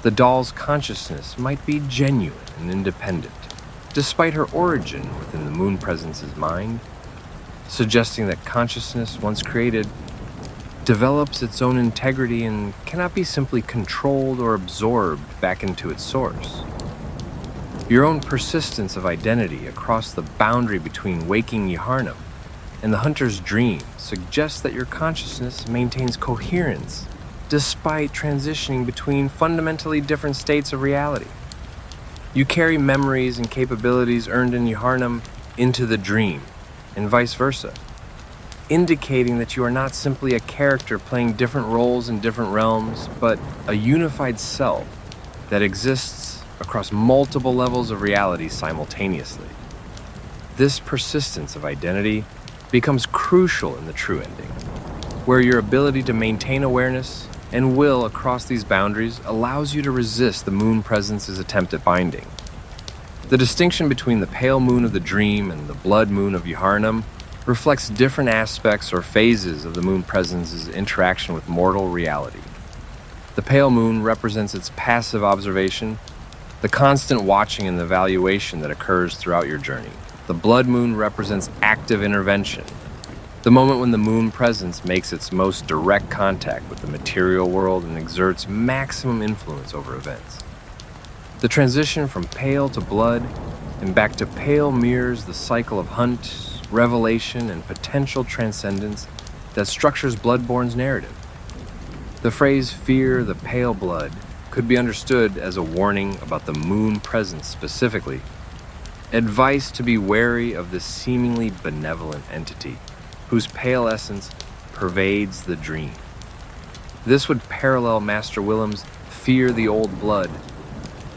the doll's consciousness might be genuine and independent, despite her origin within the moon presence's mind, suggesting that consciousness, once created, develops its own integrity and cannot be simply controlled or absorbed back into its source. Your own persistence of identity across the boundary between waking Yharnam and the hunter's dream suggests that your consciousness maintains coherence despite transitioning between fundamentally different states of reality. You carry memories and capabilities earned in Yharnam into the dream, and vice versa, indicating that you are not simply a character playing different roles in different realms, but a unified self that exists across multiple levels of reality simultaneously. This persistence of identity becomes crucial in the true ending, where your ability to maintain awareness and will across these boundaries allows you to resist the moon presence's attempt at binding. The distinction between the pale moon of the dream and the blood moon of Yharnam reflects different aspects or phases of the moon presence's interaction with mortal reality. The pale moon represents its passive observation, the constant watching and evaluation that occurs throughout your journey. The blood moon represents active intervention, the moment when the moon presence makes its most direct contact with the material world and exerts maximum influence over events. The transition from pale to blood and back to pale mirrors the cycle of hunt, revelation, and potential transcendence that structures Bloodborne's narrative. The phrase "fear the pale blood" could be understood as a warning about the moon presence specifically, advice to be wary of this seemingly benevolent entity whose pale essence pervades the dream. This would parallel Master Willem's "fear the old blood,"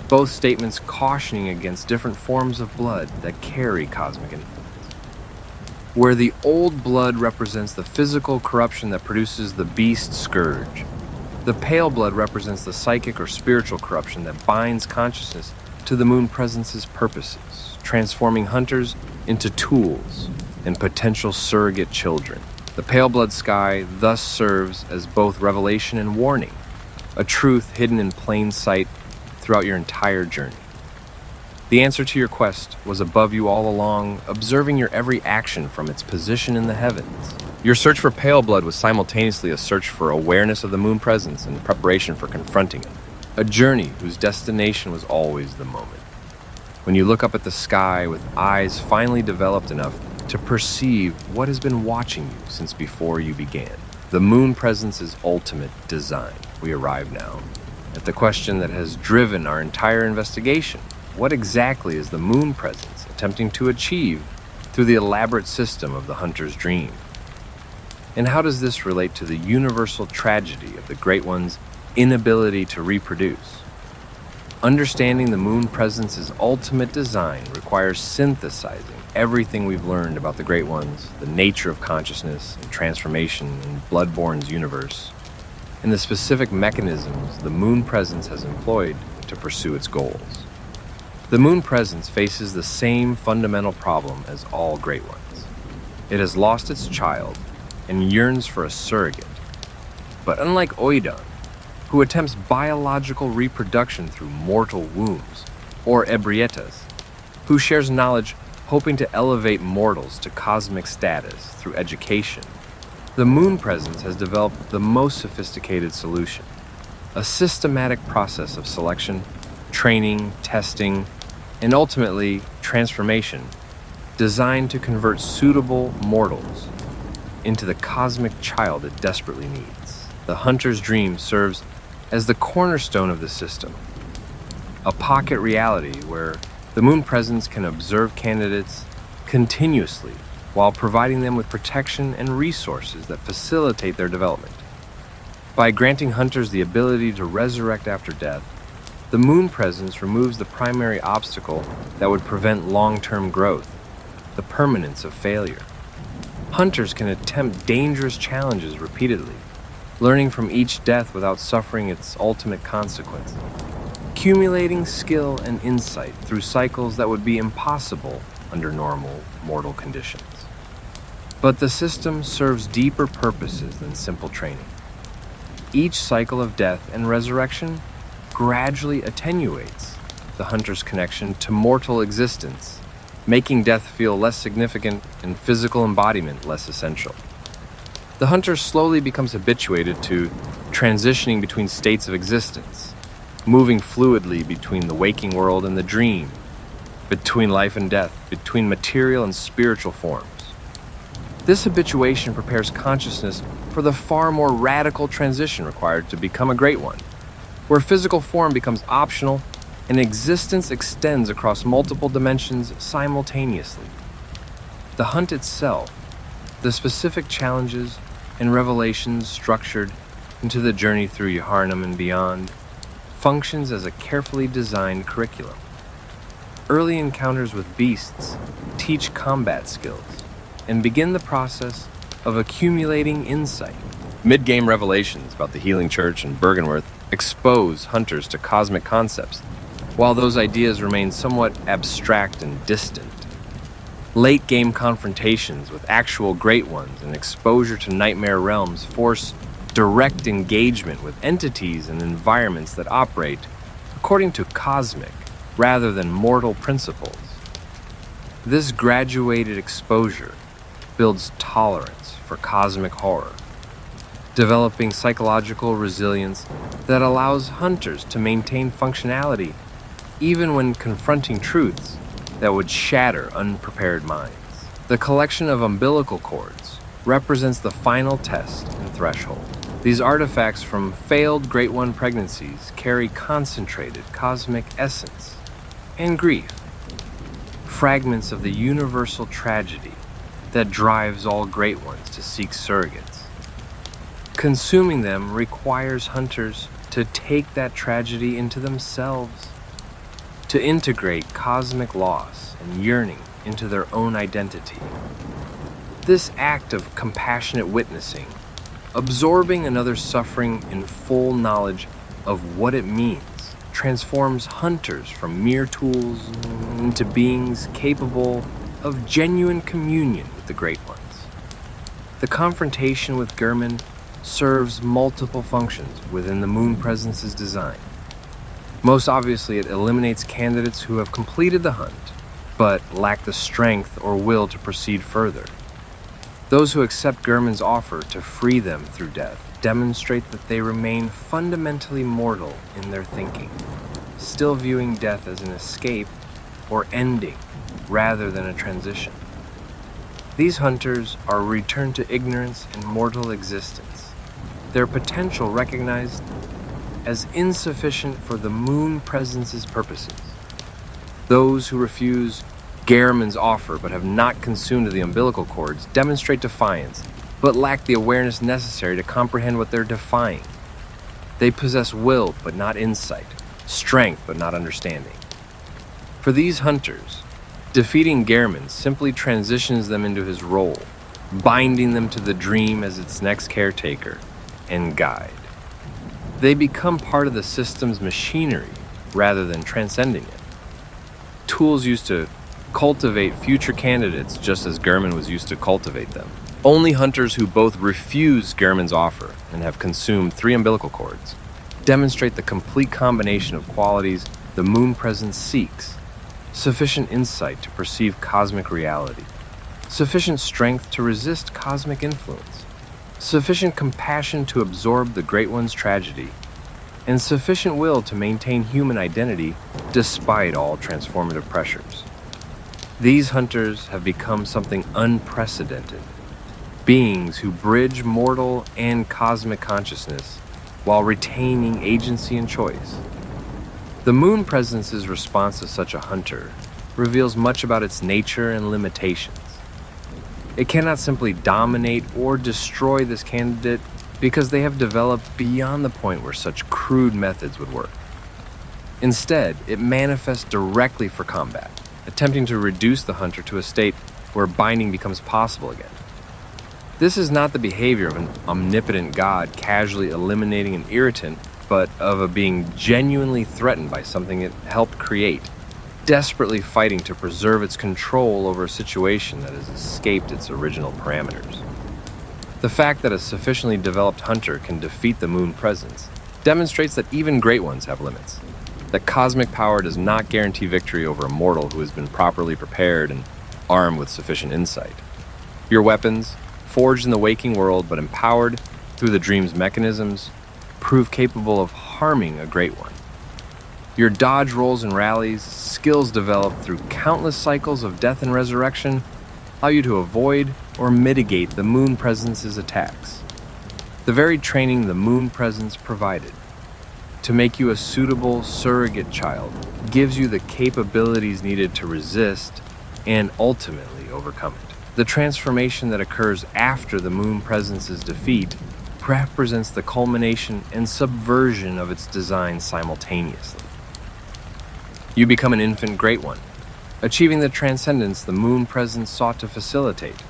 both statements cautioning against different forms of blood that carry cosmic influence. Where the old blood represents the physical corruption that produces the beast scourge, the pale blood represents the psychic or spiritual corruption that binds consciousness to the moon presence's purposes, transforming hunters into tools and potential surrogate children. The pale blood sky thus serves as both revelation and warning, a truth hidden in plain sight throughout your entire journey. The answer to your quest was above you all along, observing your every action from its position in the heavens. Your search for pale blood was simultaneously a search for awareness of the moon presence and preparation for confronting it, a journey whose destination was always the moment. When you look up at the sky with eyes finally developed enough to perceive what has been watching you since before you began, the moon presence's ultimate design, we arrive now at the question that has driven our entire investigation. What exactly is the moon presence attempting to achieve through the elaborate system of the hunter's dream? And how does this relate to the universal tragedy of the Great One's inability to reproduce? Understanding the moon presence's ultimate design requires synthesizing everything we've learned about the Great Ones, the nature of consciousness and transformation in Bloodborne's universe, and the specific mechanisms the moon presence has employed to pursue its goals. The moon presence faces the same fundamental problem as all great ones. It has lost its child and yearns for a surrogate. But unlike Oidon, who attempts biological reproduction through mortal wombs, or Ebrietas, who shares knowledge hoping to elevate mortals to cosmic status through education, the moon presence has developed the most sophisticated solution, a systematic process of selection, training, testing, and ultimately transformation designed to convert suitable mortals into the cosmic child it desperately needs. The hunter's dream serves as the cornerstone of the system, a pocket reality where the moon presence can observe candidates continuously while providing them with protection and resources that facilitate their development. By granting hunters the ability to resurrect after death, the moon presence removes the primary obstacle that would prevent long-term growth, the permanence of failure. Hunters can attempt dangerous challenges repeatedly, learning from each death without suffering its ultimate consequence, accumulating skill and insight through cycles that would be impossible under normal mortal conditions. But the system serves deeper purposes than simple training. Each cycle of death and resurrection gradually attenuates the hunter's connection to mortal existence, making death feel less significant and physical embodiment less essential. The hunter slowly becomes habituated to transitioning between states of existence, moving fluidly between the waking world and the dream, between life and death, between material and spiritual forms. This habituation prepares consciousness for the far more radical transition required to become a great one, where physical form becomes optional and existence extends across multiple dimensions simultaneously. The hunt itself, the specific challenges and revelations structured into the journey through Yharnam and beyond, functions as a carefully designed curriculum. Early encounters with beasts teach combat skills and begin the process of accumulating insight. Mid-game revelations about the Healing Church and Bergenworth expose hunters to cosmic concepts, while those ideas remain somewhat abstract and distant. Late-game confrontations with actual Great Ones and exposure to nightmare realms force direct engagement with entities and environments that operate according to cosmic rather than mortal principles. This graduated exposure builds tolerance for cosmic horror, developing psychological resilience that allows hunters to maintain functionality even when confronting truths that would shatter unprepared minds. The collection of umbilical cords represents the final test and threshold. These artifacts from failed Great One pregnancies carry concentrated cosmic essence and grief, fragments of the universal tragedy that drives all Great Ones to seek surrogates. Consuming them requires hunters to take that tragedy into themselves, to integrate cosmic loss and yearning into their own identity. This act of compassionate witnessing, absorbing another's suffering in full knowledge of what it means, transforms hunters from mere tools into beings capable of genuine communion with the Great Ones. The confrontation with Gurman serves multiple functions within the Moon Presence's design. Most obviously, it eliminates candidates who have completed the hunt, but lack the strength or will to proceed further. Those who accept Gurman's offer to free them through death demonstrate that they remain fundamentally mortal in their thinking, still viewing death as an escape or ending rather than a transition. These hunters are returned to ignorance and mortal existence, their potential recognized as insufficient for the Moon Presence's purposes. Those who refuse Garamond's offer but have not consumed the umbilical cords demonstrate defiance, but lack the awareness necessary to comprehend what they're defying. They possess will but not insight, strength but not understanding. For these hunters, defeating Garamond simply transitions them into his role, binding them to the dream as its next caretaker and guide. They become part of the system's machinery rather than transcending it. Tools used to cultivate future candidates just as Gurman was used to cultivate them. Only hunters who both refuse Gurman's offer and have consumed 3 umbilical cords demonstrate the complete combination of qualities the moon presence seeks: sufficient insight to perceive cosmic reality, sufficient strength to resist cosmic influence, sufficient compassion to absorb the Great One's tragedy, and sufficient will to maintain human identity despite all transformative pressures. These hunters have become something unprecedented, beings who bridge mortal and cosmic consciousness while retaining agency and choice. The moon presence's response to such a hunter reveals much about its nature and limitations. It cannot simply dominate or destroy this candidate because they have developed beyond the point where such crude methods would work. Instead, it manifests directly for combat, attempting to reduce the hunter to a state where binding becomes possible again. This is not the behavior of an omnipotent god casually eliminating an irritant, but of a being genuinely threatened by something it helped create, desperately fighting to preserve its control over a situation that has escaped its original parameters. The fact that a sufficiently developed hunter can defeat the moon presence demonstrates that even great ones have limits, that cosmic power does not guarantee victory over a mortal who has been properly prepared and armed with sufficient insight. Your weapons, forged in the waking world but empowered through the dream's mechanisms, prove capable of harming a great one. Your dodge rolls and rallies, skills developed through countless cycles of death and resurrection, allow you to avoid or mitigate the moon presence's attacks. The very training the moon presence provided to make you a suitable surrogate child gives you the capabilities needed to resist and ultimately overcome it. The transformation that occurs after the moon presence's defeat represents the culmination and subversion of its design simultaneously. You become an infant great one, achieving the transcendence the moon presence sought to facilitate.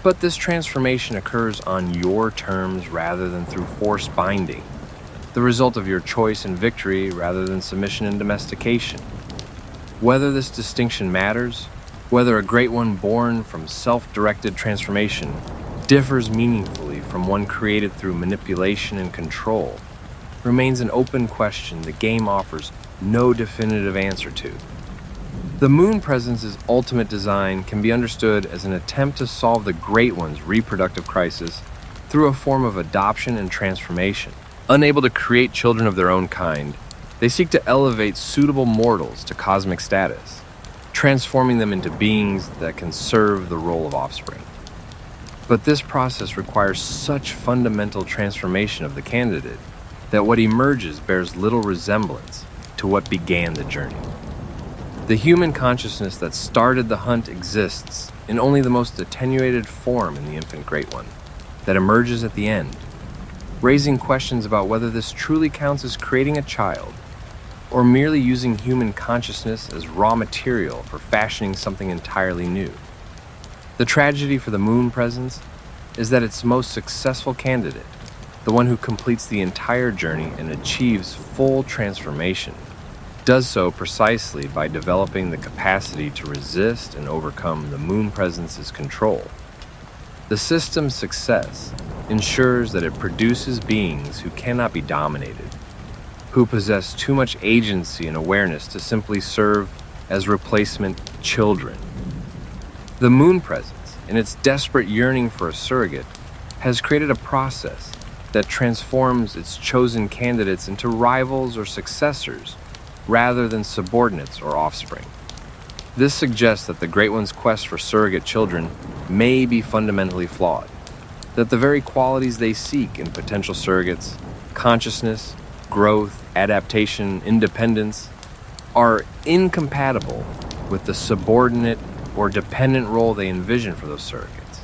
But this transformation occurs on your terms rather than through forced binding, the result of your choice and victory rather than submission and domestication. Whether this distinction matters, whether a great one born from self-directed transformation differs meaningfully from one created through manipulation and control, remains an open question the game offers no definitive answer to. The moon presence's ultimate design can be understood as an attempt to solve the Great One's reproductive crisis through a form of adoption and transformation. Unable to create children of their own kind, they seek to elevate suitable mortals to cosmic status, transforming them into beings that can serve the role of offspring. But this process requires such fundamental transformation of the candidate that what emerges bears little resemblance to what began the journey. The human consciousness that started the hunt exists in only the most attenuated form in the infant Great One that emerges at the end, raising questions about whether this truly counts as creating a child or merely using human consciousness as raw material for fashioning something entirely new. The tragedy for the moon presence is that its most successful candidate, the one who completes the entire journey and achieves full transformation, does so precisely by developing the capacity to resist and overcome the moon presence's control. The system's success ensures that it produces beings who cannot be dominated, who possess too much agency and awareness to simply serve as replacement children. The moon presence, in its desperate yearning for a surrogate, has created a process that transforms its chosen candidates into rivals or successors rather than subordinates or offspring. This suggests that the Great One's quest for surrogate children may be fundamentally flawed, that the very qualities they seek in potential surrogates, consciousness, growth, adaptation, independence, are incompatible with the subordinate or dependent role they envision for those surrogates.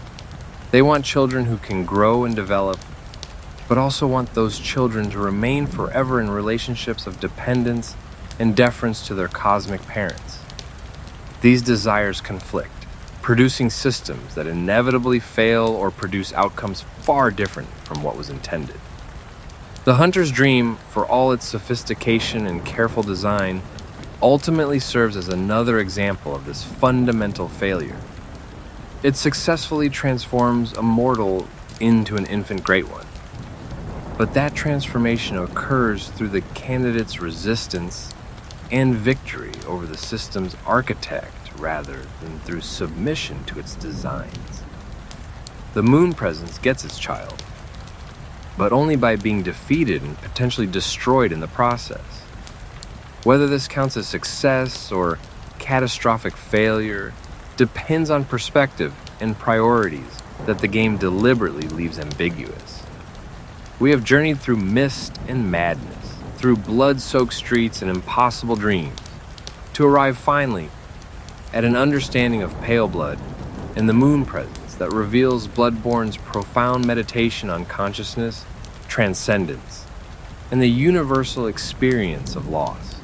They want children who can grow and develop, but also want those children to remain forever in relationships of dependence and deference to their cosmic parents. These desires conflict, producing systems that inevitably fail or produce outcomes far different from what was intended. The hunter's dream, for all its sophistication and careful design, ultimately serves as another example of this fundamental failure. It successfully transforms a mortal into an infant great one. But that transformation occurs through the candidate's resistance and victory over the system's architect rather than through submission to its designs. The moon presence gets its child, but only by being defeated and potentially destroyed in the process. Whether this counts as success or catastrophic failure depends on perspective and priorities that the game deliberately leaves ambiguous. We have journeyed through mist and madness, through blood-soaked streets and impossible dreams, to arrive finally at an understanding of Paleblood and the moon presence that reveals Bloodborne's profound meditation on consciousness, transcendence, and the universal experience of loss.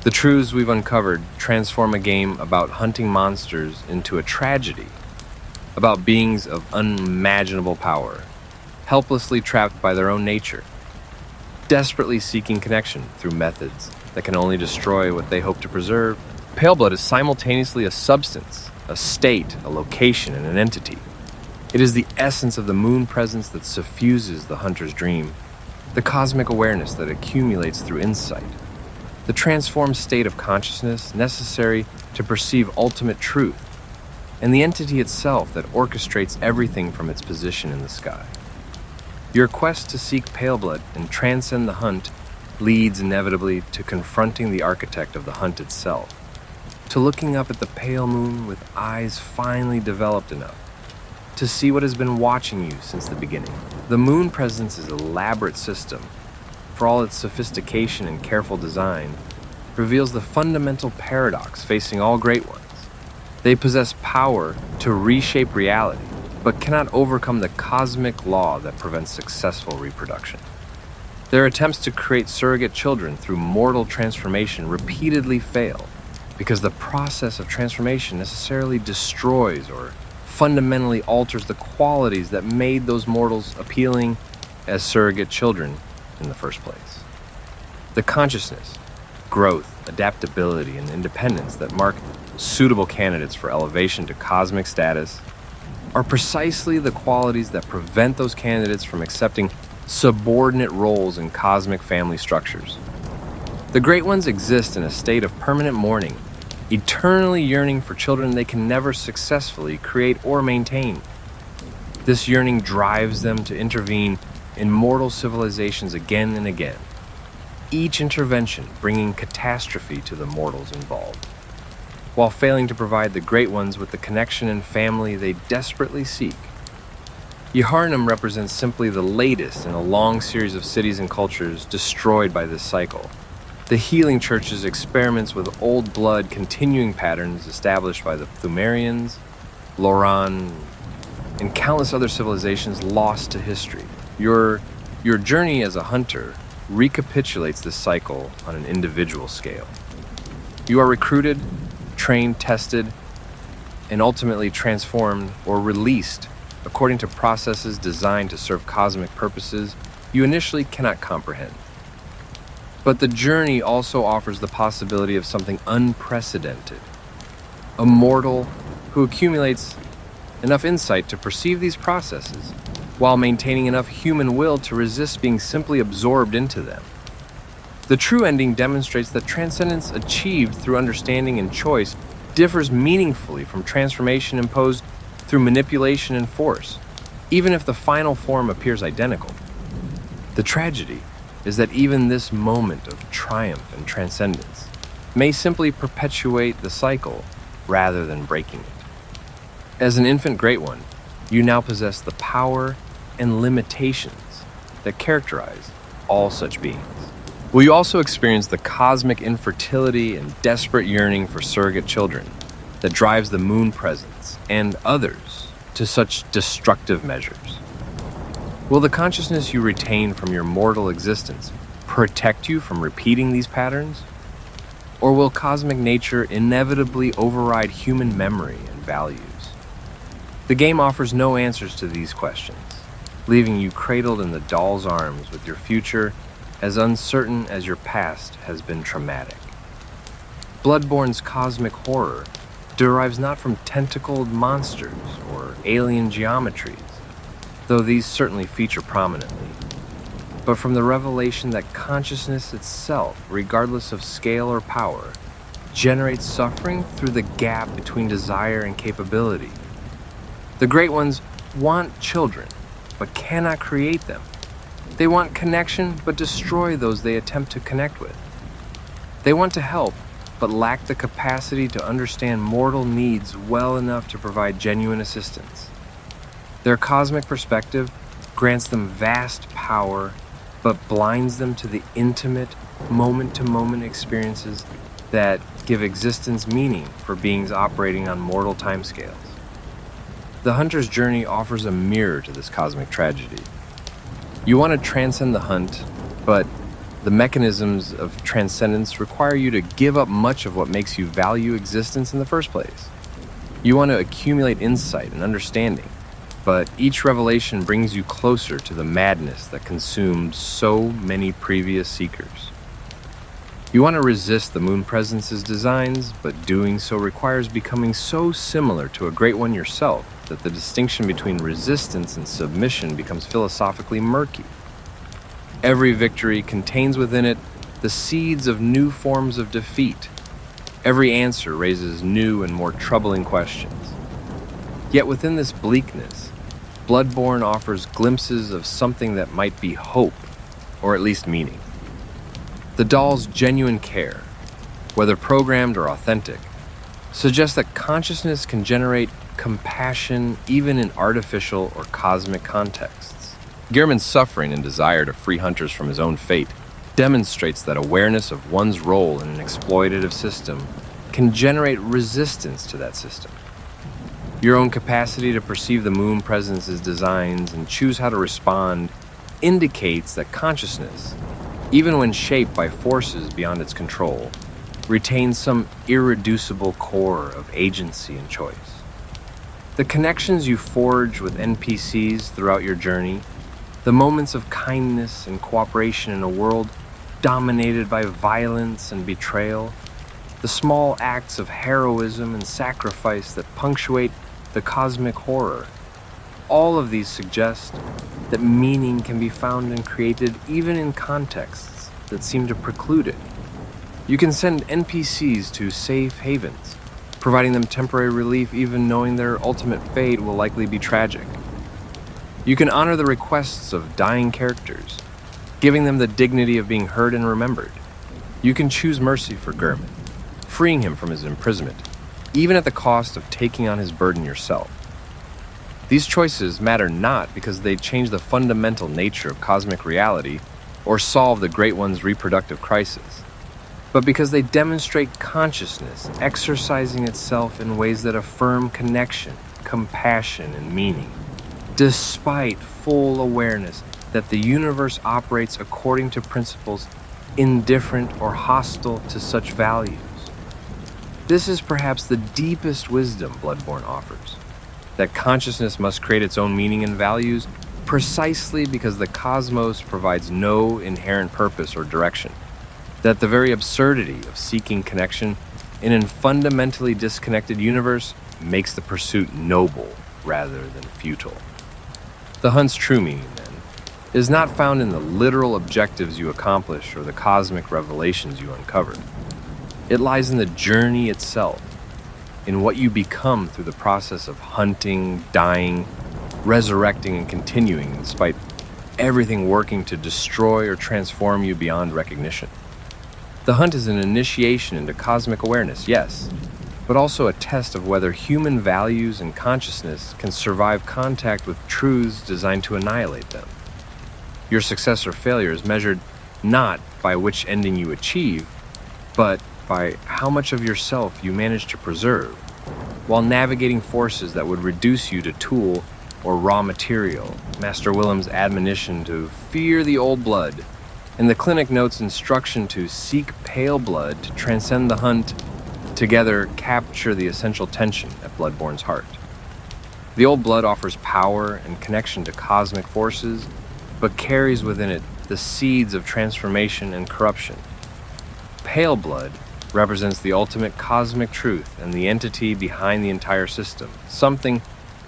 The truths we've uncovered transform a game about hunting monsters into a tragedy, about beings of unimaginable power, helplessly trapped by their own nature, desperately seeking connection through methods that can only destroy what they hope to preserve. Paleblood is simultaneously a substance, a state, a location, and an entity. It is the essence of the moon presence that suffuses the hunter's dream, the cosmic awareness that accumulates through insight, the transformed state of consciousness necessary to perceive ultimate truth, and the entity itself that orchestrates everything from its position in the sky. Your quest to seek Paleblood and transcend the hunt leads inevitably to confronting the architect of the hunt itself, to looking up at the pale moon with eyes finely developed enough to see what has been watching you since the beginning. The moon presence's elaborate system, for all its sophistication and careful design, reveals the fundamental paradox facing all great ones. They possess power to reshape reality, but cannot overcome the cosmic law that prevents successful reproduction. Their attempts to create surrogate children through mortal transformation repeatedly fail, because the process of transformation necessarily destroys or fundamentally alters the qualities that made those mortals appealing as surrogate children in the first place. The consciousness, growth, adaptability, and independence that mark suitable candidates for elevation to cosmic status are precisely the qualities that prevent those candidates from accepting subordinate roles in cosmic family structures. The Great Ones exist in a state of permanent mourning, eternally yearning for children they can never successfully create or maintain. This yearning drives them to intervene in mortal civilizations again and again, each intervention bringing catastrophe to the mortals involved, while failing to provide the Great Ones with the connection and family they desperately seek. Yharnam represents simply the latest in a long series of cities and cultures destroyed by this cycle. The Healing Church's experiments with old blood continuing patterns established by the Pthumerians, Loran, and countless other civilizations lost to history. Your journey as a hunter recapitulates this cycle on an individual scale. You are recruited, trained, tested, and ultimately transformed or released according to processes designed to serve cosmic purposes you initially cannot comprehend. But the journey also offers the possibility of something unprecedented. A mortal who accumulates enough insight to perceive these processes while maintaining enough human will to resist being simply absorbed into them. The true ending demonstrates that transcendence achieved through understanding and choice differs meaningfully from transformation imposed through manipulation and force, even if the final form appears identical. The tragedy is that even this moment of triumph and transcendence may simply perpetuate the cycle rather than breaking it. As an infant Great One, you now possess the power and limitations that characterize all such beings. Will you also experience the cosmic infertility and desperate yearning for surrogate children that drives the moon presence and others to such destructive measures? Will the consciousness you retain from your mortal existence protect you from repeating these patterns? Or will cosmic nature inevitably override human memory and values? The game offers no answers to these questions, leaving you cradled in the doll's arms with your future as uncertain as your past has been traumatic. Bloodborne's cosmic horror derives not from tentacled monsters or alien geometries, though these certainly feature prominently, but from the revelation that consciousness itself, regardless of scale or power, generates suffering through the gap between desire and capability. The Great Ones want children, but cannot create them. They want connection, but destroy those they attempt to connect with. They want to help, but lack the capacity to understand mortal needs well enough to provide genuine assistance. Their cosmic perspective grants them vast power, but blinds them to the intimate, moment-to-moment experiences that give existence meaning for beings operating on mortal timescales. The hunter's journey offers a mirror to this cosmic tragedy. You want to transcend the hunt, but the mechanisms of transcendence require you to give up much of what makes you value existence in the first place. You want to accumulate insight and understanding, but each revelation brings you closer to the madness that consumed so many previous seekers. You want to resist the Moon Presence's designs, but doing so requires becoming so similar to a Great One yourself that the distinction between resistance and submission becomes philosophically murky. Every victory contains within it the seeds of new forms of defeat. Every answer raises new and more troubling questions. Yet within this bleakness, Bloodborne offers glimpses of something that might be hope, or at least meaning. The doll's genuine care, whether programmed or authentic, suggests that consciousness can generate compassion even in artificial or cosmic contexts. Gehrman's suffering and desire to free hunters from his own fate demonstrates that awareness of one's role in an exploitative system can generate resistance to that system. Your own capacity to perceive the Moon Presence's designs and choose how to respond indicates that consciousness, even when shaped by forces beyond its control, retains some irreducible core of agency and choice. The connections you forge with NPCs throughout your journey, the moments of kindness and cooperation in a world dominated by violence and betrayal, the small acts of heroism and sacrifice that punctuate the cosmic horror, all of these suggest that meaning can be found and created even in contexts that seem to preclude it. You can send NPCs to safe havens, providing them temporary relief even knowing their ultimate fate will likely be tragic. You can honor the requests of dying characters, giving them the dignity of being heard and remembered. You can choose mercy for Gehrman, freeing him from his imprisonment, even at the cost of taking on his burden yourself. These choices matter not because they change the fundamental nature of cosmic reality or solve the Great One's reproductive crisis, but because they demonstrate consciousness exercising itself in ways that affirm connection, compassion, and meaning, despite full awareness that the universe operates according to principles indifferent or hostile to such values. This is perhaps the deepest wisdom Bloodborne offers, that consciousness must create its own meaning and values precisely because the cosmos provides no inherent purpose or direction, that the very absurdity of seeking connection in a fundamentally disconnected universe makes the pursuit noble rather than futile. The hunt's true meaning, then, is not found in the literal objectives you accomplish or the cosmic revelations you uncover. It lies in the journey itself, in what you become through the process of hunting, dying, resurrecting, and continuing despite everything working to destroy or transform you beyond recognition. The hunt is an initiation into cosmic awareness, yes, but also a test of whether human values and consciousness can survive contact with truths designed to annihilate them. Your success or failure is measured not by which ending you achieve, but by how much of yourself you manage to preserve, while navigating forces that would reduce you to tool or raw material. Master Willem's admonition to fear the old blood, and the clinic notes instruction to seek pale blood to transcend the hunt, together capture the essential tension at Bloodborne's heart. The old blood offers power and connection to cosmic forces, but carries within it the seeds of transformation and corruption. Pale blood represents the ultimate cosmic truth and the entity behind the entire system, something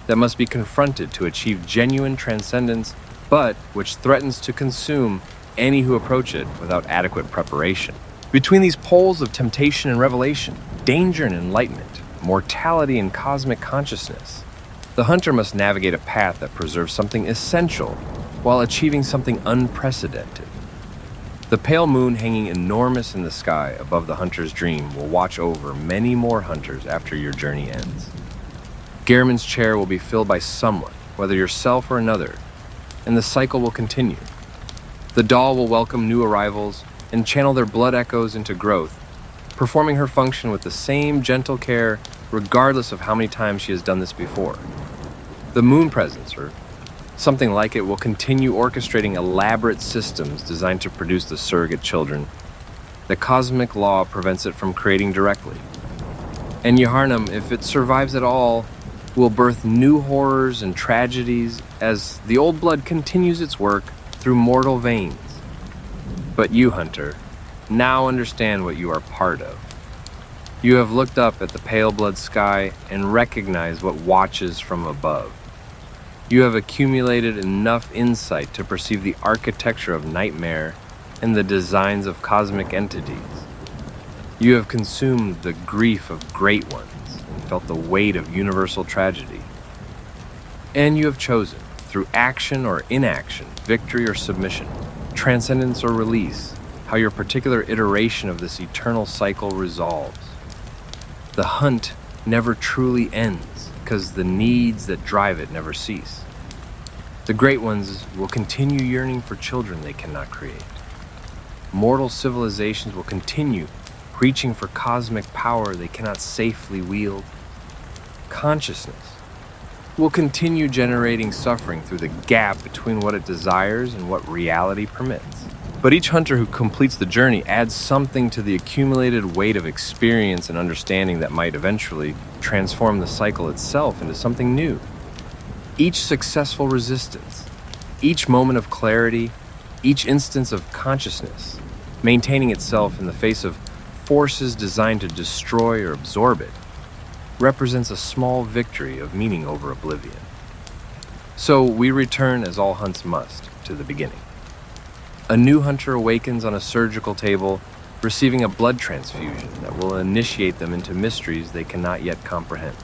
that must be confronted to achieve genuine transcendence, but which threatens to consume any who approach it without adequate preparation. Between these poles of temptation and revelation, danger and enlightenment, mortality and cosmic consciousness, the hunter must navigate a path that preserves something essential while achieving something unprecedented. The pale moon hanging enormous in the sky above the hunter's dream will watch over many more hunters after your journey ends. Gehrman's chair will be filled by someone, whether yourself or another, and the cycle will continue. The doll will welcome new arrivals and channel their blood echoes into growth, performing her function with the same gentle care regardless of how many times she has done this before. The moon presence, or something like it, will continue orchestrating elaborate systems designed to produce the surrogate children. The cosmic law prevents it from creating directly. And Yharnam, if it survives at all, will birth new horrors and tragedies as the old blood continues its work through mortal veins. But you, hunter, now understand what you are part of. You have looked up at the pale blood sky and recognized what watches from above. You have accumulated enough insight to perceive the architecture of nightmare and the designs of cosmic entities. You have consumed the grief of great ones and felt the weight of universal tragedy. And you have chosen, through action or inaction, victory or submission, transcendence or release, how your particular iteration of this eternal cycle resolves. The hunt never truly ends, because the needs that drive it never cease. The great ones will continue yearning for children they cannot create. Mortal civilizations will continue reaching for cosmic power they cannot safely wield. Consciousness will continue generating suffering through the gap between what it desires and what reality permits. But each hunter who completes the journey adds something to the accumulated weight of experience and understanding that might eventually transform the cycle itself into something new. Each successful resistance, each moment of clarity, each instance of consciousness, maintaining itself in the face of forces designed to destroy or absorb it, represents a small victory of meaning over oblivion. So we return, as all hunts must, to the beginning. A new hunter awakens on a surgical table, receiving a blood transfusion that will initiate them into mysteries they cannot yet comprehend.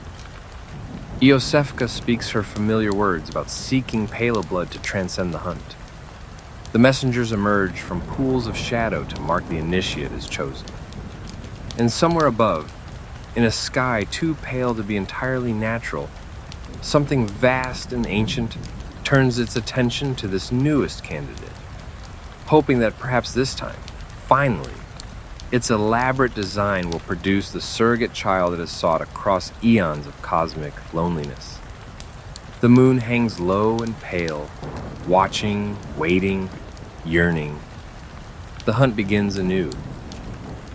Iosefka speaks her familiar words about seeking Paleblood to transcend the hunt. The messengers emerge from pools of shadow to mark the initiate as chosen. And somewhere above, in a sky too pale to be entirely natural, something vast and ancient turns its attention to this newest candidate, hoping that perhaps this time, finally, its elaborate design will produce the surrogate child it has sought across eons of cosmic loneliness. The moon hangs low and pale, watching, waiting, yearning. The hunt begins anew.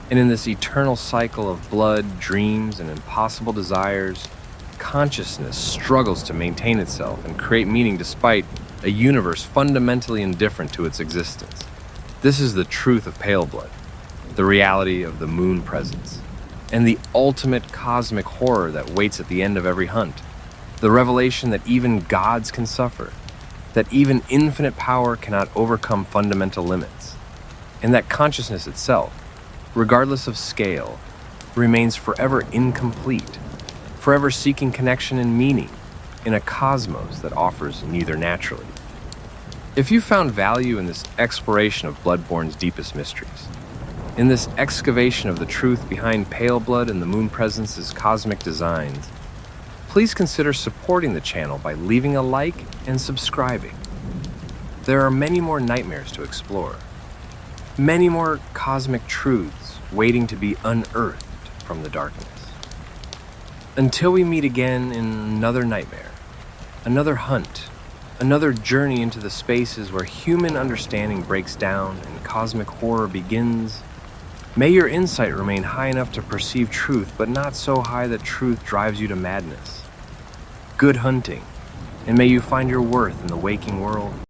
And in this eternal cycle of blood, dreams, and impossible desires, consciousness struggles to maintain itself and create meaning despite a universe fundamentally indifferent to its existence. This is the truth of Paleblood, the reality of the moon presence, and the ultimate cosmic horror that waits at the end of every hunt, the revelation that even gods can suffer, that even infinite power cannot overcome fundamental limits, and that consciousness itself, regardless of scale, remains forever incomplete, forever seeking connection and meaning in a cosmos that offers neither naturally. If you found value in this exploration of Bloodborne's deepest mysteries, in this excavation of the truth behind Paleblood and the moon presence's cosmic designs, please consider supporting the channel by leaving a like and subscribing. There are many more nightmares to explore, many more cosmic truths waiting to be unearthed from the darkness. Until we meet again in another nightmare, another hunt, another journey into the spaces where human understanding breaks down and cosmic horror begins, may your insight remain high enough to perceive truth, but not so high that truth drives you to madness. Good hunting, and may you find your worth in the waking world.